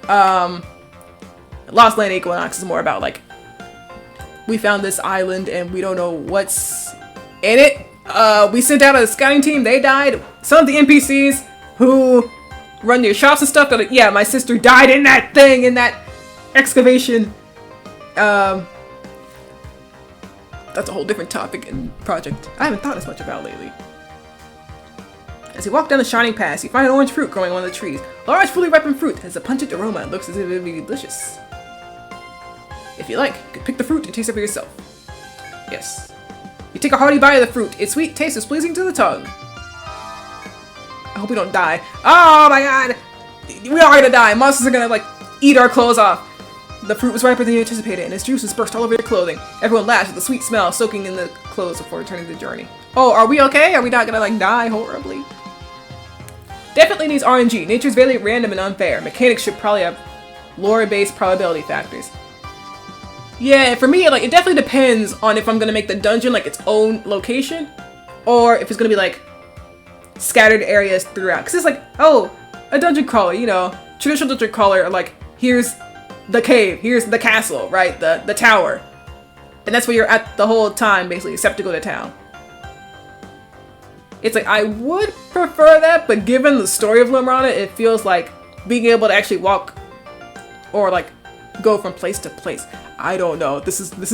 Lost Land Equinox is more about like, we found this island and we don't know what's in it. We sent out a scouting team, they died. Some of the NPCs who run your shops and stuff, they're like, yeah, my sister died in that thing, in that excavation. That's a whole different topic and project I haven't thought as much about lately. As you walk down the shining path, you find an orange fruit growing on one of the trees. A large, fully ripened fruit has a pungent aroma and looks as if it would be delicious. If you like, you could pick the fruit and taste it for yourself. Yes. You take a hearty bite of the fruit. Its sweet taste is pleasing to the tongue. I hope we don't die. Oh my god! We are gonna die. Monsters are gonna, like, eat our clothes off. The fruit was riper than you anticipated, and its juice was burst all over your clothing. Everyone laughed at the sweet smell soaking in the clothes before returning to the journey. Oh, are we okay? Are we not gonna, like, die horribly? Definitely needs RNG. Nature's very random and unfair. Mechanics should probably have lore-based probability factors. Yeah, for me, like, it definitely depends on if I'm gonna make the dungeon, like, its own location, or if it's gonna be, like, scattered areas throughout. Because it's like, oh, a dungeon crawler, you know, traditional dungeon crawler, like, here's the cave, here's the castle, right, the tower. And that's where you're at the whole time, basically, except to go to town. It's like, I would prefer that, but given the story of Lembrana, it feels like being able to actually walk or, like, go from place to place. I don't know. This is why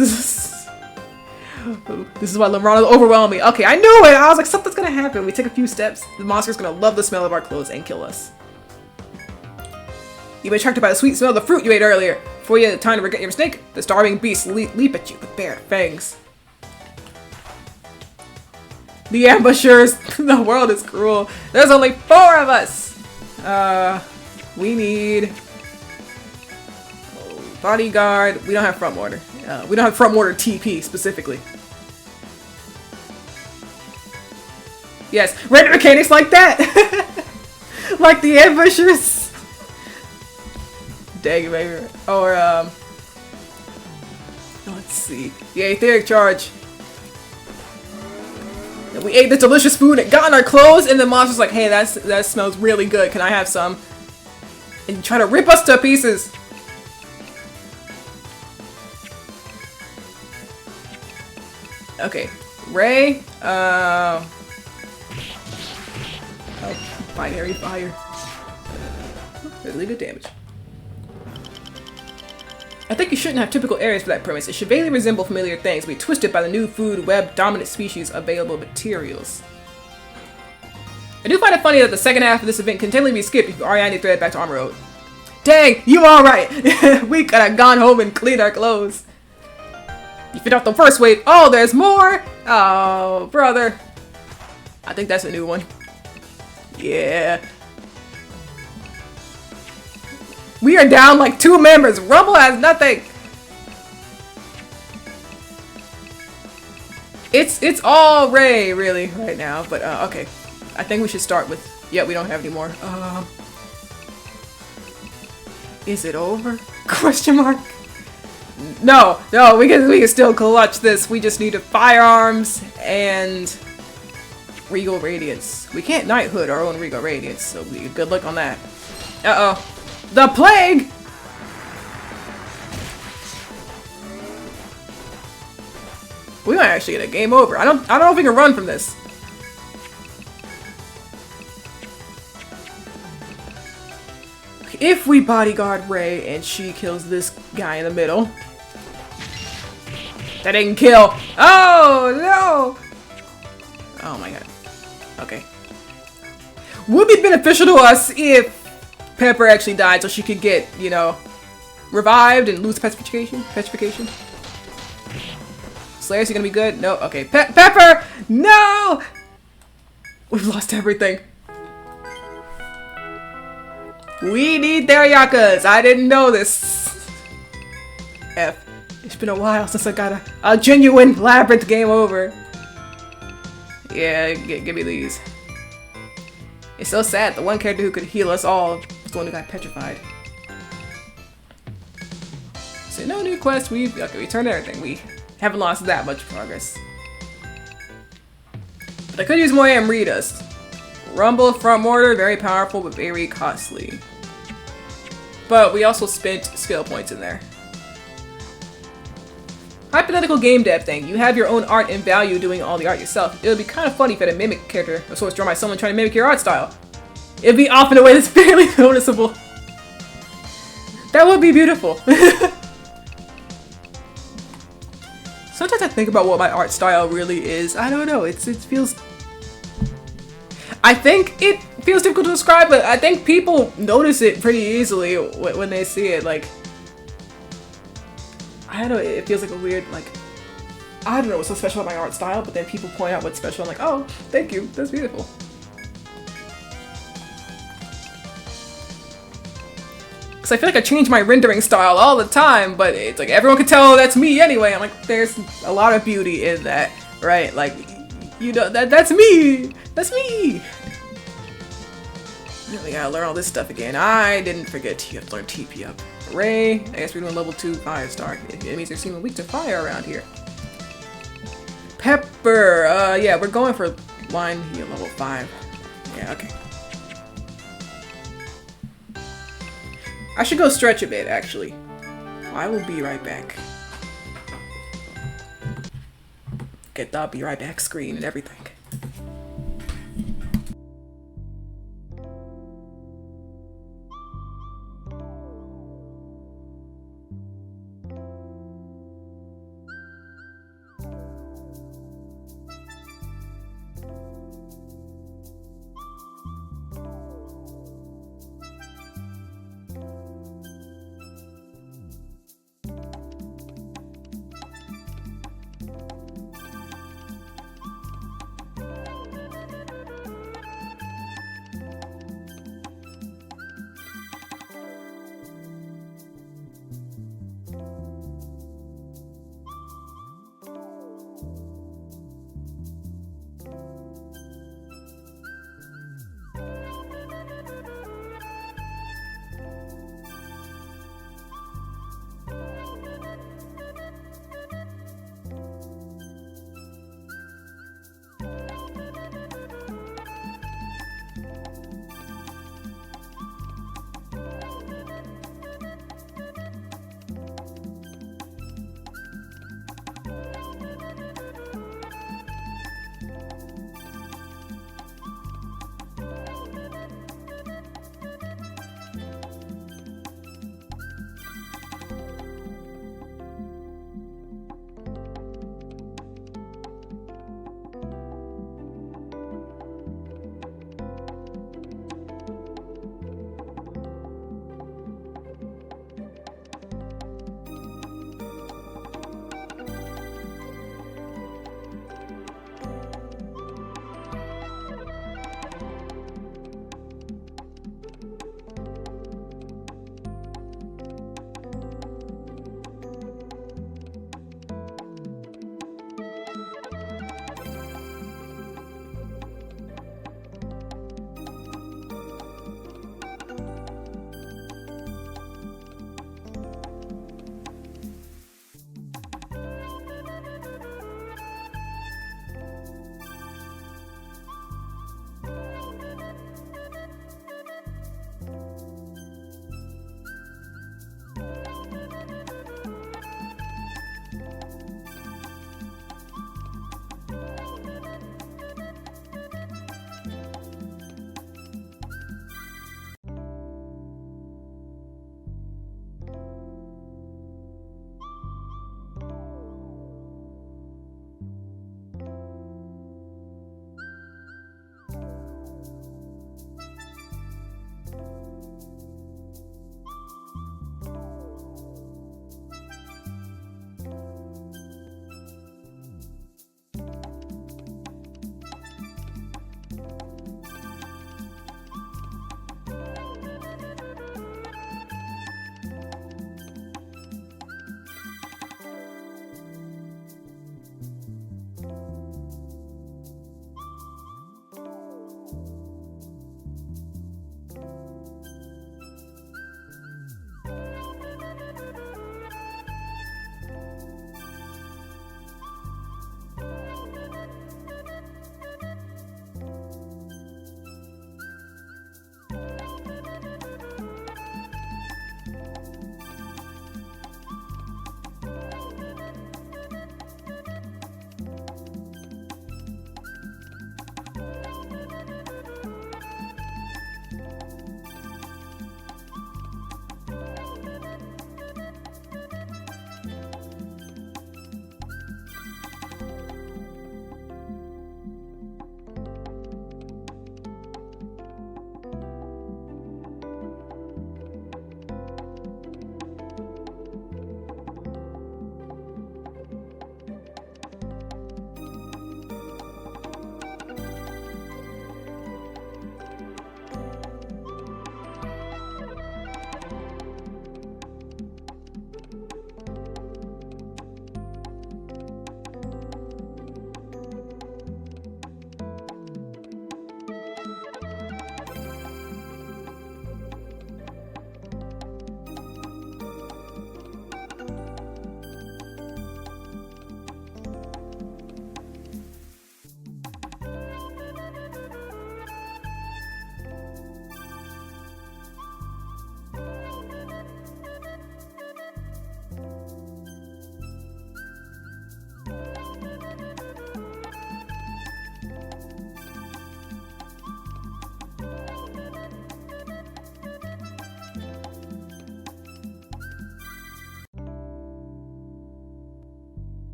Lembrana overwhelmed me. Okay, I knew it! I was like, something's gonna happen. We take a few steps, the monster's gonna love the smell of our clothes and kill us. You've been attracted by the sweet smell of the fruit you ate earlier. Before you had time to regret your mistake, the starving beasts leap at you with bare fangs. The ambushers! The world is cruel. There's only 4 of us! We need... bodyguard. We don't have front mortar. We don't have front mortar TP specifically. Yes, random mechanics like that! Like the ambushers! Dang it, baby. Or, let's see. The etheric charge. We ate this delicious food, it got in our clothes, and the monster's like, hey, that smells really good, can I have some? And try to rip us to pieces. Okay, Ray, oh, binary fire. Really good damage. I think you shouldn't have typical areas for that premise. It should vaguely resemble familiar things, be twisted by the new food, web, dominant species, available materials. I do find it funny that the second half of this event can technically be skipped if Ariane threaded back to Armor Road. Dang, you alright! We could have gone home and cleaned our clothes. You fit off the first wave. Oh, there's more! Oh, brother. I think that's a new one. Yeah. We are down like 2 members. Rumble has nothing. It's all Ray really right now, but okay. I think we should start with, yeah, we don't have any more. Is it over? Question mark. No, we can still clutch this. We just need a firearms and Regal Radiance. We can't Knighthood our own Regal Radiance, so good luck on that. Uh-oh. The plague! We might actually get a game over. I don't know if we can run from this. If we bodyguard Ray and she kills this guy in the middle. That didn't kill. Oh no! Oh my god. Okay. Would be beneficial to us if Pepper actually died so she could get, you know, revived and lose petrification. Slayer's gonna be good? No? Okay. Pepper! No! We've lost everything. We need their yakas. I didn't know this. F. It's been a while since I got a genuine Labyrinth game over. Yeah, give me these. It's so sad. The one character who could heal us all was the one who got petrified. So no new quest. We turned everything. We haven't lost that much progress. But I could use more Amritas. Rumble front mortar, very powerful but very costly. But we also spent skill points in there. Hypothetical game dev thing. You have your own art and value doing all the art yourself. It would be kind of funny if you had a mimic character of sorts drawn by someone trying to mimic your art style. It'd be off in a way that's barely noticeable. That would be beautiful. Sometimes I think about what my art style really is. I don't know. It feels... I think it feels difficult to describe, but I think people notice it pretty easily when they see it. Like, I don't know, it feels like a weird, like, I don't know what's so special about my art style, but then people point out what's special. I'm like, oh, thank you, that's beautiful. Because I feel like I change my rendering style all the time, but it's like everyone can tell that's me anyway. I'm like, there's a lot of beauty in that, right? Like, you know, that's me! That's me! We gotta learn all this stuff again. I didn't forget you have to learn TP up. Ray, I guess we're doing level 2 5 star. It means they're seeming weak to fire around here. Pepper, yeah, we're going for line heal level 5. Yeah, okay. I should go stretch a bit, actually. I will be right back. Get the be right back screen and everything.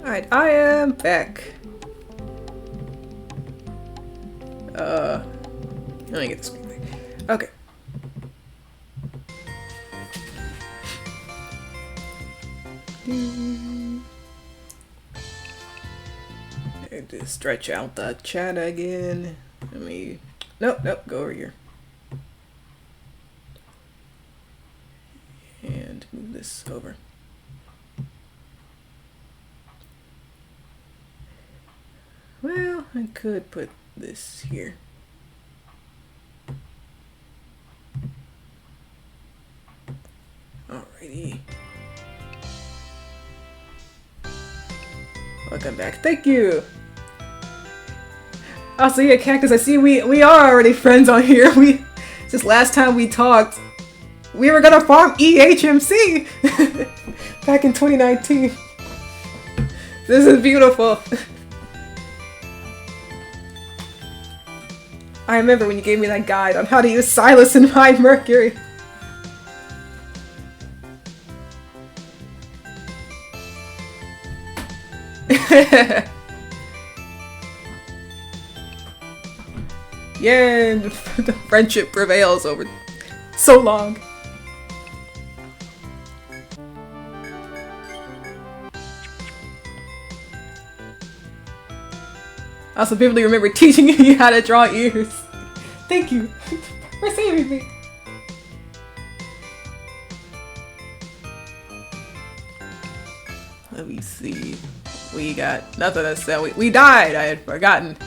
Alright, I am back. Let me get this thing. Okay. And just stretch out the chat again. Let me. Nope, go over here. And move this over. Well, I could put this here. Alrighty. Welcome back. Thank you. Also, yeah, Cactus, I see we are already friends on here. Just last time we talked, we were gonna farm EHMC back in 2019. This is beautiful. I remember when you gave me that guide on how to use Silas and my Mercury. Yeah, the friendship prevails over so long. I also vividly remember teaching you how to draw ears. Thank you for saving me. Let me see. We got nothing to sell. We died. I had forgotten.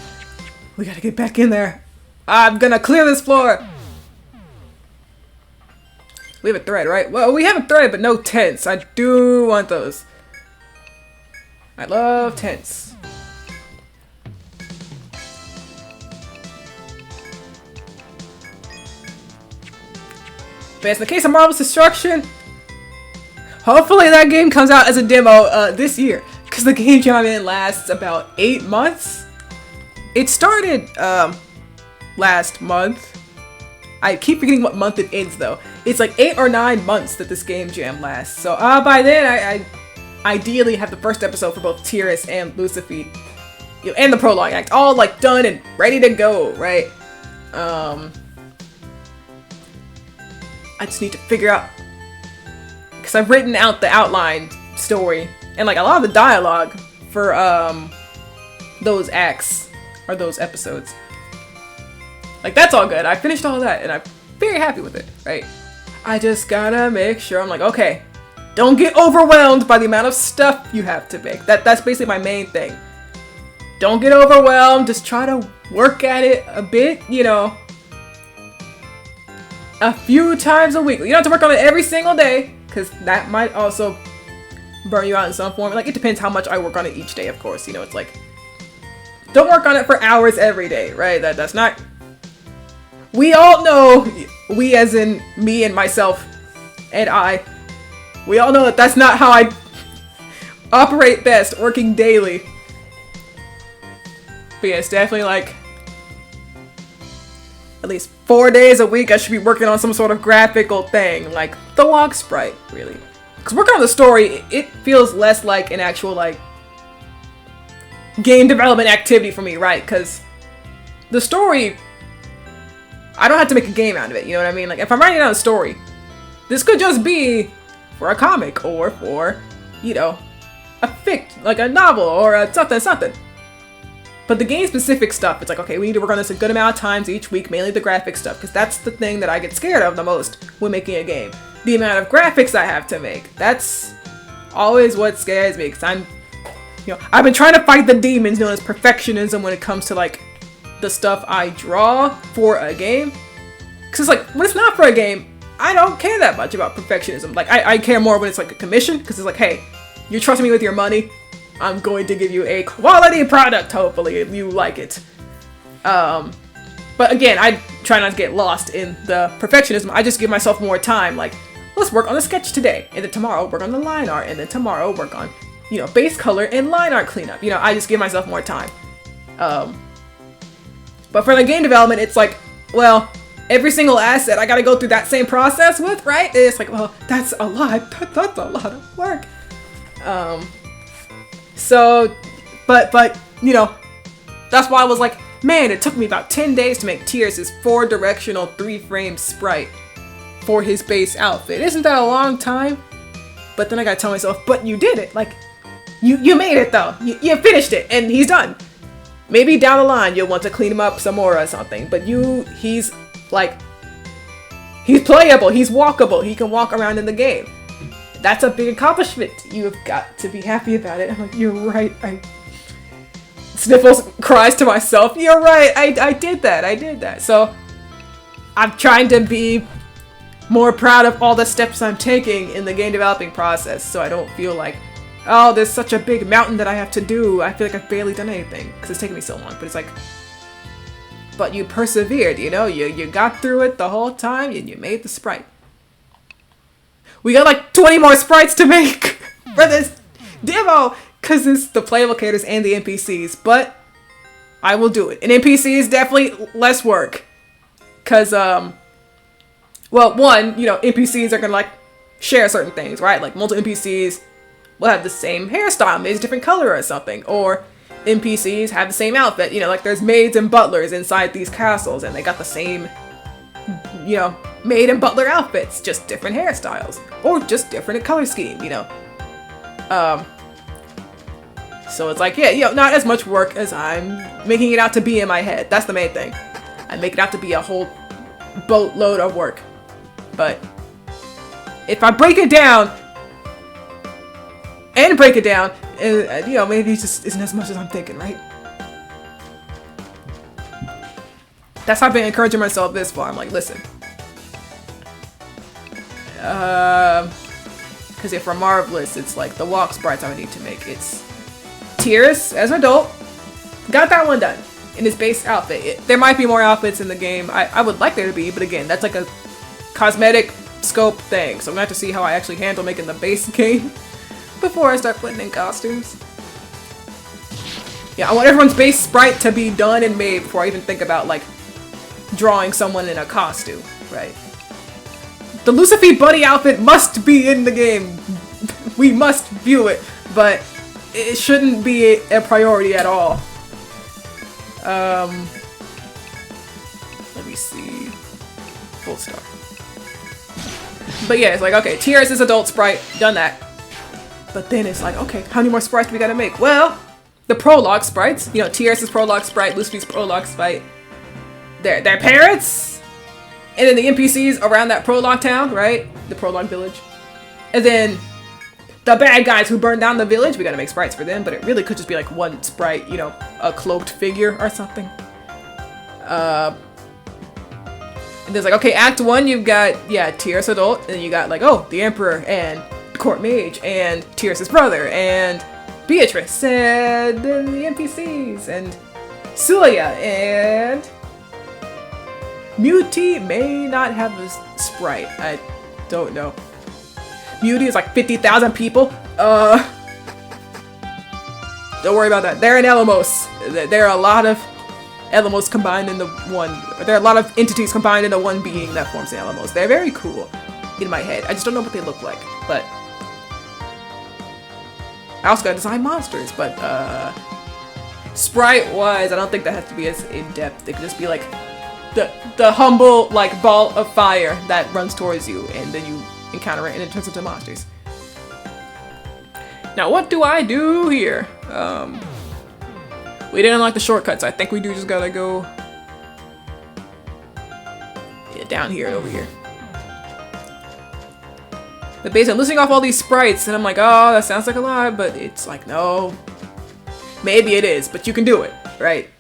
We gotta get back in there. I'm gonna clear this floor. We have a thread, right? Well, we have a thread, but no tents. I do want those. I love tents. But in the case of Marvel's Destruction, hopefully that game comes out as a demo this year, because the game jam in lasts about 8 months. It started last month. I keep forgetting what month it ends though. It's like 8 or 9 months that this game jam lasts. So by then I ideally have the first episode for both Tyrus and Lucifer, and the prologue act all like done and ready to go, right? I just need to figure out, because I've written out the outline story and like a lot of the dialogue for those acts or those episodes. Like that's all good. I finished all that and I'm very happy with it, right? I just gotta make sure I'm like, okay, don't get overwhelmed by the amount of stuff you have to make. That's basically my main thing. Don't get overwhelmed. Just try to work at it a bit, a few times a week. You don't have to work on it every single day, because that might also burn you out in some form. Like, it depends how much I work on it each day, of course. It's like, don't work on it for hours every day, right? That's not... We all know, we as in me and myself and I, we all know that that's not how I operate best, working daily. But yeah, it's definitely like, at least 4 days a week I should be working on some sort of graphical thing, like the log sprite, really. Because working on the story, it feels less like an actual, like, game development activity for me, right? Because the story, I don't have to make a game out of it, you know what I mean? Like, if I'm writing down a story, this could just be for a comic, or for, a fic, like a novel, or a something. But the game-specific stuff, it's like, okay, we need to work on this a good amount of times each week, mainly the graphic stuff, because that's the thing that I get scared of the most when making a game. The amount of graphics I have to make. That's always what scares me, because I've been trying to fight the demons known as perfectionism when it comes to, like, the stuff I draw for a game. Because it's like, when it's not for a game, I don't care that much about perfectionism. Like, I care more when it's like a commission, because it's like, hey, you're trusting me with your money, I'm going to give you a quality product, hopefully, if you like it. But again, I try not to get lost in the perfectionism. I just give myself more time, like, let's work on the sketch today, and then tomorrow work on the line art, and then tomorrow work on, base color and line art cleanup. I just give myself more time. But for the game development, it's like, well, every single asset I gotta go through that same process with, right? It's like, well, that's a lot of work. So, but you know, that's why I was like, man, it took me about 10 days to make Tears' 4-directional 3-frame sprite for his base outfit. Isn't that a long time? But then I gotta tell myself, but you did it. Like, you made it though. You finished it, and he's done. Maybe down the line you'll want to clean him up some more or something. But he's playable. He's walkable. He can walk around in the game. That's a big accomplishment. You have got to be happy about it. I'm like, you're right. Sniffles cries to myself. You're right. I did that. I did that. So I'm trying to be more proud of all the steps I'm taking in the game developing process, so I don't feel like, oh, there's such a big mountain that I have to do. I feel like I've barely done anything because it's taken me so long. But it's like, but you persevered, you know, you got through it the whole time and you made the sprite. We got like 20 more sprites to make for this demo because it's the playable characters and the NPCs, but I will do it. And NPC is definitely less work because, well, one, you know, NPCs are gonna like share certain things, right? Like multiple NPCs will have the same hairstyle, maybe it's a different color or something, or NPCs have the same outfit. You know, like there's maids and butlers inside these castles and they got the same, you know, maid and butler outfits, just different hairstyles or just different color scheme, you know. So it's like, yeah, you know, not as much work as I'm making it out to be in my head. That's the main thing. I make it out to be a whole boatload of work. But if I break it down, you know, maybe it just isn't as much as I'm thinking, right? That's how I've been encouraging myself this far. I'm like, listen. Because if we're Marvelous, it's like the walk sprites I would need to make. It's Tears as an adult. Got that one done in his base outfit. There might be more outfits in the game. I would like there to be, but again, that's like a cosmetic scope thing. So I'm gonna have to see how I actually handle making the base game before I start putting in costumes. Yeah, I want everyone's base sprite to be done and made before I even think about like drawing someone in a costume, right? The Lucifer Buddy outfit must be in the game. We must view it, but it shouldn't be a priority at all. Let me see. Full star. But yeah, it's like, okay, Tears is adult sprite, done that. But then it's like, okay, how many more sprites do we gotta make? Well, the prologue sprites, you know, Tears' prologue sprite, Lucifer's prologue sprite, their parents, and then the NPCs around that prologue town, right? The prologue village. And then the bad guys who burned down the village, we gotta make sprites for them, but it really could just be like one sprite, you know, a cloaked figure or something. And there's like, okay, Act 1, you've got, yeah, Tears adult, and then you got like, oh, the Emperor, and Court Mage, and Tears' brother, and Beatrice, and then the NPCs, and Celia, and Muti may not have a sprite. I don't know. Muti is like 50,000 people. Don't worry about that. They're in Elamos. There are a lot of Elamos combined into one. There are a lot of entities combined into one being that forms the Elamos. They're very cool in my head. I just don't know what they look like. But I also gotta design monsters. But sprite-wise, I don't think that has to be as in-depth. It could just be like the humble like ball of fire that runs towards you, and then you encounter it and it turns into monsters. Now what do I do here? We didn't unlock the shortcuts. I think we do just gotta go down here and over here. But basically I'm listing off all these sprites and I'm like, oh, that sounds like a lot, but it's like, no, maybe it is, but you can do it, right?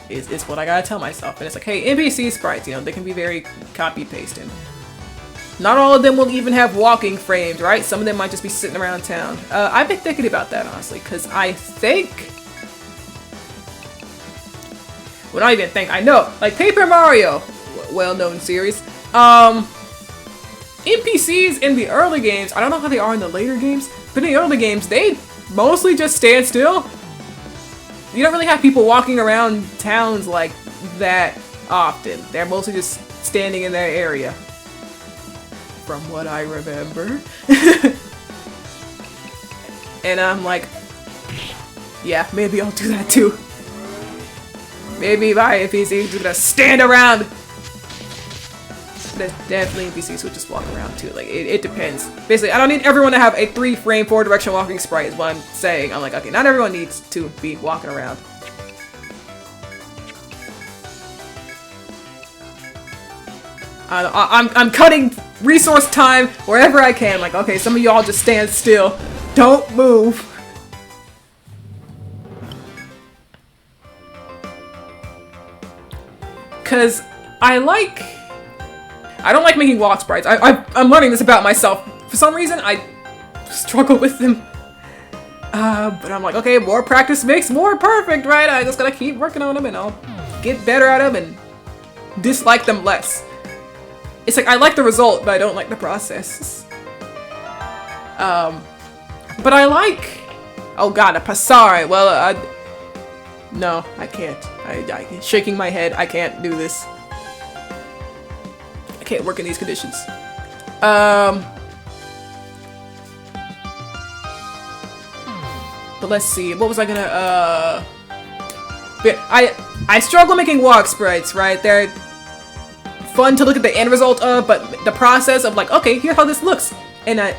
Is what I gotta tell myself. And it's like, hey, NPC sprites, you know, they can be very copy-pasted. Not all of them will even have walking frames, right? Some of them might just be sitting around town. I've been thinking about that, honestly, because I think... Well, not even think, I know. Like Paper Mario, well-known series. NPCs in the early games, I don't know how they are in the later games, but in the early games, they mostly just stand still. You don't really have people walking around towns like that often. They're mostly just standing in their area. From what I remember. And I'm like, Yeah, maybe I'll do that too. Maybe my NPCs are gonna stand around. But definitely NPCs would just walk around too. Like, it depends. Basically, I don't need everyone to have a 3-frame, 4-direction walking sprite is what I'm saying. I'm like, okay, not everyone needs to be walking around. I'm cutting resource time wherever I can. Like, okay, some of y'all just stand still. Don't move. Cause I don't like making walk sprites. I'm learning this about myself. For some reason, I struggle with them. But I'm like, okay, more practice makes more perfect, right? I just gotta keep working on them and I'll get better at them and dislike them less. It's like, I like the result, but I don't like the process. But I like... Oh god, a Passare. Well, no, I can't. I'm shaking my head. I can't do this. I can't work in these conditions. But let's see. What was I gonna, I struggle making walk sprites, right? They're fun to look at the end result of, but the process of like, okay, here's how this looks. And I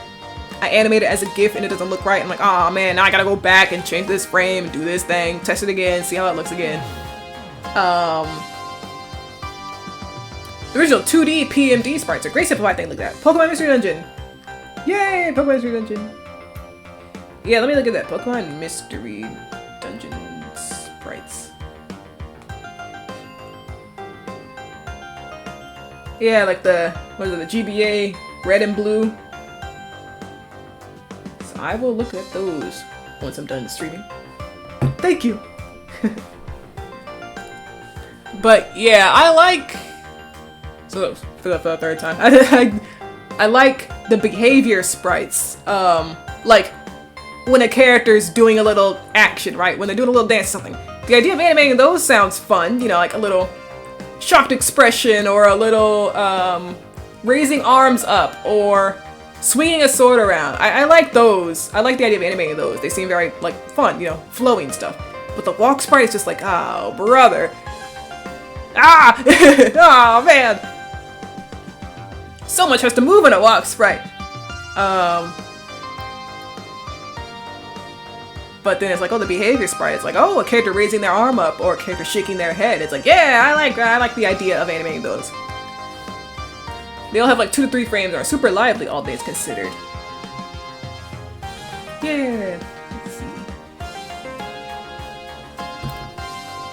animate it as a GIF and it doesn't look right. I'm like, oh man, now I gotta go back and change this frame and do this thing, test it again, see how it looks again. The original 2D PMD sprites are great simplified thing. Look at that. Pokemon Mystery Dungeon. Yay, Pokemon Mystery Dungeon. Yeah, let me look at that. Pokemon Mystery Dungeon sprites. Yeah, like the, what is it, the GBA red and blue. So I will look at those once I'm done streaming. Thank you. But yeah, I like, so for the third time, I like the behavior sprites. Like when a character's doing a little action, right? When they're doing a little dance or something. The idea of animating those sounds fun, you know, like a little shocked expression or a little raising arms up or swinging a sword around. I like those. I like the idea of animating those. They seem very like fun, you know, flowing stuff. But the walk sprite is just like, oh brother. Ah! Oh man! So much has to move in a walk sprite. But then it's like, oh, the behavior sprite. It's like, oh, a character raising their arm up or a character shaking their head. It's like, yeah, I like the idea of animating those. They all have like 2 to 3 frames and are super lively, all things considered. Yeah. Let's see.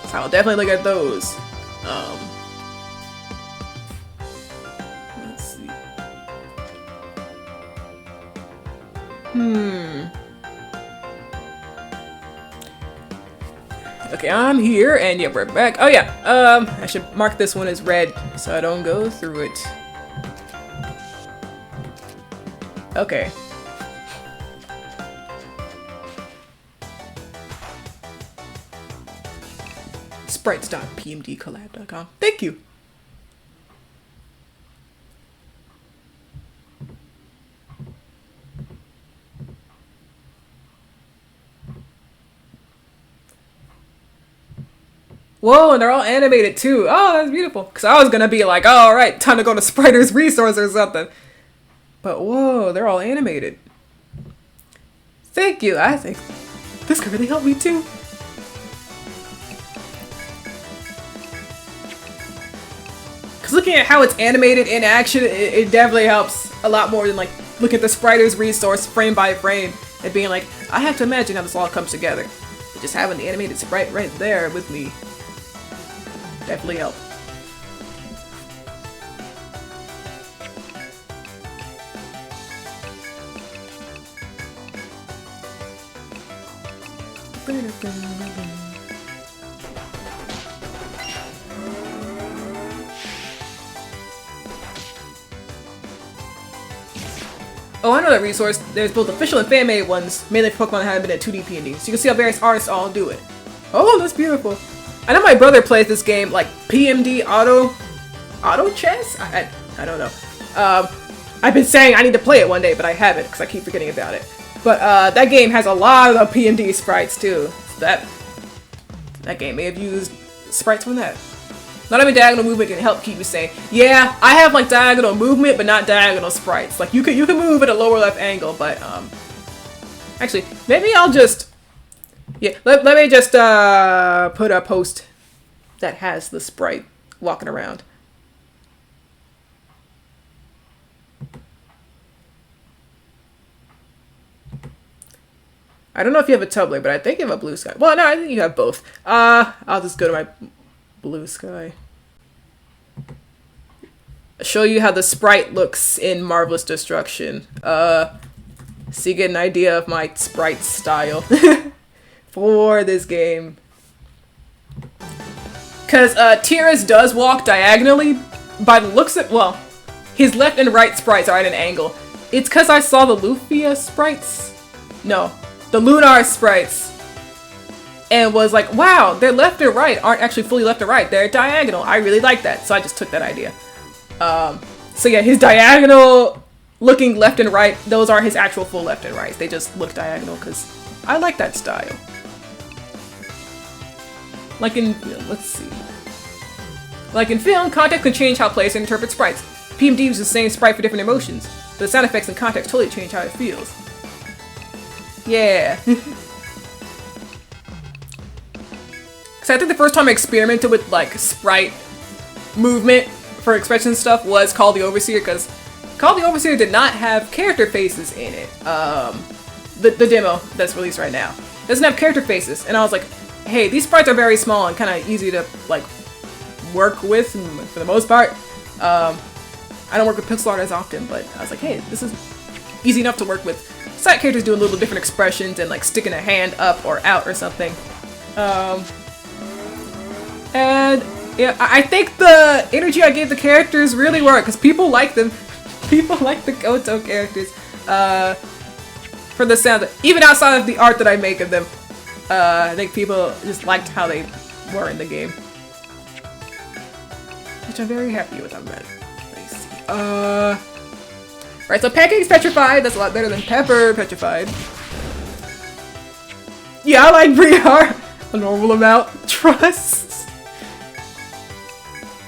So I'll definitely look at those. Let's see. Okay, I'm here, and yeah, we're back. Oh yeah, I should mark this one as red so I don't go through it. Okay. Sprites.pmdcollab.com. Thank you. Whoa, and they're all animated too. Oh, that's beautiful. Because I was going to be like, oh, all right, time to go to Spriter's Resource or something. But whoa, they're all animated. Thank you. I think this could really help me too. Because looking at how it's animated in action, it definitely helps a lot more than like looking at the Spriter's Resource frame by frame and being like, I have to imagine how this all comes together. But just having the animated sprite right there with me definitely help. Oh, I know that resource. There's both official and fan-made ones, mainly for Pokemon that haven't been at 2D P&D. So you can see how various artists all do it. Oh, that's beautiful. I know my brother plays this game, like PMD auto chess? I don't know. I've been saying I need to play it one day, but I haven't because I keep forgetting about it. But that game has a lot of PMD sprites too. that game may have used sprites from that. Not having diagonal movement can help keep you sane. Yeah, I have like diagonal movement, but not diagonal sprites. Like you can move at a lower left angle, but actually maybe I'll just let me just put a post that has the sprite walking around. I don't know if you have a Tumblr, but I think you have a Blue Sky. Well, no, I think you have both. I'll just go to my Blue Sky. I'll show you how the sprite looks in Marvelous Destruction. So you get an idea of my sprite style for this game. Because Tyrus does walk diagonally by the looks of, well, his left and right sprites are at an angle. It's because I saw the Lufia sprites. No. The Lunar sprites, and was like, wow, their left and right aren't actually fully left and right, they're diagonal. I really like that, so I just took that idea. So yeah, his diagonal looking left and right, those are his actual full left and right. They just look diagonal because I like that style. Like in, let's see. Like in film, context can change how players interpret sprites. PMD uses the same sprite for different emotions, but the sound effects and context totally change how it feels. Yeah. Because I think the first time I experimented with like sprite movement for expression stuff was Call the Overseer, because Call the Overseer did not have character faces in it. The demo that's released right now doesn't have character faces, and I was like, hey, these sprites are very small and kind of easy to like work with for the most part. I don't work with pixel art as often, but I was like, hey, this is easy enough to work with. Side characters do a little different expressions and like sticking a hand up or out or something. And yeah, I think the energy I gave the characters really worked because people like them. People like the Goto characters for the sound. Even outside of the art that I make of them, I think people just liked how they were in the game, which I'm very happy with. I'm glad. Let me see. Right, so Pancake's petrified. That's a lot better than Pepper petrified. Yeah, I like Briar. A normal amount. Trust.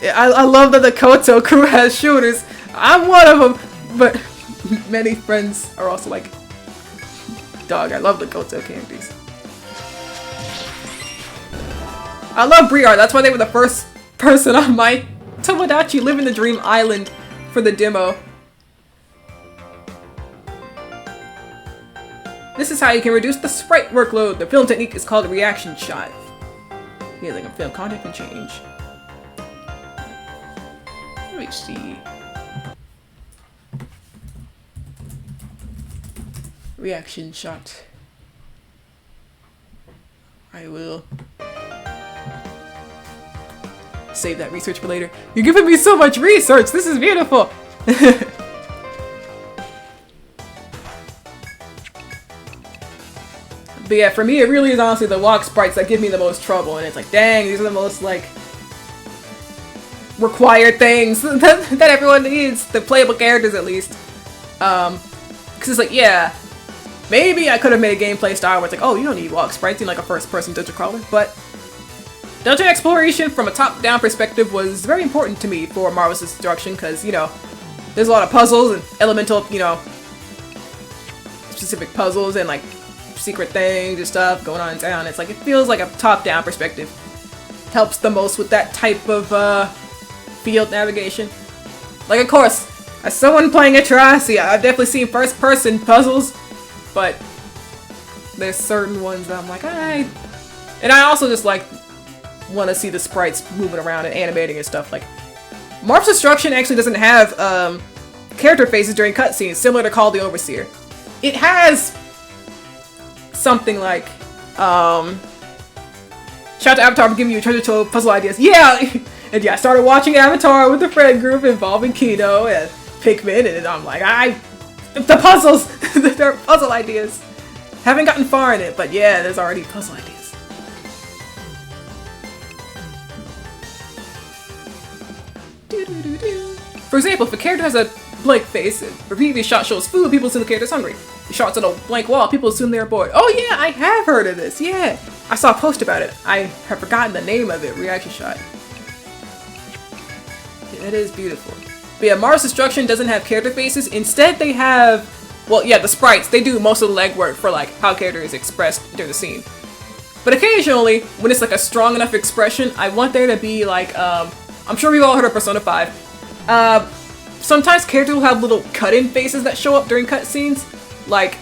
Yeah, I love that the Koto crew has shooters. I'm one of them, but many friends are also like, dog, I love the Koto characters. I love Briar. That's why they were the first person on my Tomodachi Live in the Dream Island for the demo. This is how you can reduce the sprite workload. The film technique is called a reaction shot. Healing of film content can change. Let me see. Reaction shot. I will save that research for later. You're giving me so much research! This is beautiful! But yeah, for me, it really is honestly the walk sprites that give me the most trouble, and it's like, dang, these are the most, like, required things that everyone needs, the playable characters at least. Because it's like, yeah, maybe I could have made a gameplay style where it's like, oh, you don't need walk sprites, you need like a first-person dungeon crawler, but dungeon exploration from a top-down perspective was very important to me for Marvelous Destruction, because, you know, there's a lot of puzzles and elemental, you know, specific puzzles and, like, secret things and stuff going on in town. It's like, it feels like a top-down perspective. Helps the most with that type of field navigation. Like, of course, as someone playing Odyssey, I've definitely seen first-person puzzles, but there's certain ones that I'm like, alright. And I also just like want to see the sprites moving around and animating and stuff. Like, Marvelous Destruction actually doesn't have character faces during cutscenes, similar to Call the Overseer. It has something like, shout out to Avatar for giving you treasure trove puzzle ideas. Yeah! And yeah, I started watching Avatar with the friend group involving Kino and Pikmin, and I'm like, the puzzles! There are puzzle ideas. Haven't gotten far in it, but yeah, there's already puzzle ideas. For example, if a character has a blank face and a previous shot shows food, people assume the character's hungry. If shots at a blank wall, people assume they're bored. Oh yeah, I have heard of this, yeah! I saw a post about it. I have forgotten the name of it. Reaction shot. It is beautiful. But yeah, Mars Destruction doesn't have character faces. Instead, they have, well, yeah, the sprites. They do most of the legwork for like how character is expressed during the scene. But occasionally, when it's like a strong enough expression, I want there to be like, I'm sure we've all heard of Persona 5. Sometimes characters will have little cut-in faces that show up during cutscenes. Like,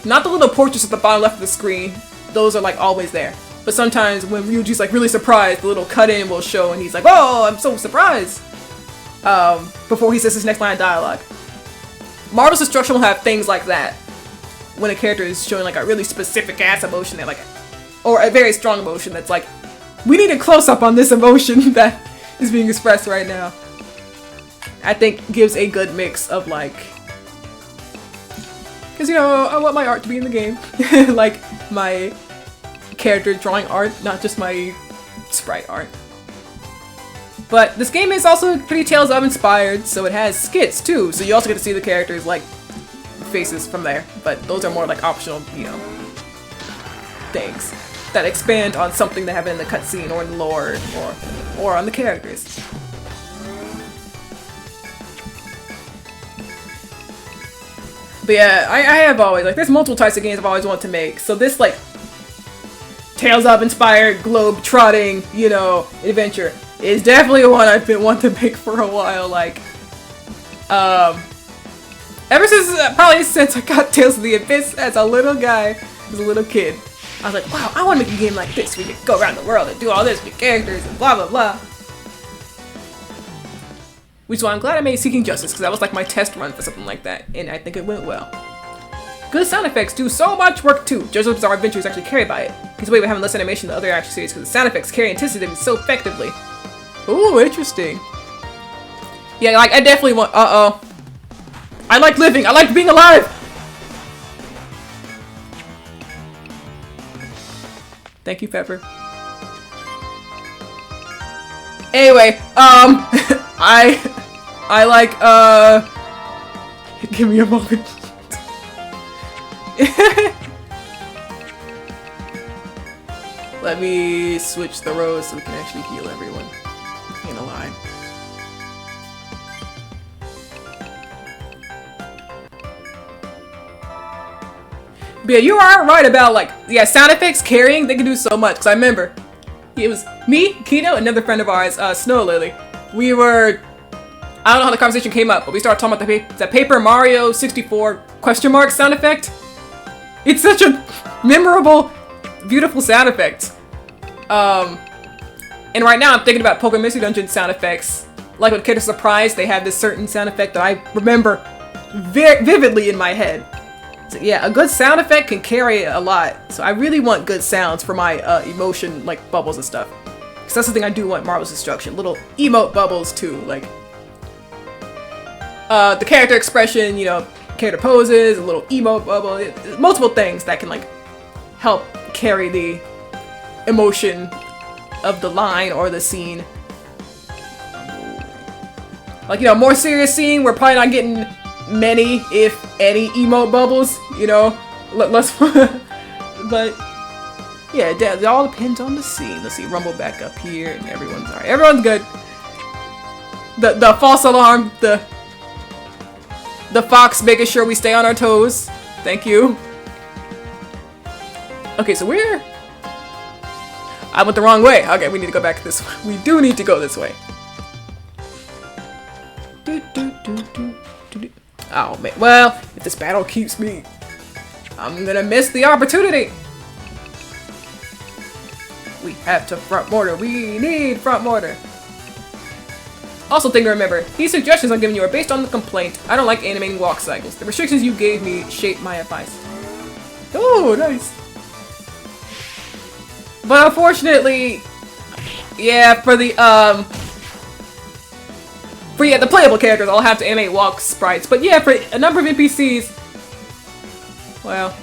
not the little portraits at the bottom left of the screen. Those are like always there. But sometimes when Ryuji's like really surprised, the little cut-in will show and he's like, "Whoa, I'm so surprised!" Before he says his next line of dialogue. Marvel's Destruction will have things like that. When a character is showing like a really specific ass emotion that like, or a very strong emotion that's like, we need a close-up on this emotion that is being expressed right now. I think gives a good mix of like, because you know, I want my art to be in the game. Like my character drawing art, not just my sprite art. But this game is also pretty Tales of inspired, so it has skits too, so you also get to see the characters like faces from there, but those are more like optional, you know, things that expand on something that happened in the cutscene or in the lore or on the characters. But yeah, I have always, like, there's multiple types of games I've always wanted to make, so this, like, Tales of inspired, globe-trotting, you know, adventure is definitely one I've been wanting to make for a while, like, ever since, probably since I got Tales of the Abyss as a little guy, as a little kid. I was like, wow, I want to make a game like this where you can go around the world and do all this with characters and blah blah blah. Which is why I'm glad I made Seeking Justice, because that was like my test run for something like that, and I think it went well. Good sound effects do so much work too. JoJo's Bizarre Adventure is actually carried by it. Because wait, we haven't less animation than other action series because the sound effects carry anticipated so effectively. Ooh, interesting. Yeah, like I definitely want. I like living. I like being alive. Thank you, Pepper. Anyway, I like, give me a moment. Let me switch the rows so we can actually heal everyone in a line. But yeah, you are right about, like, yeah, sound effects carrying, they can do so much. Because I remember, it was me, Kino, another friend of ours, Snow Lily. We were, I don't know how the conversation came up, but we started talking about the Paper Mario 64 question mark sound effect. It's such a memorable, beautiful sound effect. And right now I'm thinking about Pokemon Mystery Dungeon sound effects. Like with Character Surprise, they have this certain sound effect that I remember very vividly in my head. So yeah, a good sound effect can carry a lot. So I really want good sounds for my emotion, like bubbles and stuff. Because that's the thing I do want Marvel's Destruction. Little emote bubbles too, like the character expression, you know, character poses, a little emote bubble, multiple things that can like help carry the emotion of the line or the scene. Like, you know, more serious scene, we're probably not getting many, if any, emote bubbles, you know, less, but yeah, it all depends on the scene. Let's see, rumble back up here, and everyone's alright. Everyone's good. The false alarm, the fox making sure we stay on our toes. Thank you. Okay, so I went the wrong way. Okay, we need to go back this way. We do need to go this way. Oh man, well, if this battle keeps me, I'm gonna miss the opportunity. We have to front mortar. We need front mortar. Also, thing to remember, these suggestions I'm giving you are based on the complaint. I don't like animating walk cycles. The restrictions you gave me shape my advice. Oh, nice. But unfortunately, yeah, for the playable characters, I'll have to animate walk sprites. But yeah, for a number of NPCs, well,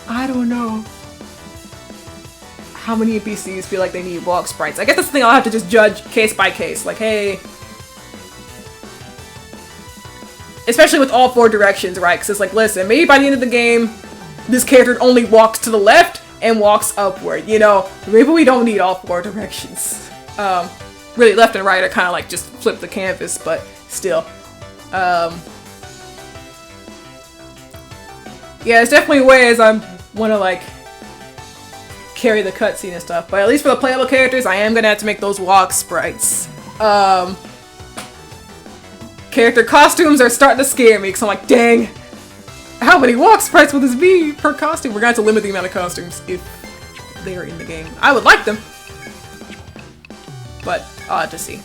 I don't know how many NPCs feel like they need walk sprites. I guess that's the thing I'll have to just judge case by case. Like, hey, especially with all four directions, right? Because it's like, listen, maybe by the end of the game, this character only walks to the left, and walks upward. You know, maybe we don't need all 4 directions. Really, left and right are kind of like just flip the canvas, but still. Yeah, there's definitely ways I want to like carry the cutscene and stuff, but at least for the playable characters, I am gonna have to make those walk sprites. Character costumes are starting to scare me, because I'm like, dang, how many walk sprites will this be per costume? We're gonna have to limit the amount of costumes if they are in the game. I would like them, but I'll have to see.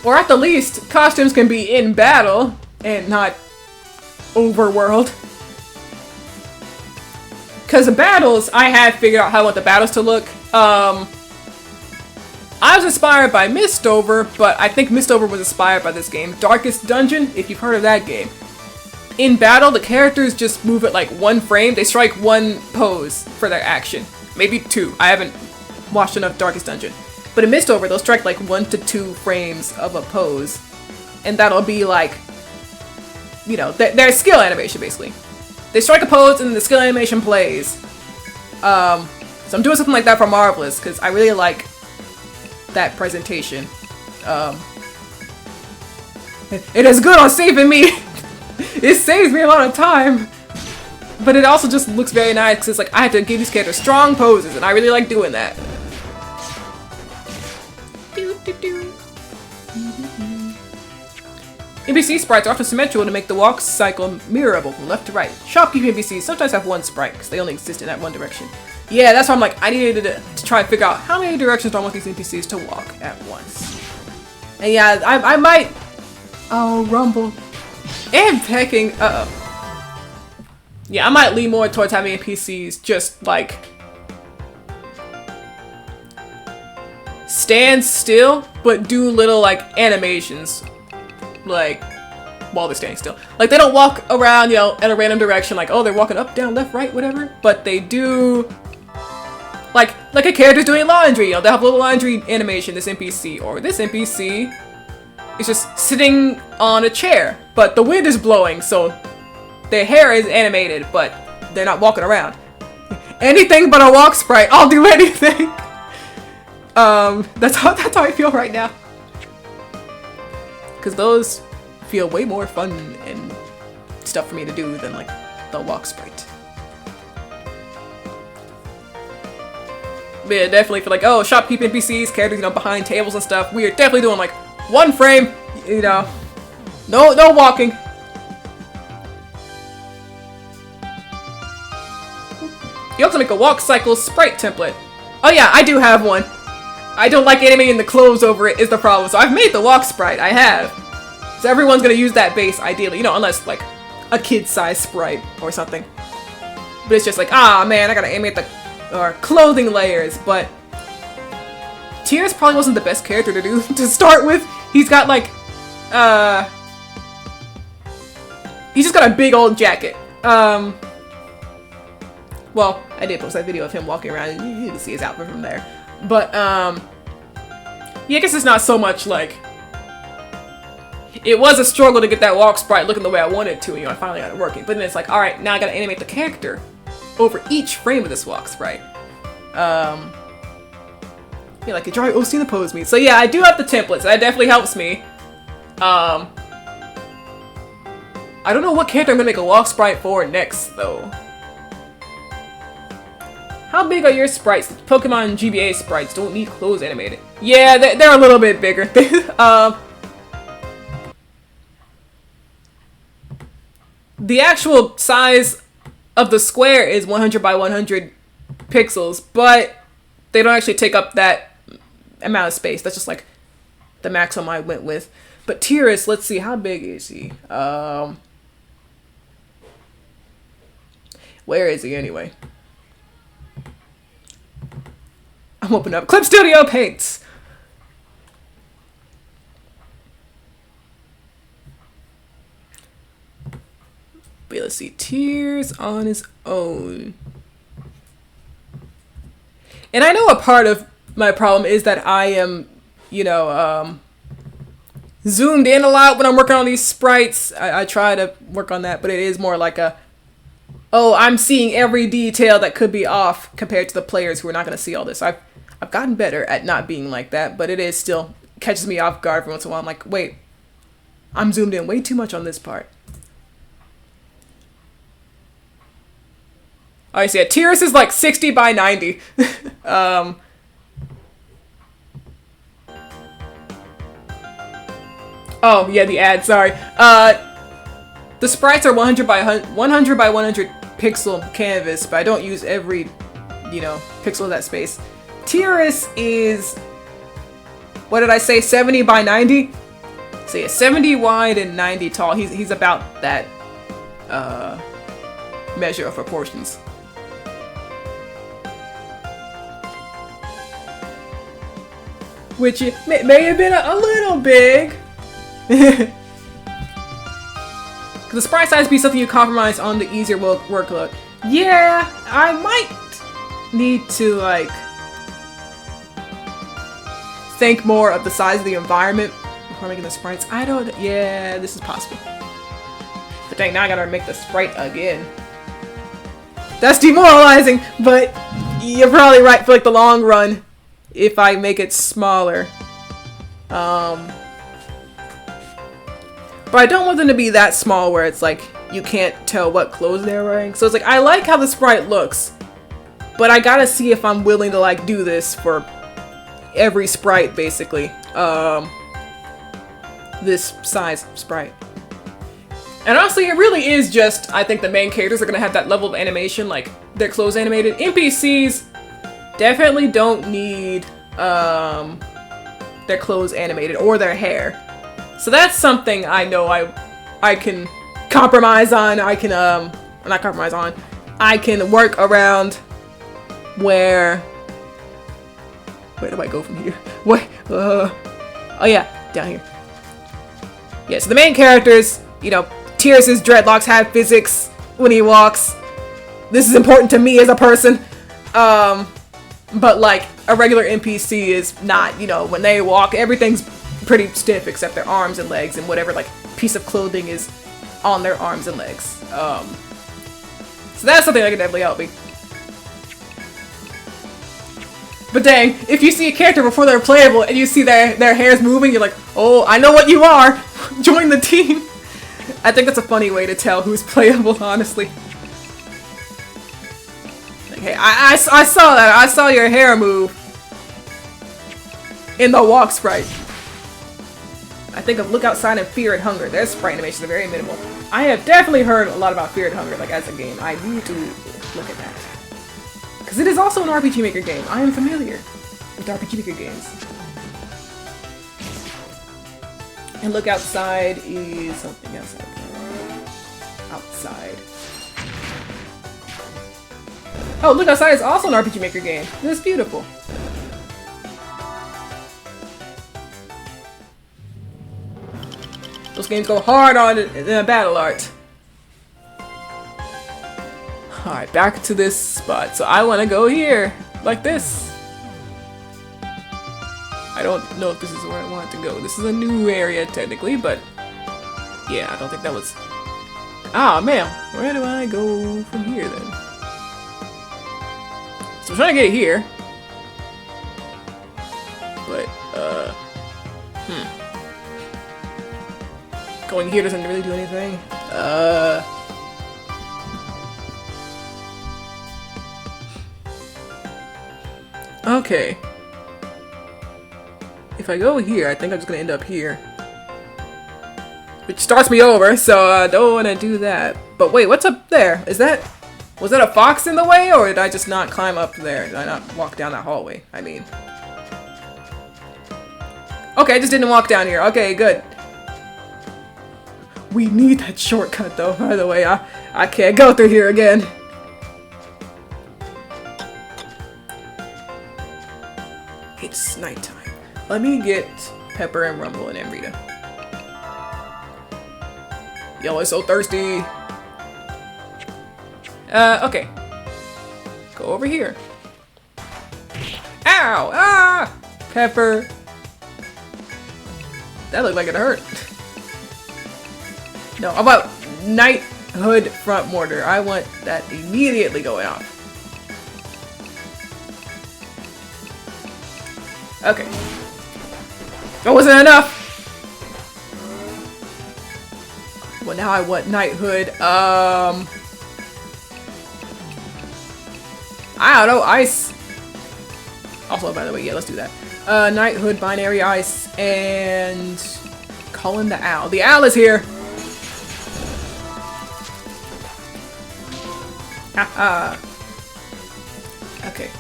Or at the least, costumes can be in battle and not overworld. Because the battles, I had figured out how I want the battles to look. I was inspired by Mistover, but I think Mistover was inspired by this game, Darkest Dungeon, if you've heard of that game. In battle, the characters just move at like 1 frame. They strike 1 pose for their action. Maybe 2. I haven't watched enough Darkest Dungeon. But in Mistover, they'll strike like 1 to 2 frames of a pose. And that'll be like, you know, their skill animation, basically. They strike a pose and the skill animation plays. So I'm doing something like that for Marvelous, because I really like that presentation. It is good on saving me. It saves me a lot of time. But it also just looks very nice, because it's like I have to give these characters strong poses, and I really like doing that. NPC sprites are often symmetrical to make the walk cycle mirrorable from left to right. Shopkeeping NPCs sometimes have 1 sprite, because they only exist in that 1 direction. Yeah, that's why I'm like, I needed to try and figure out how many directions do I want these NPCs to walk at once. And yeah, I might... Oh, rumble. And pecking. Uh-oh. Yeah, I might lean more towards having NPCs just, like... stand still, but do little, like, animations. Like, while they're standing still. Like, they don't walk around, you know, in a random direction, like, oh, they're walking up, down, left, right, whatever. But they do... Like a character's doing laundry, you know, they have a little laundry animation, this NPC. Or this NPC is just sitting on a chair, but the wind is blowing, so their hair is animated, but they're not walking around. Anything but a walk sprite, I'll do anything! That's how I feel right now. Because those feel way more fun and stuff for me to do than, like, the walk sprite. But yeah, definitely feel like, oh, shopkeeping NPCs, characters, you know, behind tables and stuff. We are definitely doing, like, 1 frame, you know. No walking. You also make a walk cycle sprite template. Oh yeah, I do have one. I don't like animating the clothes over it is the problem. So I've made the walk sprite, I have. So everyone's gonna use that base ideally, you know, unless like a kid-sized sprite or something. But it's just like, ah man, I gotta animate the clothing layers, but Tears probably wasn't the best character to do to start with. He's got like, he's just got a big old jacket. Well, I did post that video of him walking around and you can see his outfit from there. But, yeah, I guess it's not so much like... It was a struggle to get that walk sprite looking the way I wanted to, and, you know, I finally got it working. But then it's like, alright, now I gotta animate the character over each frame of this walk sprite. Yeah, like, draw your OC in the pose me. So yeah, I do have the templates. That definitely helps me. I don't know what character I'm gonna make a walk sprite for next, though. How big are your sprites? Pokemon GBA sprites don't need clothes animated. Yeah, they're a little bit bigger. The actual size of the square is 100 by 100 pixels, but they don't actually take up that amount of space. That's just like the maximum I went with. But Tyrus, let's see, how big is he? Where is he anyway? I'm opening up Clip Studio Paints. But let's see, Tears on his own. And I know a part of my problem is that I am, you know, zoomed in a lot when I'm working on these sprites. I try to work on that, but it is more like a oh, I'm seeing every detail that could be off compared to the players who are not going to see all this. I've gotten better at not being like that, but it is still catches me off guard every once in a while. I'm like, wait, I'm zoomed in way too much on this part. Oh, you see, Tiris is like 60 by 90. Oh, yeah, the ad, sorry. The sprites are 100 by 100 pixel canvas, but I don't use every, you know, pixel of that space. Tiris is, what did I say, 70 by 90? So yeah, 70 wide and 90 tall. He's about that measure of proportions. Which may have been a little big. Could the sprite size be something you compromise on the easier workload? Yeah, I might need to, like, think more of the size of the environment before making the sprites. I don't, yeah, this is possible. But dang, now I gotta make the sprite again. That's demoralizing, but you're probably right for, like, the long run if I make it smaller. But I don't want them to be that small where it's like you can't tell what clothes they're wearing. So it's like, I like how the sprite looks, but I gotta see if I'm willing to like do this for every sprite basically. This size sprite. And honestly, it really is just, I think the main characters are gonna have that level of animation, like their clothes animated. NPCs definitely don't need their clothes animated or their hair. So that's something I know I can compromise on. I can not compromise on. I can work around where do I go from here? What? Oh yeah, down here. Yeah, so the main characters, you know, Tiris' dreadlocks have physics when he walks. This is important to me as a person. But like a regular NPC is not, you know, when they walk, everything's pretty stiff except their arms and legs and whatever like piece of clothing is on their arms and legs. So that's something that can definitely help me. But dang, if you see a character before they're playable and you see their hair's moving, you're like, oh, I know what you are. Join the team. I think that's a funny way to tell who's playable, honestly. Like, hey, I saw that. I saw your hair move in the walk sprite. I think of Look Outside and Fear and Hunger. Their sprite animations are very minimal. I have definitely heard a lot about Fear and Hunger, like as a game. I need to look at that. Because it is also an RPG Maker game. I am familiar with RPG Maker games. And Look Outside is something else. Outside. Oh, Look Outside is also an RPG Maker game. That's beautiful. Those games go hard on battle art. Alright, back to this spot. So I want to go here, like this. I don't know if this is where I want to go. This is a new area, technically, but yeah, I don't think that was... Ah, man, where do I go from here, then? So I'm trying to get here. But, going here doesn't really do anything. Okay. If I go here, I think I'm just gonna end up here. Which starts me over, so I don't want to do that. But wait, what's up there? Was that a fox in the way, or did I just not climb up there? Did I not walk down that hallway? I mean. Okay, I just didn't walk down here. Okay, good. We need that shortcut though, by the way. I can't go through here again. It's nighttime. Let me get Pepper and Rumble and Amrita. Y'all are so thirsty. Okay. Go over here. Ow! Ah! Pepper. That looked like it hurt. No, how about night? hood front mortar. I want that immediately going off. Okay. That wasn't enough! Well, now I want knighthood. I don't know, ice. Also, by the way, yeah, let's do that. Knighthood, binary ice, and Cullen the owl. The owl is here! Haha. Okay.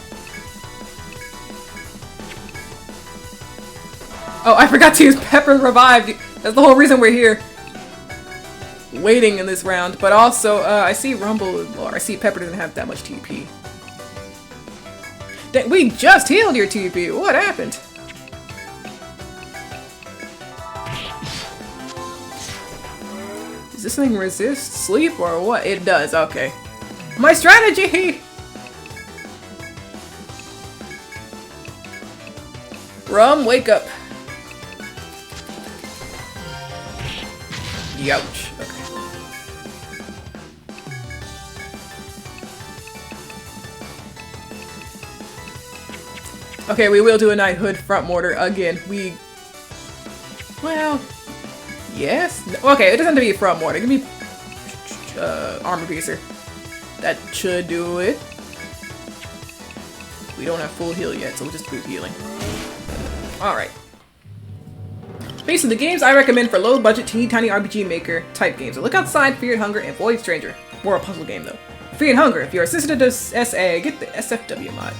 Oh, I forgot to use Pepper Revived. That's the whole reason we're here. Waiting in this round. But also, I see Rumble, or I see Pepper doesn't have that much TP. We just healed your TP. What happened? Does this thing resist sleep or what? It does, okay. My strategy! Rum, wake up. Youch. Okay. Okay, we will do a knighthood front mortar again. Well, yes. Okay, it doesn't have to be a front mortar. It can be armor piercer. That should do it. We don't have full heal yet, so we'll just boot healing. Alright. Basically, the games I recommend for low-budget, teeny-tiny RPG Maker type games are Look Outside, Fear and Hunger, and Void Stranger. More a puzzle game, though. Fear and Hunger, if you're sensitive to SA, get the SFW mod.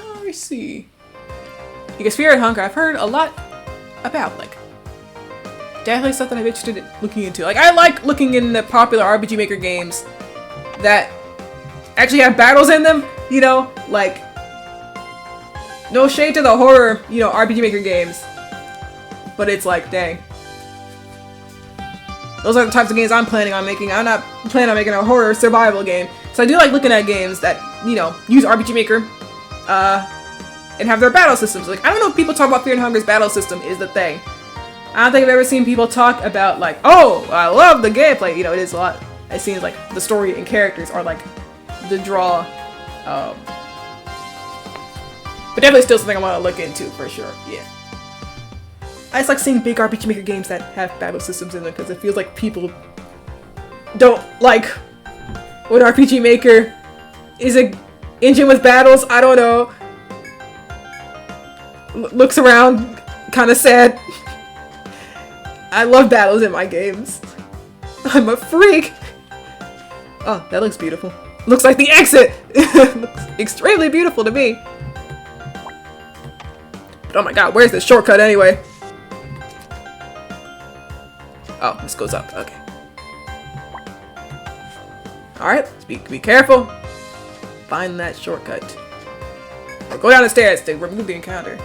Oh, I see. Because Fear and Hunger, I've heard a lot about, like, definitely something I'm interested in looking into. Like, I like looking in the popular RPG Maker games that actually have battles in them, you know? Like, no shade to the horror, you know, RPG Maker games. But it's like, dang. Those are the types of games I'm planning on making. I'm not planning on making a horror survival game. So I do like looking at games that, you know, use RPG Maker, and have their battle systems. Like, I don't know if people talk about Fear and Hunger's battle system is the thing. I don't think I've ever seen people talk about, like, oh, I love the gameplay. You know, it is a lot. It seems like the story and characters are, like, the draw. But definitely still something I want to look into, for sure. Yeah. I just like seeing big RPG Maker games that have battle systems in them because it feels like people don't like when RPG Maker is a engine with battles. I don't know. Looks around, kind of sad. I love battles in my games. I'm a freak. Oh, that looks beautiful. Looks like the exit. Looks extremely beautiful to me. But oh my god, where's the shortcut anyway? Oh, this goes up. Okay. Alright, be careful. Find that shortcut. Or go down the stairs to remove the encounter.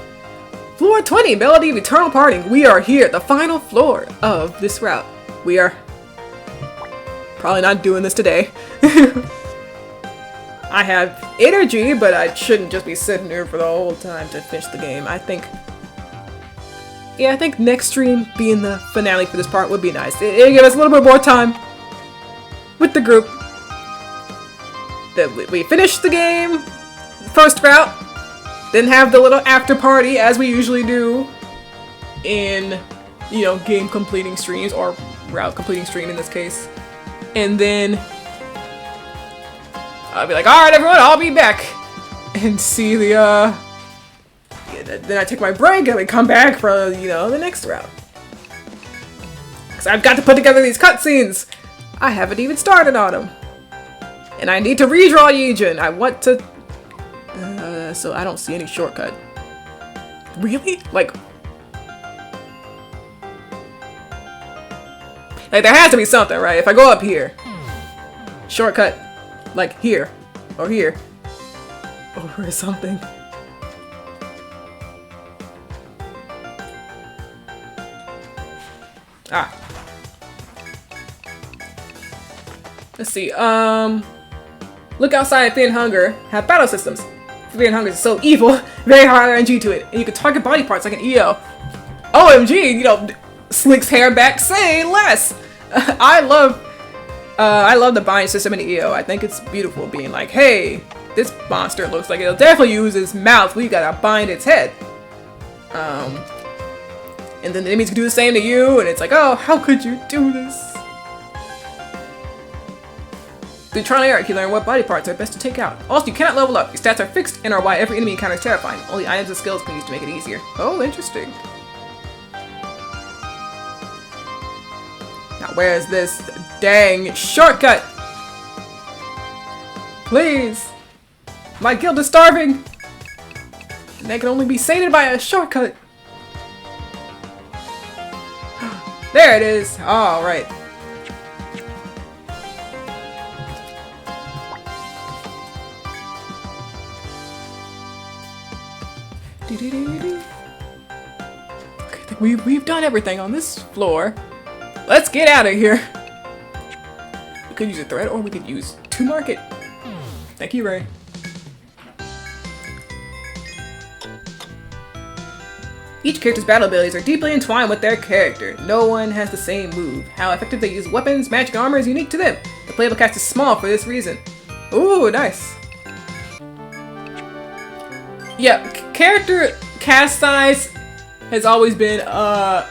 Floor 20, Melody of Eternal Parting. We are here, the final floor of this route. We are probably not doing this today. I have energy, but I shouldn't just be sitting here for the whole time to finish the game. I think next stream being the finale for this part would be nice. It'll give us a little bit more time with the group. That we finish the game, first route, then have the little after party as we usually do in, you know, game completing streams or route completing stream in this case. And then I'll be like, alright everyone, I'll be back and see the then I take my break and we come back for, you know, the next route. Because I've got to put together these cutscenes. I haven't even started on them. And I need to redraw Yijin. I want to... so I don't see any shortcut. Really? Like, there has to be something, right? If I go up here. Shortcut. Like, here. Or here. Or something. Ah. Let's see, Look Outside, Fear and Hunger have battle systems. Fear and Hunger is so evil, very high RNG to it, and you can target body parts like an EO. OMG, you know, slicks hair back, say less. I love I love the bind system in EO. I think it's beautiful being like, hey, this monster looks like it'll definitely use its mouth. We gotta bind its head. And then the enemies can do the same to you, and it's like, oh, how could you do this? Through trial and error, you learn what body parts are best to take out. Also, you cannot level up. Your stats are fixed and are why every enemy encounter is terrifying. Only items and skills can be used to make it easier. Oh, interesting. Now, where's this dang shortcut? Please! My guild is starving! And they can only be sated by a shortcut. There it is! Alright. Okay, I think we've done everything on this floor. Let's get out of here. We could use a thread or we could use to market. Thank you, Ray. Each character's battle abilities are deeply entwined with their character. No one has the same move. How effective they use weapons, magic, armor is unique to them. The playable cast is small for this reason. Ooh, nice. Yeah, character cast size has always been, I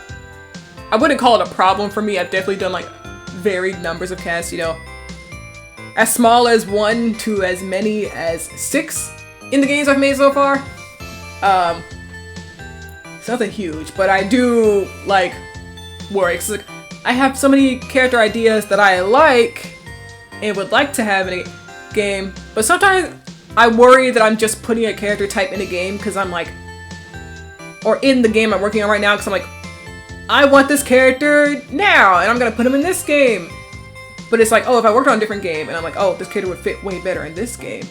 wouldn't call it a problem for me. I've definitely done like varied numbers of casts, you know. As small as 1 to as many as 6 in the games I've made so far. It's nothing huge, but I do like worry. Cause like, I have so many character ideas that I like and would like to have in a game, but sometimes I worry that I'm just putting a character type in a game because I'm like, or in the game I'm working on right now because I'm like, I want this character now and I'm gonna put him in this game. But it's like, oh, if I worked on a different game and I'm like, oh, this character would fit way better in this game.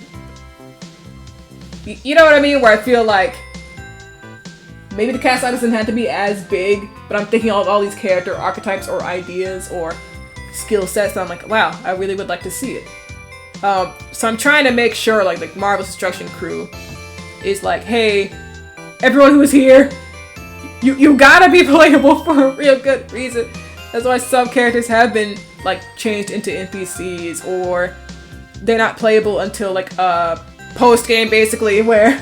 You know what I mean? Where I feel like maybe the cast size doesn't have to be as big, but I'm thinking of all these character archetypes or ideas or skill sets, and I'm like, wow, I really would like to see it. So I'm trying to make sure, like Marvel's Destruction Crew is like, hey, everyone who's here, you gotta be playable for a real good reason. That's why some characters have been like changed into NPCs, or they're not playable until like post game, basically, where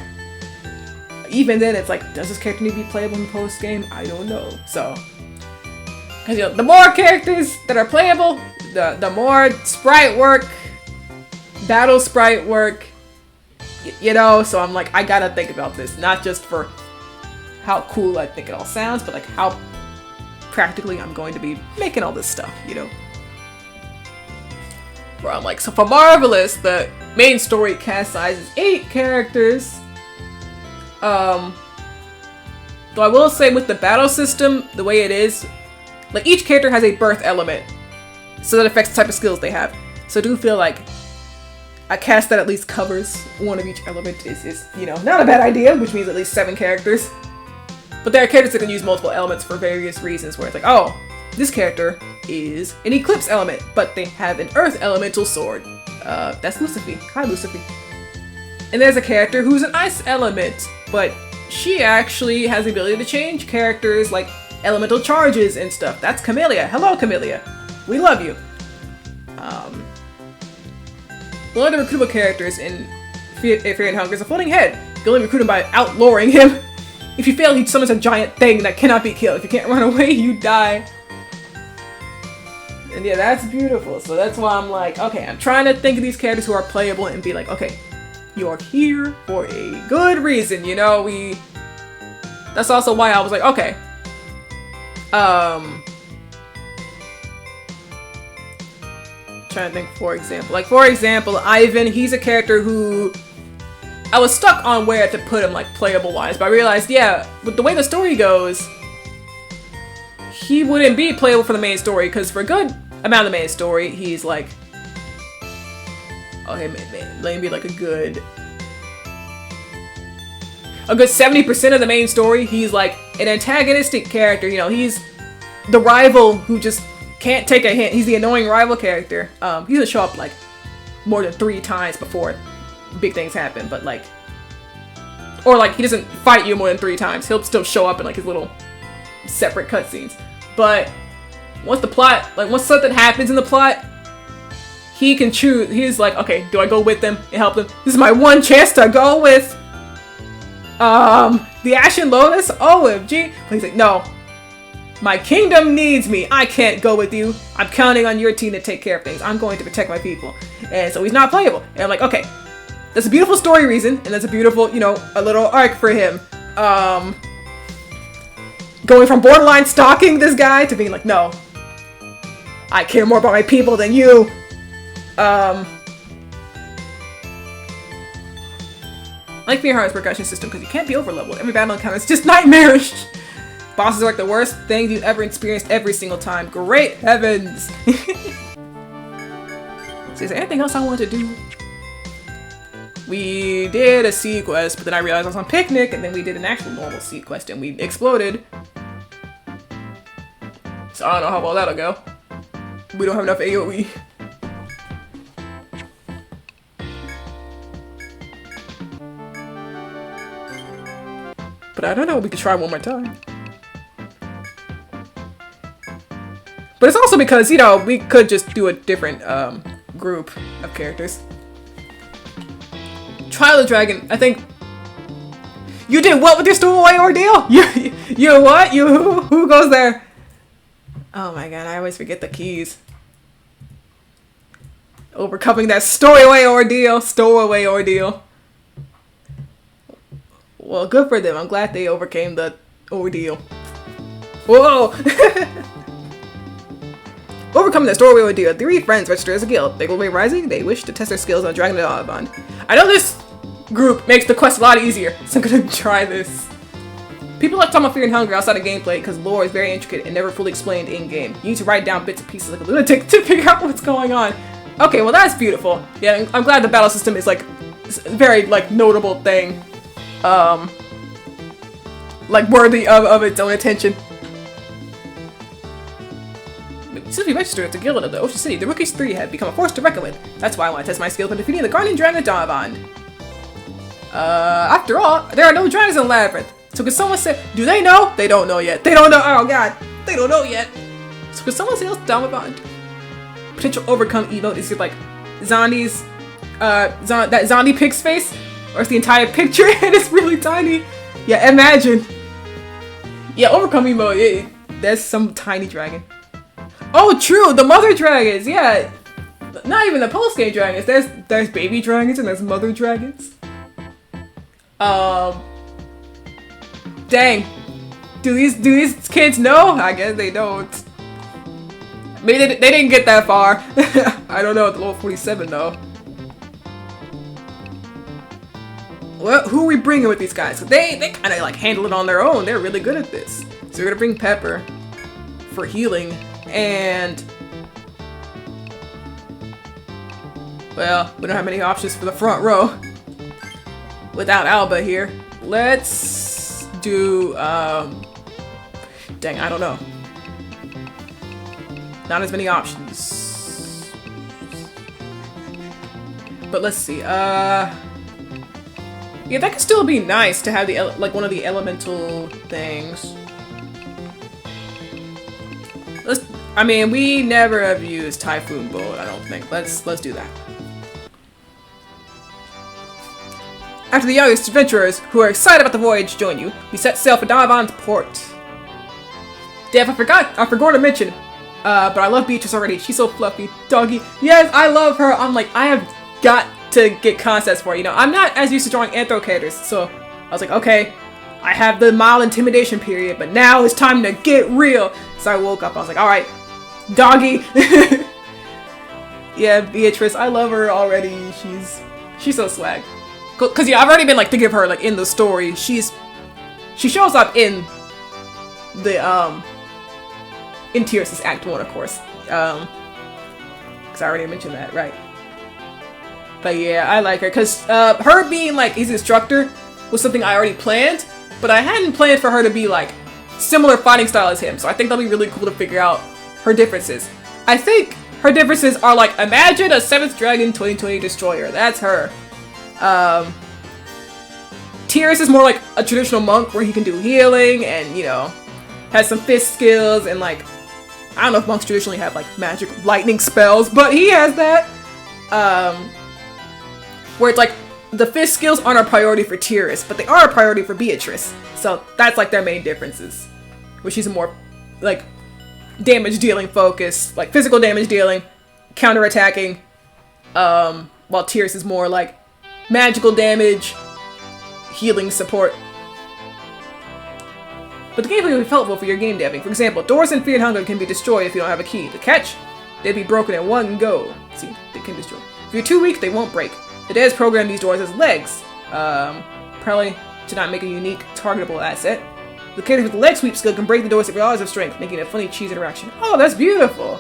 even then it's like, does this character need to be playable in post game? I don't know. So, because you know, the more characters that are playable, the more sprite work, battle sprite work, you know. So I'm like, I gotta think about this, not just for how cool I think it all sounds, but like how practically I'm going to be making all this stuff, you know. Where I'm like, so for Marvelous, the main story cast size is 8 characters. Though I will say with the battle system, the way it is, like each character has a birth element, so that affects the type of skills they have. So I do feel like a cast that at least covers one of each element is you know, not a bad idea, which means at least 7 characters. But there are characters that can use multiple elements for various reasons, where it's like, oh, this character is an Eclipse element, but they have an Earth elemental sword. That's Lucifer. Hi, Lucifer. And there's a character who's an Ice element, but she actually has the ability to change characters, like elemental charges and stuff. That's Camellia. Hello, Camellia. We love you. One of the recruitable characters in Fear and Hunger is a floating head. You can only recruit him by outlawing him. If you fail, he summons a giant thing that cannot be killed. If you can't run away, you die. And yeah, that's beautiful. So that's why I'm like, okay, I'm trying to think of these characters who are playable and be like, okay, you're here for a good reason, you know. That's also why I was like, okay, trying to think, for example, Ivan, he's a character who I was stuck on where to put him, like, playable wise, but I realized, yeah, with the way the story goes, he wouldn't be playable for the main story, because for a good amount of the main story, he's like, okay, maybe like a good 70% of the main story, he's like an antagonistic character, you know, he's the rival who just can't take a hint. He's the annoying rival character. He doesn't show up like more than 3 times before big things happen, but like, or like he doesn't fight you more than 3 times. He'll still show up in like his little separate cutscenes. But once the plot, like once something happens in the plot, he can choose. He's like, okay, do I go with them and help them? This is my one chance to go with the Ashen Lotus. OMG. But he's like, no. My kingdom needs me. I can't go with you. I'm counting on your team to take care of things. I'm going to protect my people. And so he's not playable. And I'm like, okay. That's a beautiful story reason, and that's a beautiful, you know, a little arc for him. Going from borderline stalking this guy to being like, no. I care more about my people than you. I like Fear Heart's progression system because you can't be overleveled. Every battle encounter is just nightmarish. Bosses are like the worst things you've ever experienced every single time. Great heavens. So is there anything else I want to do? We did a seed quest, but then I realized I was on picnic, and then we did an actual normal seed quest, and we exploded. So I don't know how well that'll go. We don't have enough AoE. But I don't know, we could try one more time. But it's also because, you know, we could just do a different group of characters. Trial of the Dragon, I think. You did what with your stowaway ordeal? You what? Who goes there? Oh my god, I always forget the keys. Overcoming that stowaway ordeal. Well, good for them. I'm glad they overcame the ordeal. Whoa! Overcoming the stowaway ordeal, 3 friends register as a guild. They will be rising. They wish to test their skills on Dragon Bond. I know this group makes the quest a lot easier, so I'm gonna try this. People like talking about Fear and Hunger outside of gameplay because lore is very intricate and never fully explained in-game. You need to write down bits and pieces like a lunatic to figure out what's going on. Okay, well that's beautiful. Yeah, I'm glad the battle system is like a very like notable thing. Like worthy of its own attention. Since we registered at the Guild of the Ocean City, the Rookies 3 have become a force to reckon with. That's why I want to test my skills by defeating the Guardian Dragon Bond. After all, there are no dragons in Labyrinth. So could someone say, do they know? They don't know yet. They don't know. Oh god, they don't know yet. So could someone say else Bond? Potential overcome emote is it like Zondi's, that Zondi pig's face? Or is the entire picture and it's really tiny? Yeah, imagine. Yeah, overcome emote, there's some tiny dragon. Oh, true, the mother dragons, yeah. Not even the post-game dragons. There's baby dragons and there's mother dragons. Dang. Do these kids know? I guess they don't. Maybe they didn't get that far. I don't know at the level 47 though. Well, who are we bringing with these guys? They kind of like handle it on their own. They're really good at this. So we're gonna bring Pepper for healing. And well, we don't have many options for the front row without Alba here. Let's do dang, I don't know. Not as many options. But let's see. Yeah, that could still be nice to have the like one of the elemental things. I mean, we never have used Typhoon Bolt, I don't think. Let's do that. After the youngest adventurers, who are excited about the voyage, join you, we set sail for Donovan's port. Damn, I forgot to mention, but I love Beatrice already. She's so fluffy. Doggy. Yes, I love her. I'm like, I have got to get concepts for her, you know. I'm not as used to drawing anthro characters, so I was like, okay, I have the mild intimidation period, but now it's time to get real. So I woke up, I was like, alright, doggy. Yeah, Beatrice, I love her already. She's so swag. Cause yeah, I've already been like thinking of her like in the story. She shows up in the in Tears' Act 1, of course. Cause I already mentioned that, right? But yeah, I like her because her being like his instructor was something I already planned, but I hadn't planned for her to be like similar fighting style as him. So I think that'll be really cool to figure out her differences. I think her differences are like, imagine a 7th Dragon 2020 Destroyer. That's her. Tears is more like a traditional monk where he can do healing and, you know, has some fist skills and like, I don't know if monks traditionally have like magic lightning spells, but he has that. where it's like the fist skills aren't a priority for Tiris, but they are a priority for Beatrice. So that's like their main differences. Where she's a more like damage dealing focus, like physical damage dealing, counterattacking, while Tiris is more like magical damage, healing support. But the gameplay will be helpful for your game deving. For example, doors in Fear and Hunger can be destroyed if you don't have a key. The catch? They'd be broken in one go. See, they can destroy. If you're too weak, they won't break. The devs program these doors as legs. Probably to not make a unique, targetable asset. The character with the leg sweep skill can break the doors at relative strength, making it a funny cheese interaction. Oh, that's beautiful!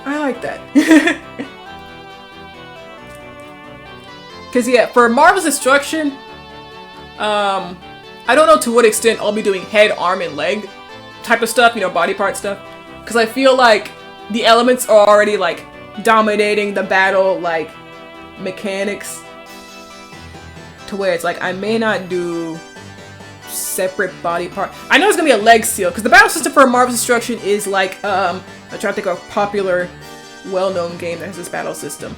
I like that. Because, yeah, for Marvel's Destruction, I don't know to what extent I'll be doing head, arm, and leg type of stuff, you know, body part stuff. Because I feel like the elements are already, like, dominating the battle, like, mechanics. To where it's like, I may not do separate body part. I know it's gonna be a leg seal, because the battle system for Marvel's Destruction is like, I'm trying to think of a popular, well-known game that has this battle system.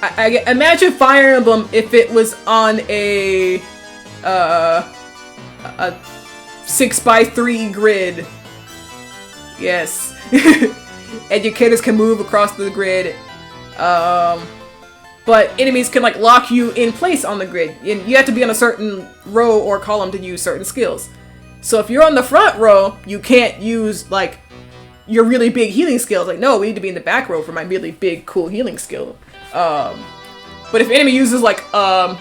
I imagine Fire Emblem if it was on a 6x3 grid. Yes. And your characters can move across the grid. But enemies can like lock you in place on the grid. And you have to be on a certain row or column to use certain skills. So if you're on the front row, you can't use like your really big healing skills. Like, no, we need to be in the back row for my really big, cool healing skill. But if an enemy uses like a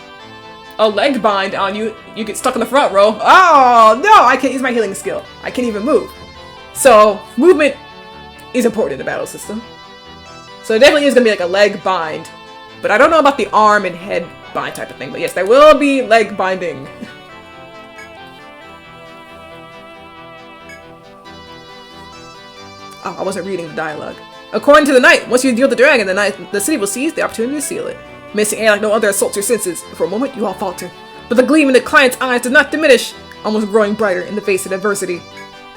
leg bind on you, you get stuck in the front row. Oh no, I can't use my healing skill. I can't even move. So movement is important in the battle system. So it definitely is gonna be like a leg bind. But I don't know about the arm and head bind type of thing. But yes, there will be leg binding. Oh, I wasn't reading the dialogue. According to the knight, once you deal the dragon, the city will seize the opportunity to seal it. Missing air like no other assaults your senses. For a moment, you all falter. But the gleam in the client's eyes does not diminish, almost growing brighter in the face of adversity.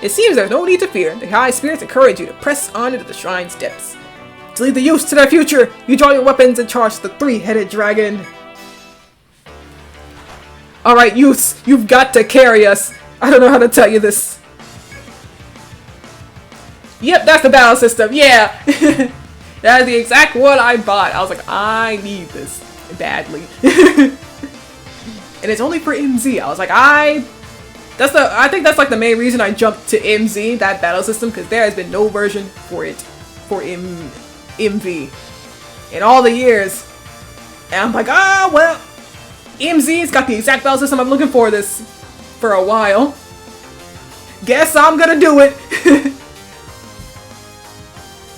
It seems there's no need to fear. The high spirits encourage you to press on into the shrine's depths. To lead the youths to their future, you draw your weapons and charge the three-headed dragon. Alright, youths, you've got to carry us. I don't know how to tell you this. Yep, that's the battle system, yeah! That is the exact one I bought. I was like, I need this badly. And it's only for MZ. I was like, I think that's like the main reason I jumped to MZ, that battle system, because there has been no version for it, for MV, in all the years. And I'm like, ah, well, MZ's got the exact battle system I'm looking for this for a while. Guess I'm gonna do it.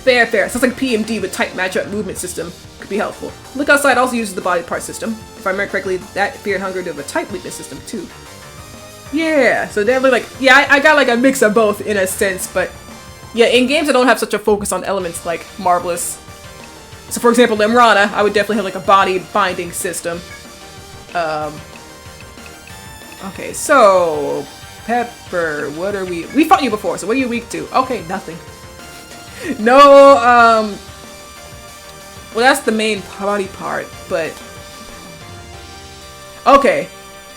Fair. Sounds like PMD with tight matchup movement system could be helpful. Look Outside also uses the body part system. If I remember correctly, that Fear and Hunger do have a tight weakness system too. Yeah, so definitely like, yeah, I got like a mix of both in a sense, but yeah, in games that don't have such a focus on elements like Marvelous. So for example, Limrana, I would definitely have like a body binding system. Okay, so Pepper, what are we fought you before, so what are you weak to? Okay, nothing. No, well that's the main body part, but okay.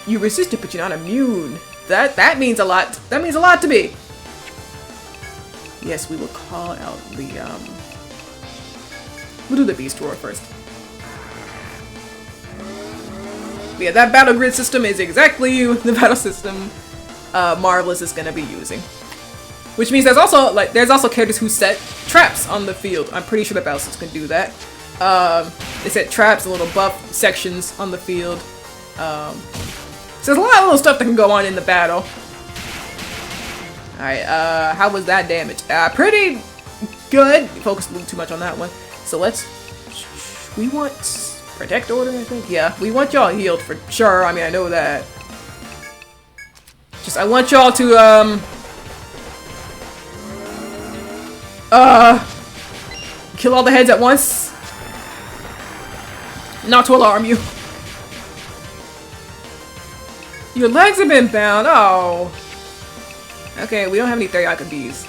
You resisted, but you're not immune. That means a lot. That means a lot to me. Yes, we will call out the we'll do the beast roar first. But yeah, that battle grid system is exactly the battle system Marvelous is gonna be using. Which means there's also characters who set traps on the field. I'm pretty sure the battle system can do that. They set traps, little buff sections on the field. So there's a lot of little stuff that can go on in the battle. Alright, how was that damage? Pretty good. Focused a little too much on that one. So we want Protect Order, I think? Yeah, we want y'all healed for sure. I mean, I know that. I want y'all to, kill all the heads at once. Not to alarm you. Your legs have been bound. Oh. Okay, we don't have any Theriaca bees.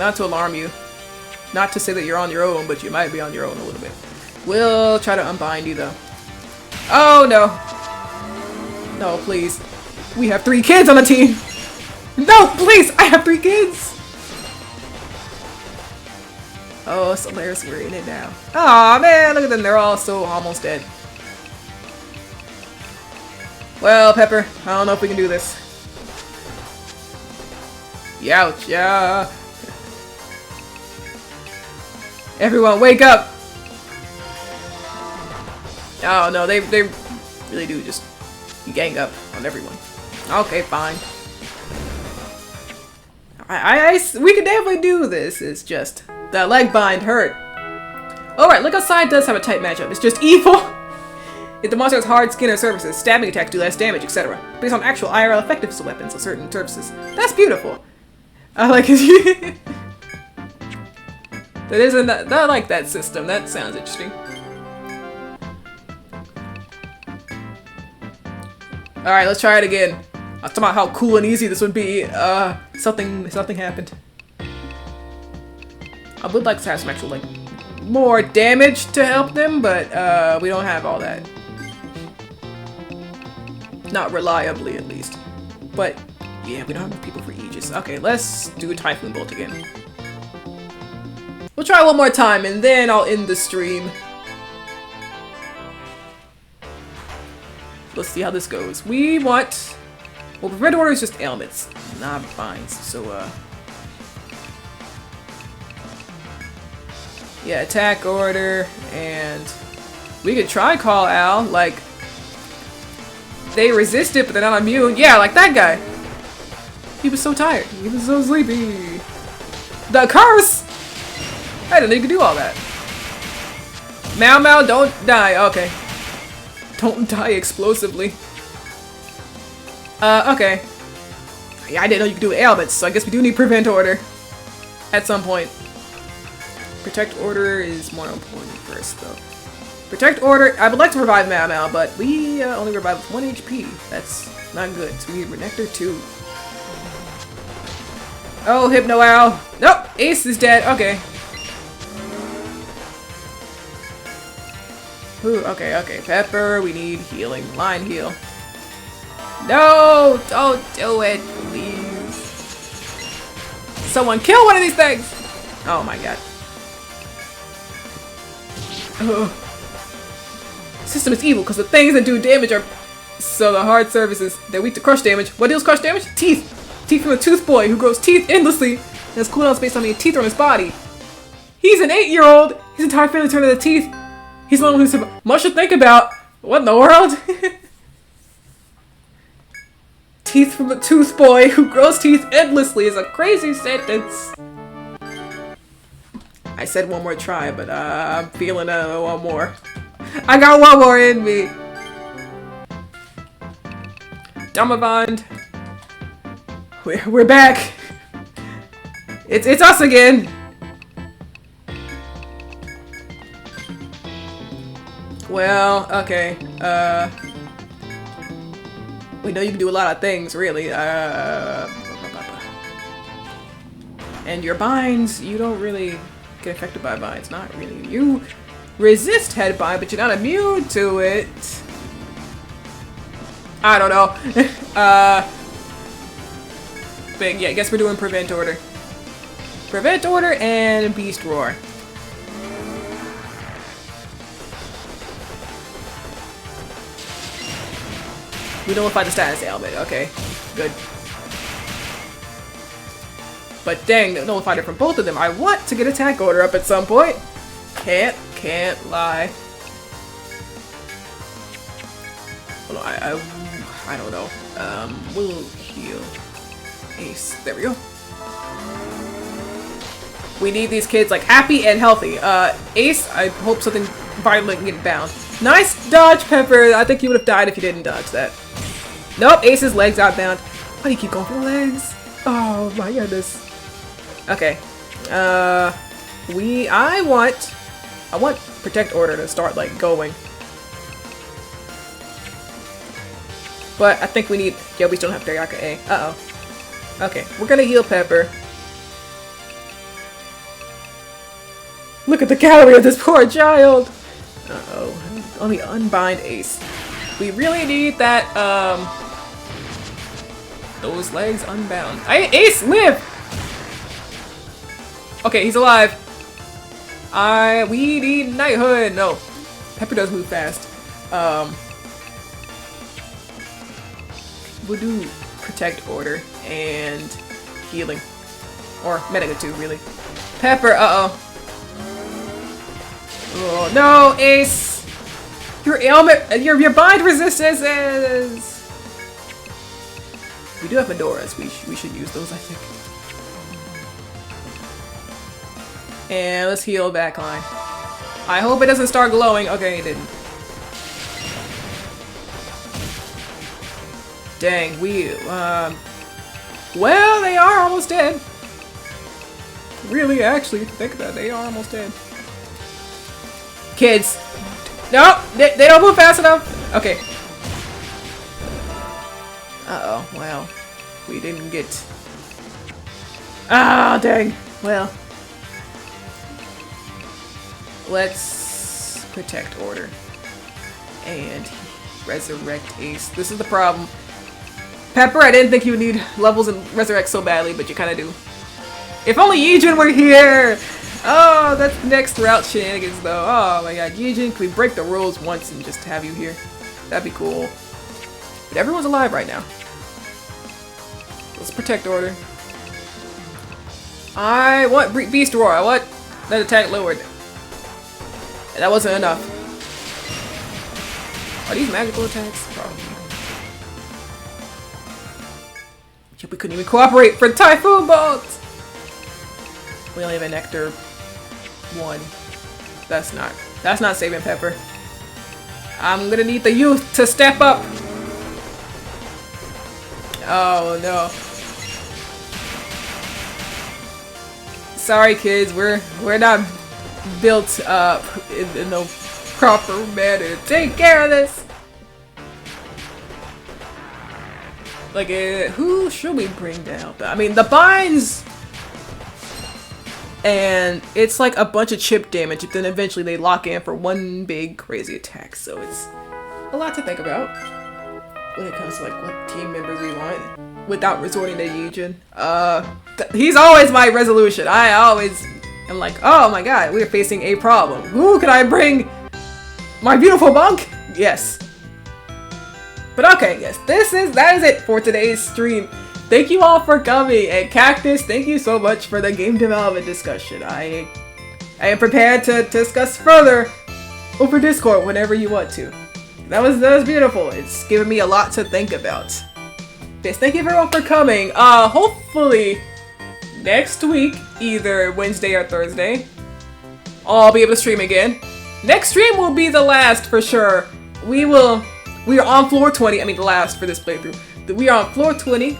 Not to alarm you. Not to say that you're on your own, but you might be on your own a little bit. We'll try to unbind you, though. Oh, no. No, please. We have 3 kids on the team. No, please. I have 3 kids. Oh, Solaris, we're in it now. Aw, man, look at them. They're all so almost dead. Well, Pepper, I don't know if we can do this. Youch, yeah. Everyone, wake up! Oh, no, they really do just gang up on everyone. Okay, fine. We could definitely do this. It's just the leg bind hurt. Alright, look outside does have a tight matchup. It's just evil. If the monster has hard skin or surfaces, stabbing attacks do less damage, etc. Based on actual IRL effectiveness of weapons of certain surfaces. That's beautiful. I like it. I like that system. That sounds interesting. Alright, let's try it again. I was talking about how cool and easy this would be. Something happened. I would like to have some actual, like, more damage to help them, but we don't have all that. Not reliably, at least. But yeah, we don't have enough people for Aegis. Okay, let's do Typhoon Bolt again. We'll try one more time, and then I'll end the stream. Let's see how this goes. We want... Well, Prevent Order is just ailments, not binds, so, yeah, Attack Order, and... We could try Call Al, like... They resist it, but they're not immune. Yeah, like that guy! He was so tired. He was so sleepy. The curse! I didn't know you could do all that. Mau Mau, don't die. Okay. Don't die explosively. Okay. Yeah, I didn't know you could do ailments, so I guess we do need Prevent Order. At some point. Protect Order is more important first, though. Protect Order, I would like to revive Mau Mau, but we only revive with 1 HP. That's not good, so we need Renekton 2. Oh, Hypno Owl. Nope, Ace is dead. Okay. Ooh, okay. Pepper, we need healing. Line heal. No! Don't do it, please. Someone kill one of these things! Oh my god. Ugh. System is evil because the things that do damage are... So the hard surfaces, they're weak to crush damage. What deals crush damage? Teeth! Teeth from a tooth boy who grows teeth endlessly. And has cooldowns based on the teeth on his body. He's an 8-year-old! His entire family turned into teeth. He's the one who's much to think about. What in the world? Teeth from a tooth boy who grows teeth endlessly is a crazy sentence. I said one more try, but I'm feeling one more. I got one more in me. Dumbavond. We're back. It's us again. Well, okay. We know you can do a lot of things, really. And your binds, you don't really get affected by binds. Not really. You resist head bind, but you're not immune to it. I don't know. But yeah, I guess we're doing Prevent Order. Prevent Order and Beast Roar. We nullified the status ailment. Okay, good. But dang, they nullified it from both of them. I want to get Attack Order up at some point. Can't lie. Hold on, I don't know. We'll heal Ace. There we go. We need these kids like happy and healthy. Ace, I hope something violent can get bound. Nice dodge, Pepper. I think you would have died if you didn't dodge that. Nope, Ace's legs outbound. Why do you keep going for the legs? Oh my goodness. Okay. I want Protect Order to start like going. But I think we need... Yeah, we still don't have Teriyaka A. Uh-oh. Okay, we're gonna heal Pepper. Look at the gallery of this poor child. Uh-oh. Let me unbind Ace. We really need that, those legs unbound. Ace, live! Okay, he's alive. We need knighthood. No. Pepper does move fast. We'll do protect order and healing. Or medica too, really. Pepper, uh-oh. Oh, no, Ace! Your ailment, your bind resistance is... We do have fedoras. We should use those, I think. And let's heal backline. I hope it doesn't start glowing. Okay, it didn't. Dang, well, they are almost dead. Really, actually, think about it, they are almost dead. Kids. No, they don't move fast enough. Okay. Uh-oh, well, we didn't get... Ah, dang. Well. Let's protect order. And resurrect Ace. This is the problem. Pepper, I didn't think you would need levels and resurrect so badly, but you kind of do. If only Yijin were here! Oh, that's the next route shenanigans though. Oh my god, Yijin, can we break the rules once and just have you here? That'd be cool. But everyone's alive right now. Let's protect order. I want Beast Roar. I want that attack lowered. And that wasn't enough. Are these magical attacks? Probably. Yep, we couldn't even cooperate for Typhoon Bolts! We only have a Nectar 1. That's not saving Pepper. I'm gonna need the youth to step up! Oh no. Sorry kids, we're not built up in no proper manner. Take care of this! Like, who should we bring down? I mean, the binds! And it's like a bunch of chip damage, but then eventually they lock in for one big crazy attack. So it's a lot to think about when it comes to like what team members we want without resorting to Yijin. He's always my resolution. I always am like, oh my god, we're facing a problem. Who can I bring? My beautiful monk? Yes. But okay, yes, that is it for today's stream. Thank you all for coming, and Cactus, thank you so much for the game development discussion. I am prepared to discuss further over Discord whenever you want to. That was beautiful. It's given me a lot to think about. Yes, thank you everyone for coming. Hopefully next week, either Wednesday or Thursday, I'll be able to stream again. Next stream will be the last for sure. We are on floor 20. I mean, the last for this playthrough. We are on floor 20.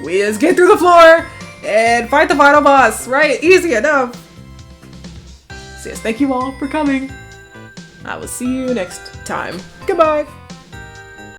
We just get through the floor and fight the final boss, right? Easy enough. So yes, thank you all for coming. I will see you next time. Goodbye.